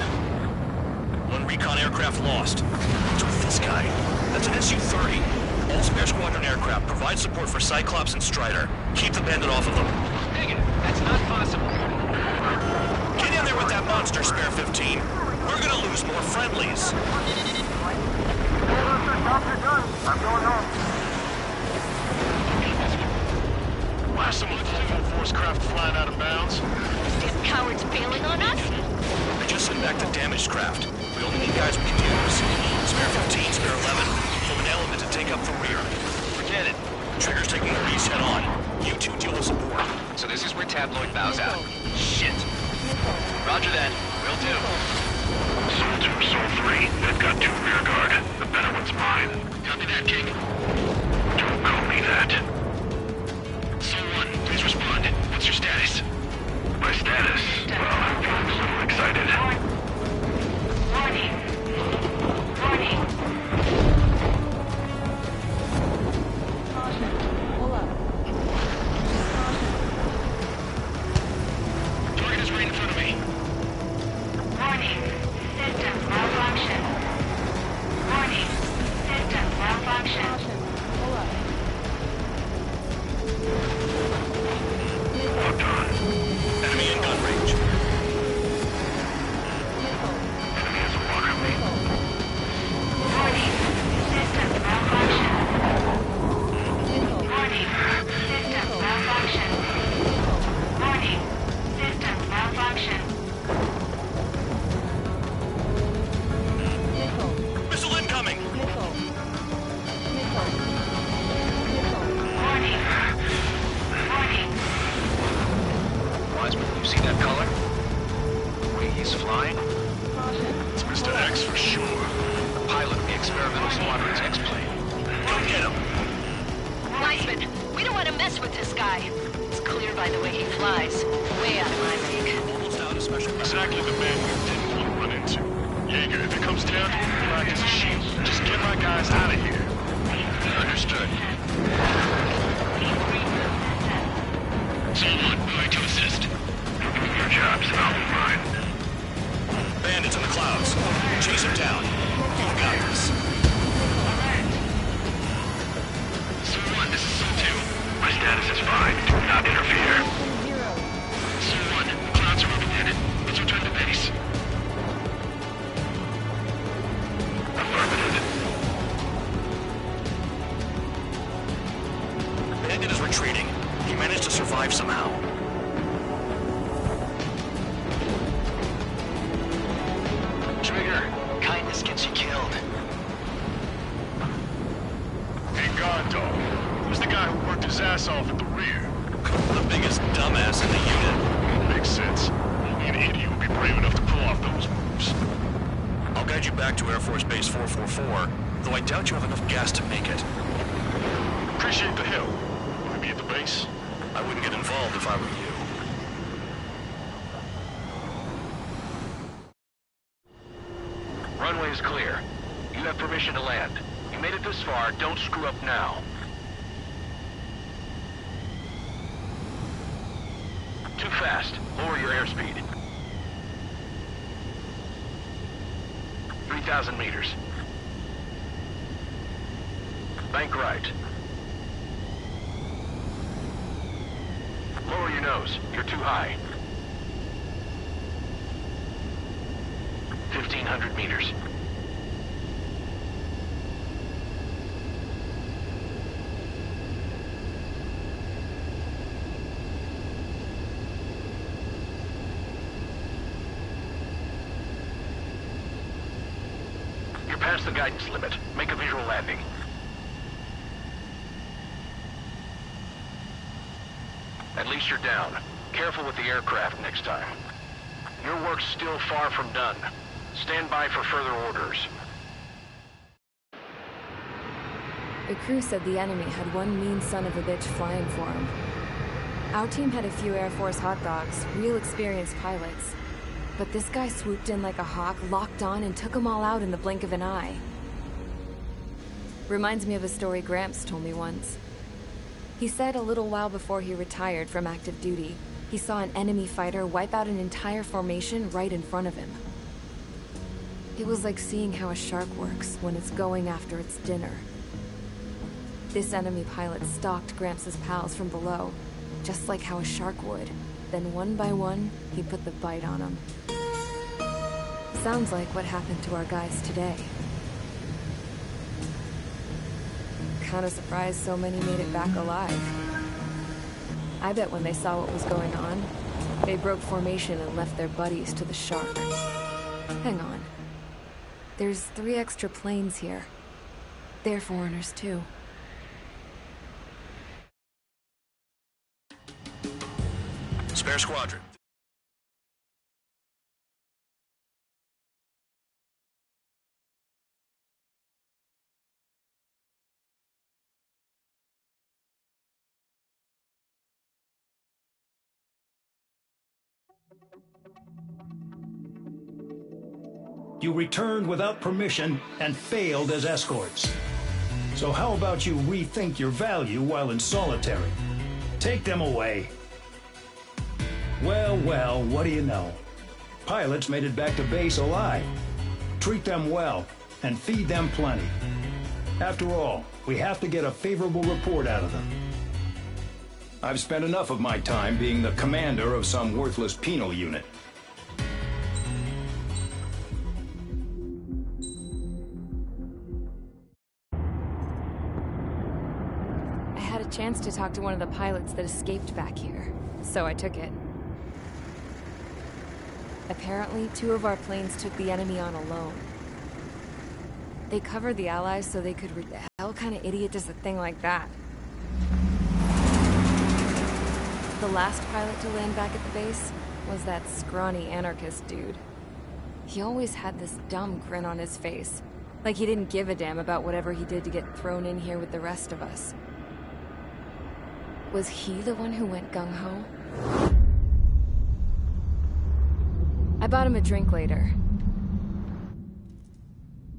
One recon aircraft lost. What's with this guy? That's an Su-30. All spare squadron aircraft provide support for Cyclops and Strider. Keep the bandit off of them. Negative. That's not possible. Get in there with that monster, Spare 15. We're gonna lose more friendlies. Blast some of 444's craft flying out of bounds. Damn cowards bailing on us? I just sent back the damaged craft. We only need guys we can use. Spare 15, Spare 11, form an element to take up the rear. Forget it. Trigger's taking the beast head on. You two deal with support. So this is where tabloid bows out. Shit. Roger that. Will do. Soul 2, Soul 3. They've got 2 rear guard. The better one's mine. Copy that, King. Don't call me that. Soul 1, please respond. What's your status? My status? Well, I'm feeling a little excited. Warning. Warning. Caution. Pull up. Caution. Target is right in front of me. Warning. System malfunction. Warning. System malfunction. Caution. Pull up. Locked on. Enemy in gun range. Missile. Enemy has a walker lead. Warning. System malfunction. Missile. Warning. System malfunction. Warning. System malfunction. Missile. Missile incoming! Missile. Missile. Missile. Warning. Warning. Wiseman, you see that color? The way he's flying? Caution. It's Mr. X for sure. The pilot of the experimental squadron's X-plane. Go get him! Wiseman, we don't want to mess with this guy. It's clear by the way he flies. Way out of my league. Almost out of special. Exactly the man we didn't want to run into. Jaeger, if it comes down to it, black as a sheep. Just get my guys out of here. Understood. Soul 1, going to assist. Your job's not mine. Bandits in the clouds. Chase him down. You've got this. Soul 1, this is Soul 2. My status is fine. Do not interfere. Zero. Soul 1, clouds are overhead. Let's return to base. Affirmative. Bandit is retreating. He managed to survive somehow. Trigger, kindness gets you killed. Hey, guard dog. Who's the guy who worked his ass off at the rear? The biggest dumbass in the unit. Makes sense. Only an idiot would be brave enough to pull off those moves. I'll guide you back to Air Force Base 444, though I doubt you have enough gas to make it. Appreciate the help. Want to be at the base? I wouldn't get involved if I were you. Runway is clear. You have permission to land. You made it this far, don't screw up now. Too fast. Lower your airspeed. 3,000 meters. Bank right. Lower your nose. You're too high. 1,500 meters. You're past the guidance limit. Make a visual landing. At least you're down. Careful with the aircraft next time. Your work's still far from done. Stand by for further orders. The crew said the enemy had one mean son of a bitch flying for him. Our team had a few Air Force hot dogs, real experienced pilots. But this guy swooped in like a hawk, locked on, and took them all out in the blink of an eye. Reminds me of a story Gramps told me once. He said a little while before he retired from active duty, he saw an enemy fighter wipe out an entire formation right in front of him. It was like seeing how a shark works when it's going after its dinner. This enemy pilot stalked Gramps' pals from below, just like how a shark would. Then one by one, he put the bite on them. Sounds like what happened to our guys today. Kinda surprised so many made it back alive. I bet when they saw what was going on, they broke formation and left their buddies to the shark. Hang on. There's 3 extra planes here. They're foreigners too. Spare squadron. You returned without permission and failed as escorts. So how about you rethink your value while in solitary? Take them away. Well, well, what do you know? Pilots made it back to base alive. Treat them well and feed them plenty. After all, we have to get a favorable report out of them. I've spent enough of my time being the commander of some worthless penal unit. I had a chance to talk to one of the pilots that escaped back here, so I took it. Apparently, 2 of our planes took the enemy on alone. They covered the Allies so they could the hell kind of idiot does a thing like that? The last pilot to land back at the base was that scrawny anarchist dude. He always had this dumb grin on his face, like he didn't give a damn about whatever he did to get thrown in here with the rest of us. Was he the one who went gung-ho? I bought him a drink later.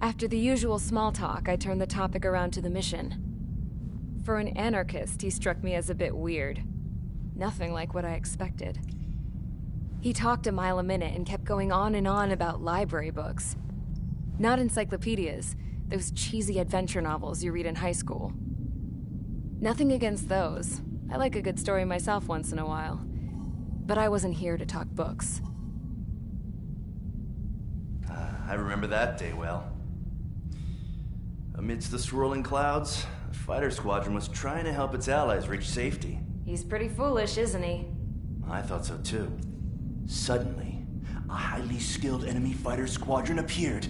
After the usual small talk, I turned the topic around to the mission. For an anarchist, he struck me as a bit weird. Nothing like what I expected. He talked a mile a minute and kept going on and on about library books. Not encyclopedias, those cheesy adventure novels you read in high school. Nothing against those. I like a good story myself once in a while. But I wasn't here to talk books. I remember that day well. Amidst the swirling clouds, a fighter squadron was trying to help its allies reach safety. He's pretty foolish, isn't he? I thought so too. Suddenly, a highly skilled enemy fighter squadron appeared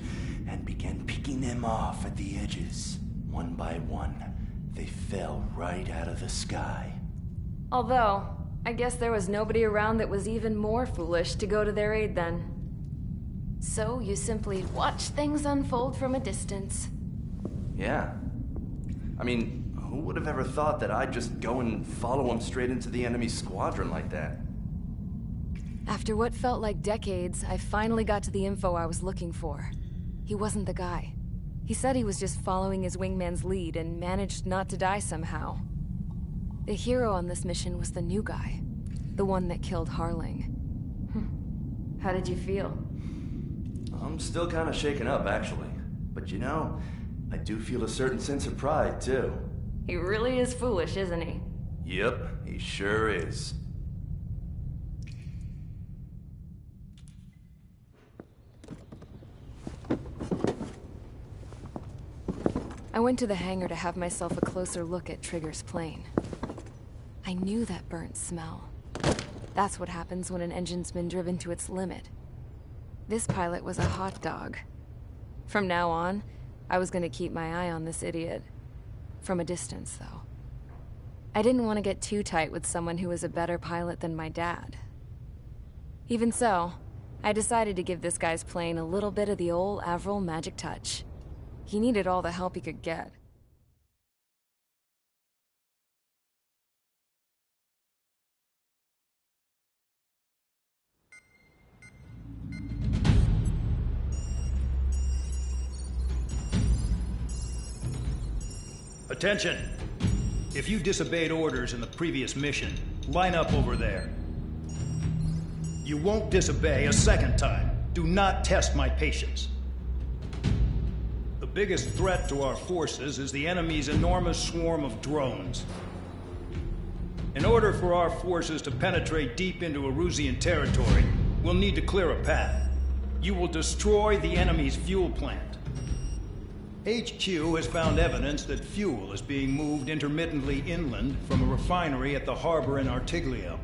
and began picking them off at the edges. One by one, they fell right out of the sky. Although, I guess there was nobody around that was even more foolish to go to their aid then. So you simply watch things unfold from a distance. Yeah. I mean, who would have ever thought that I'd just go and follow him straight into the enemy squadron like that? After what felt like decades, I finally got to the info I was looking for. He wasn't the guy. He said he was just following his wingman's lead and managed not to die somehow. The hero on this mission was the new guy. The one that killed Harling. How did you feel? I'm still kind of shaken up, actually. But you know, I do feel a certain sense of pride, too. He really is foolish, isn't he? Yep, he sure is. I went to the hangar to have myself a closer look at Trigger's plane. I knew that burnt smell. That's what happens when an engine's been driven to its limit. This pilot was a hot dog. From now on, I was going to keep my eye on this idiot. From a distance, though. I didn't want to get too tight with someone who was a better pilot than my dad. Even so, I decided to give this guy's plane a little bit of the old Avril magic touch. He needed all the help he could get. Attention! If you disobeyed orders in the previous mission, line up over there. You won't disobey a second time. Do not test my patience. The biggest threat to our forces is the enemy's enormous swarm of drones. In order for our forces to penetrate deep into Erusian territory, we'll need to clear a path. You will destroy the enemy's fuel plant. HQ has found evidence that fuel is being moved intermittently inland from a refinery at the harbor in Artiglio.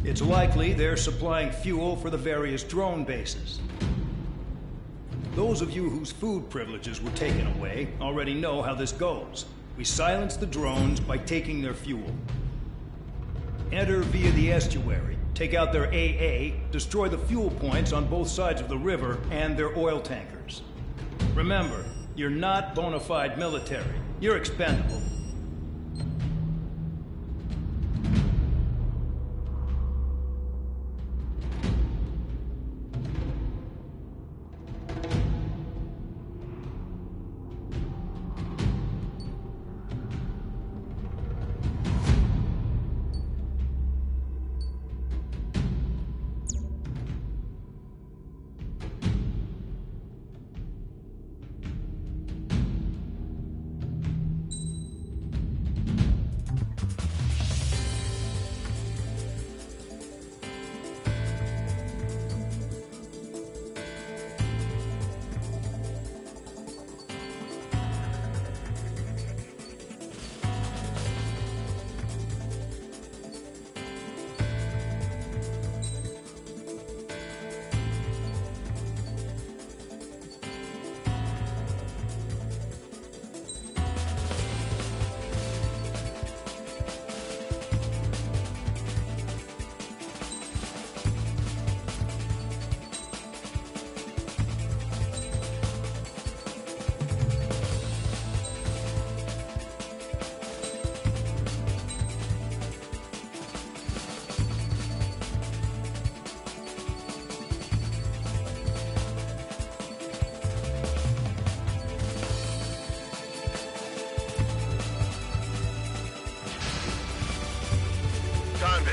It's likely they're supplying fuel for the various drone bases. Those of you whose food privileges were taken away already know how this goes. We silence the drones by taking their fuel. Enter via the estuary, take out their AA, destroy the fuel points on both sides of the river and their oil tankers. Remember, you're not bona fide military. You're expendable.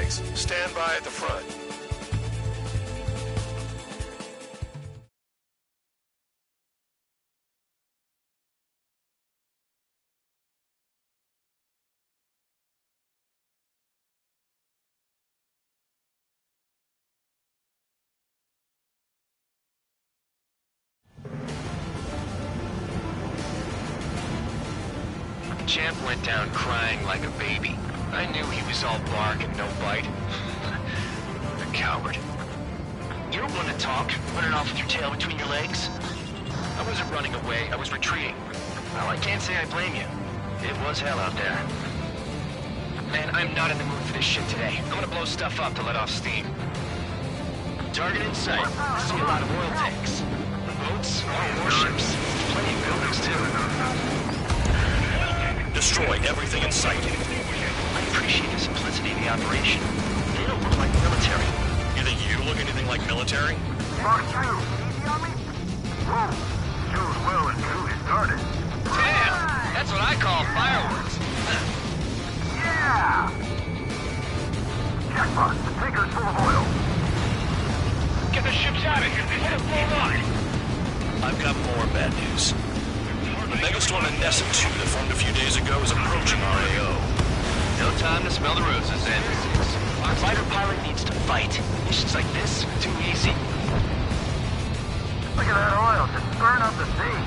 Base. Stand by at the front. Champ went down crying like a baby. I knew he was all bark and no bite. The coward. You don't want to talk, running off with your tail between your legs. I wasn't running away, I was retreating. Well, I can't say I blame you. It was hell out there. Man, I'm not in the mood for this shit today. I'm gonna blow stuff up to let off steam. Target in sight. I see a lot of oil tanks. Boats, warships. Plenty of buildings, too. Destroy everything in sight. I appreciate the simplicity of the operation. They don't look like military. You think you look anything like military? Mark 2, easy on me? Whoa, two's well and truly started. Damn! That's what I call fireworks. Yeah! Jackpot, the tanker's full of oil. Get the ships out of here. They hit a full line. I've got more bad news. The megastorm in Nessa 2 that formed a few days ago is approaching RAO. No time to smell the roses, then. Our fighter pilot needs to fight. Missions like this, too easy. Look at that oil, just burn up the sea.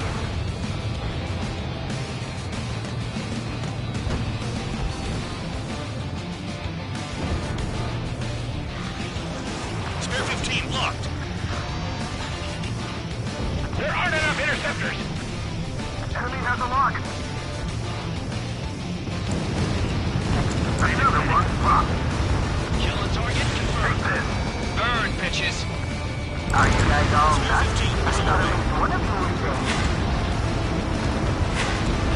Spare 15 locked. There aren't enough interceptors. Enemy has a lock. Another one, pop. Kill the target, confirmed. Take this. Burn, bitches. Are you guys all done? What have you done?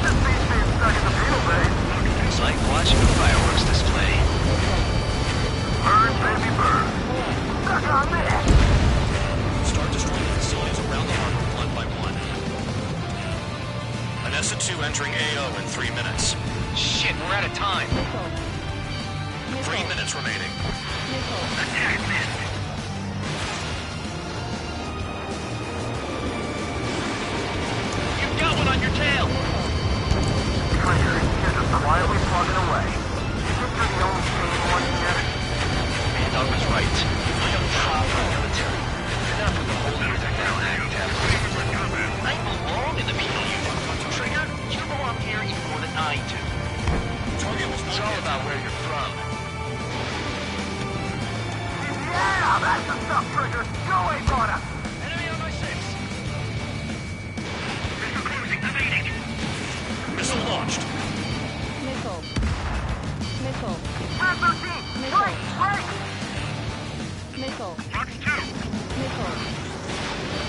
This beach being stuck in the penal bay. It's like watching a fireworks display. Burn, baby, burn. Stuck on this. Start destroying facilities around the harbor one by one. Nessa 2 entering AO in 3 minutes. Shit, we're out of time. 3 minutes remaining. Attack missed. You've got one on your tail. Trigger, you're just quietly plugging away. You think you're the only sane one here? Man, Doug was right. I am proud of our military. Enough of the whole now act. I belong in the penal unit. Trigger, you belong here even more than I do. It's all about where you're from. Yeah, that's the stuff, Trigger. Go away, Porter. Enemy on my 6. Missile cruising, evading. Missile launched. Missile. Missile. Red 13, break, break. Missile. Fox 2. Missile.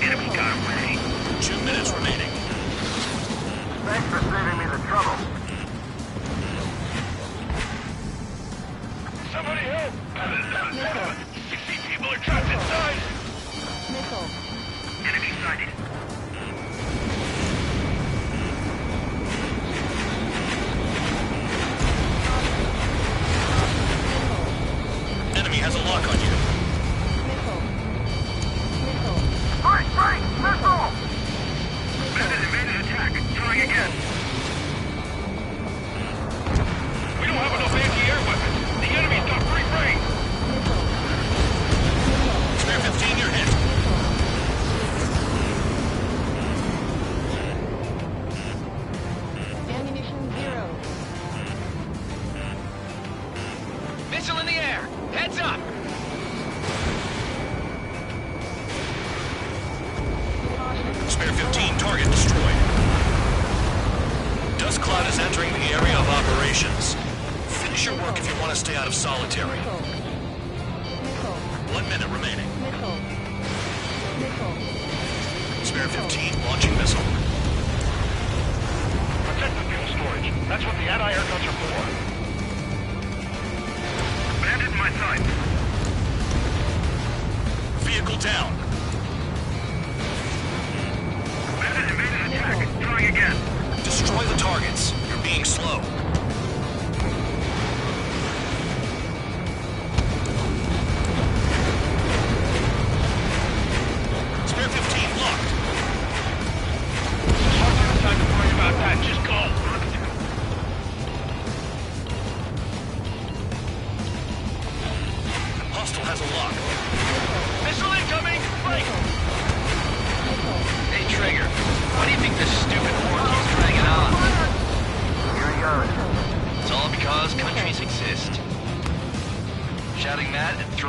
Enemy got away. 2 minutes remaining. Thanks for saving me the trouble. Somebody help! Missile. 60 people are trapped inside! Missile. Enemy sighted. Enemy has a lock on you. Missile. Missile. Break, break, missile! Bandit evaded attack. Trying again. We don't have enough anti-air weapons! The enemy's got free reign! Spare 15, you're hit. Ammunition 0. Missile in the air. Heads up. Spare 15, target destroyed. Dust cloud is entering the area of operations. Finish your work if you want to stay out of solitary. Missile. Missile. 1 minute remaining. Missile. Missile. Spare 15, launching missile. Protect the fuel storage. That's what the anti-air guns are for. Bandit in my sight. Vehicle down. Bandit evaded attack. Trying again. Destroy the targets. You're being slow.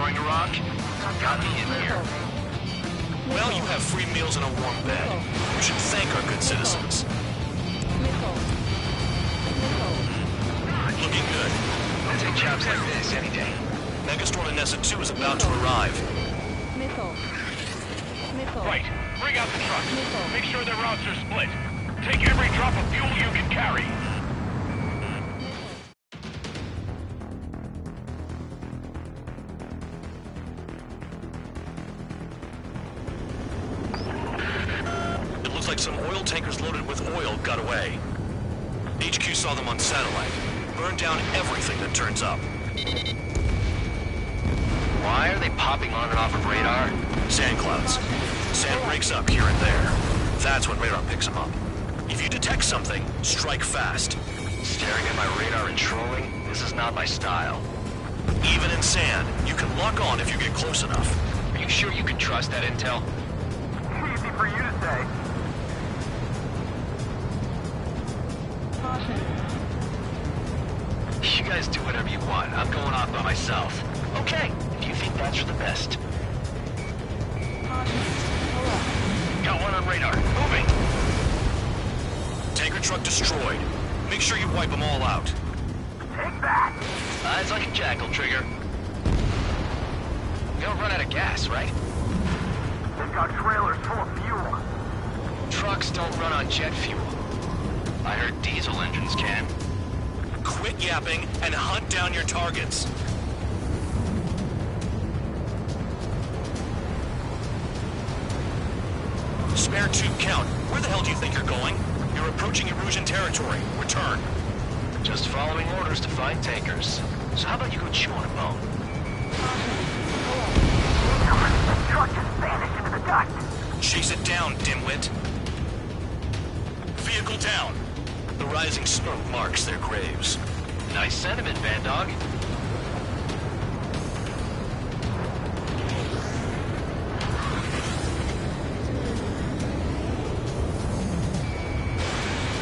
going to rock? Got me in here. Well, you have free meals and a warm bed. You should thank our good citizens. Looking good. I'll take jobs like this any day. Megastorm Nessa 2 is about to arrive. Right. Bring out the trucks. Make sure their routes are split. Take every drop of fuel you can carry. It looks like some oil tankers loaded with oil got away. HQ saw them on satellite. Burned down everything that turns up. Why are they popping on and off of radar? Sand clouds. Sand breaks up here and there. That's when radar picks them up. If you detect something, strike fast. Staring at my radar and trolling? This is not my style. Even in sand, you can lock on if you get close enough. Are you sure you can trust that intel? Easy for you to say. You guys do whatever you want. I'm going off by myself. Okay, if you think that's for the best. Got one on radar. Moving! Tanker truck destroyed. Make sure you wipe them all out. Take that! Eyes like a jackal, Trigger. We don't run out of gas, right? They've got trailers full of fuel. Trucks don't run on jet fuel. I heard diesel engines can. Quit yapping and hunt down your targets. Spare tube count. Where the hell do you think you're going? You're approaching Erusian territory. Return. Just following orders to find tankers. So how about you go chew on a bone? The truck just vanished into the dust. Chase it down, dimwit. Vehicle down. The rising smoke marks their graves. Nice sentiment, Bandog.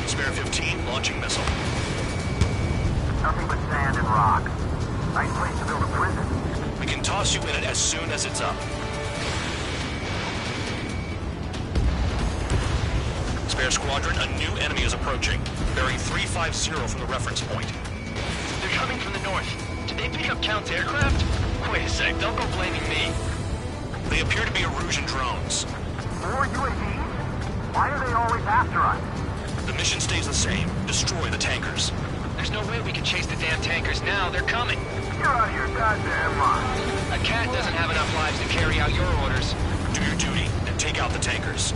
Spare 15, launching missile. Nothing but sand and rock. Nice place to build a prison. We can toss you in it as soon as it's up. Spare squadron, a new enemy is approaching. Bearing 350 from the reference point. They're coming from the north. Did they pick up Count's aircraft? Wait a sec, don't go blaming me. They appear to be Erusian drones. More UAVs? Why are they always after us? The mission stays the same. Destroy the tankers. There's no way we can chase the damn tankers now. They're coming. You're out of your goddamn mind. A cat doesn't have enough lives to carry out your orders. Do your duty and take out the tankers.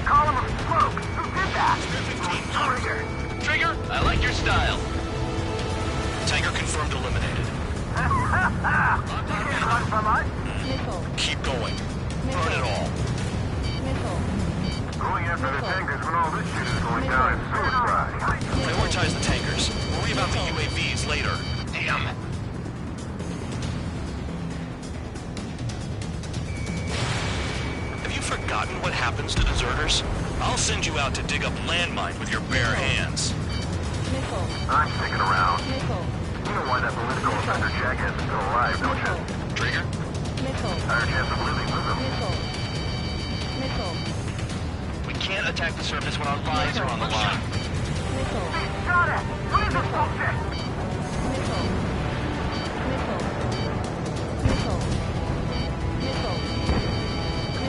Column of smoke. Who did that? Trigger. Trigger, I like your style. Tanker confirmed eliminated. You can't run from us. Keep going. Burn it all. Going after the tankers when all this shit is going down is suicide. Prioritize the tankers. Worry about the UAVs later. Damn. Have you forgotten what happens to deserters? I'll send you out to dig up landmine with your bare hands. I'm sticking around. You know why that political offender jackass is still alive, don't you? Trigger? Higher chance of living with him. We can't attack the surface when our lives are on the line. Got it! What is this bullshit?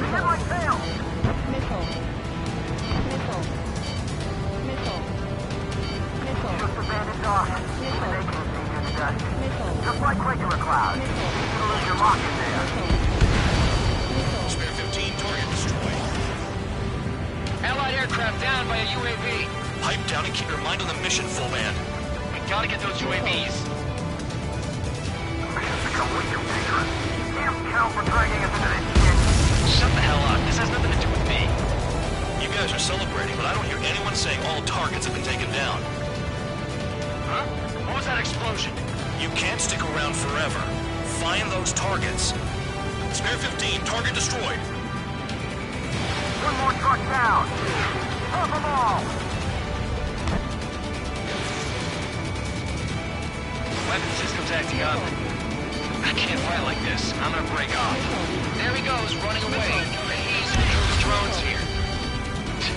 The headlight failed! Just abandoned dock. Making a scene in the dust. Just like regular clouds. You'll lose your lock in there. Spare 15, target destroyed. Allied aircraft down by a UAV. Pipe down and keep your mind on the mission, full man. We gotta get those UAVs. Mission's become way too dangerous. Damn Cal for dragging us into this shit. Shut the hell up. This has nothing to do with me. You guys are celebrating, but I don't hear anyone saying all targets have been taken down. Huh? What was that explosion? You can't stick around forever. Find those targets. Spare 15, target destroyed. One more truck down. Pump them all. Weapon system's acting up. I can't fight like this. I'm gonna break off. There he goes, running away. He's control the drones here.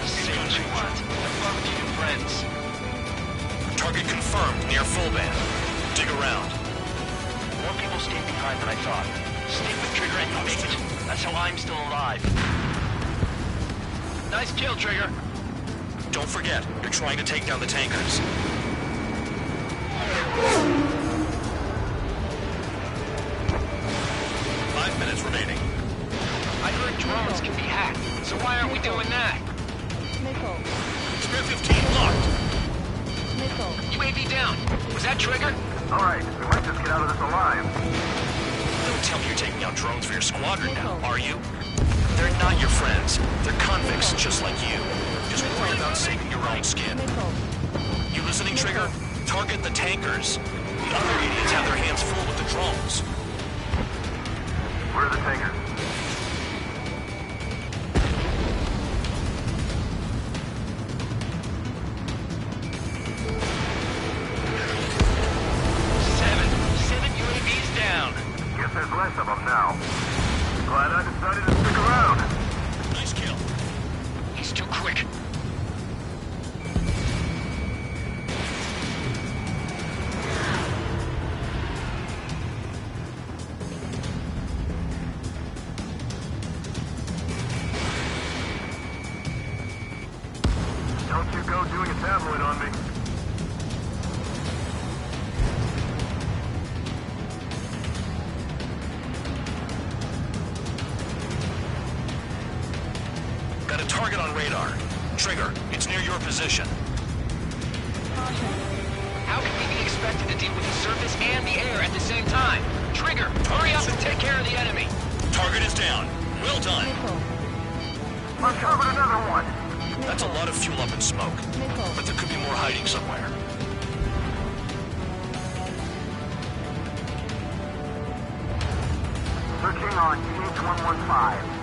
Say what you want. The fuck with you new friends. Target confirmed near full band. Dig around. More people stayed behind than I thought. Stick with Trigger and you'll make it. That's how I'm still alive. Nice kill, Trigger. Don't forget, you're trying to take down the tankers. 5 minutes remaining. I heard drones can be hacked, so why aren't we doing that? Nickel. Spare 15 locked. Nickel. UAV down. Was that Trigger? Alright, we might just get out of this alive. Don't tell me you're taking out drones for your squadron now, are you? They're not your friends. They're convicts just like you. Just worry about saving your own skin. You listening, Trigger? Target the tankers. The other idiots have their hands full with the drones. Where are the tankers? Seven UAVs down. Guess there's less of them now. Glad I decided to stick around. Nice kill. He's too quick. Don't you go doing a tabloid on me. Got a target on radar. Trigger, it's near your position. How can we be expected to deal with the surface and the air at the same time? Trigger, hurry up and take care of the enemy. Target is down. Well done. Uncovered another one. That's a lot of fuel up in smoke. But there could be more hiding somewhere. Searching on GH115.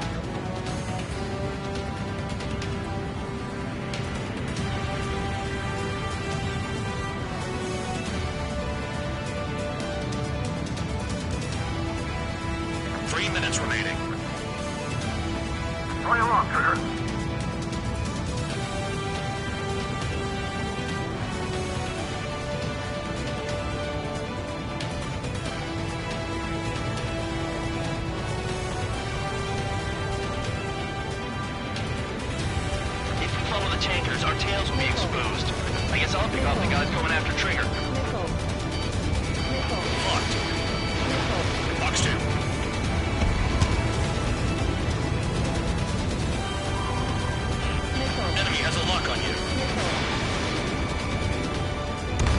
Minutes remaining. Play along, Trigger. If we follow the tankers, our tails will be exposed. I guess I'll pick off the guys going after Trigger. Locked. Box 2. Enemy has a lock on you.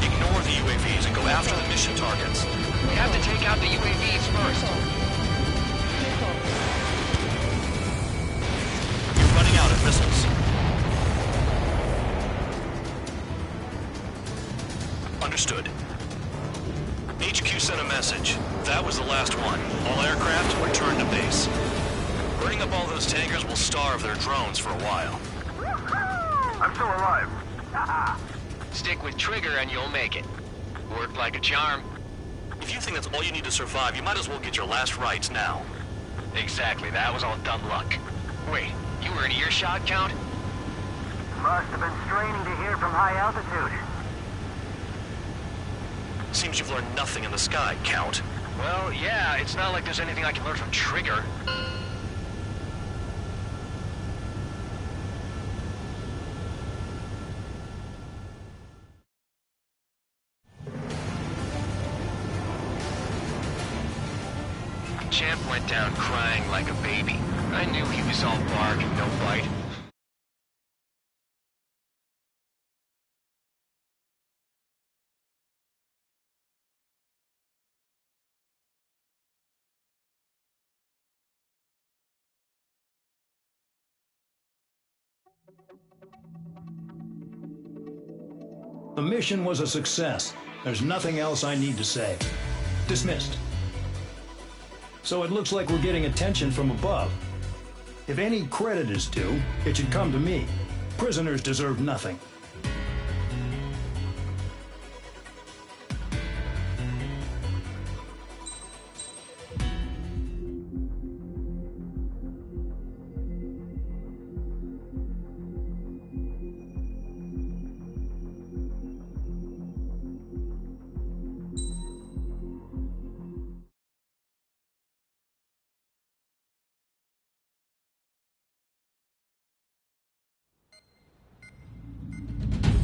Ignore the UAVs and go after the mission targets. We have to take out the UAVs first. You're running out of missiles. Understood. HQ sent a message. That was the last one. All aircraft return to base. Burning up all those tankers will starve their drones for a while. I'm still alive. Stick with Trigger and you'll make it. Worked like a charm. If you think that's all you need to survive, you might as well get your last rites now. Exactly, that was all dumb luck. Wait, you were in earshot, Count? Must have been straining to hear from high altitude. Seems you've learned nothing in the sky, Count. Well, yeah, it's not like there's anything I can learn from Trigger. Champ went down crying like a baby. I knew he was all bark and no bite. The mission was a success. There's nothing else I need to say. Dismissed. So it looks like we're getting attention from above. If any credit is due, it should come to me. Prisoners deserve nothing.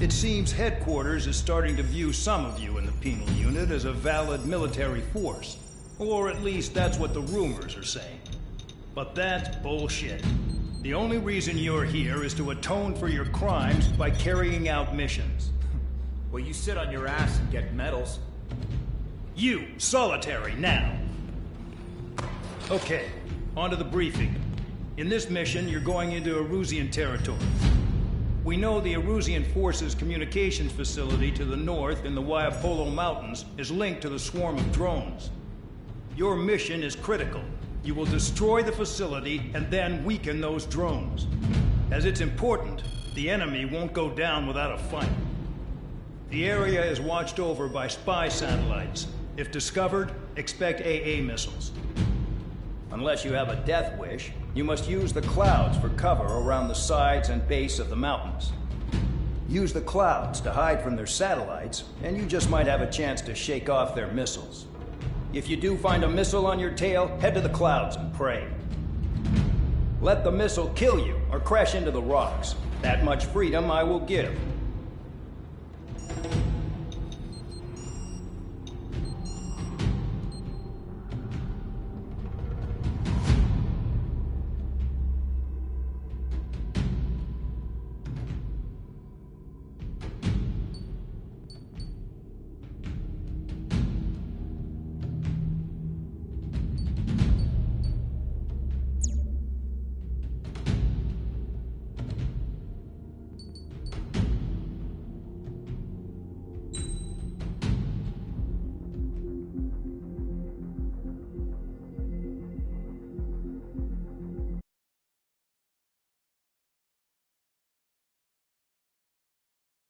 It seems headquarters is starting to view some of you in the penal unit as a valid military force. Or at least that's what the rumors are saying. But that's bullshit. The only reason you're here is to atone for your crimes by carrying out missions. Well, you sit on your ass and get medals. You, solitary, now. Okay, on to the briefing. In this mission, you're going into Erusian territory. We know the Erusian Forces communications facility to the north in the Waiapolo Mountains is linked to the swarm of drones. Your mission is critical. You will destroy the facility and then weaken those drones. As it's important, the enemy won't go down without a fight. The area is watched over by spy satellites. If discovered, expect AA missiles. Unless you have a death wish, you must use the clouds for cover around the sides and base of the mountains. Use the clouds to hide from their satellites, and you just might have a chance to shake off their missiles. If you do find a missile on your tail, head to the clouds and pray. Let the missile kill you or crash into the rocks. That much freedom I will give.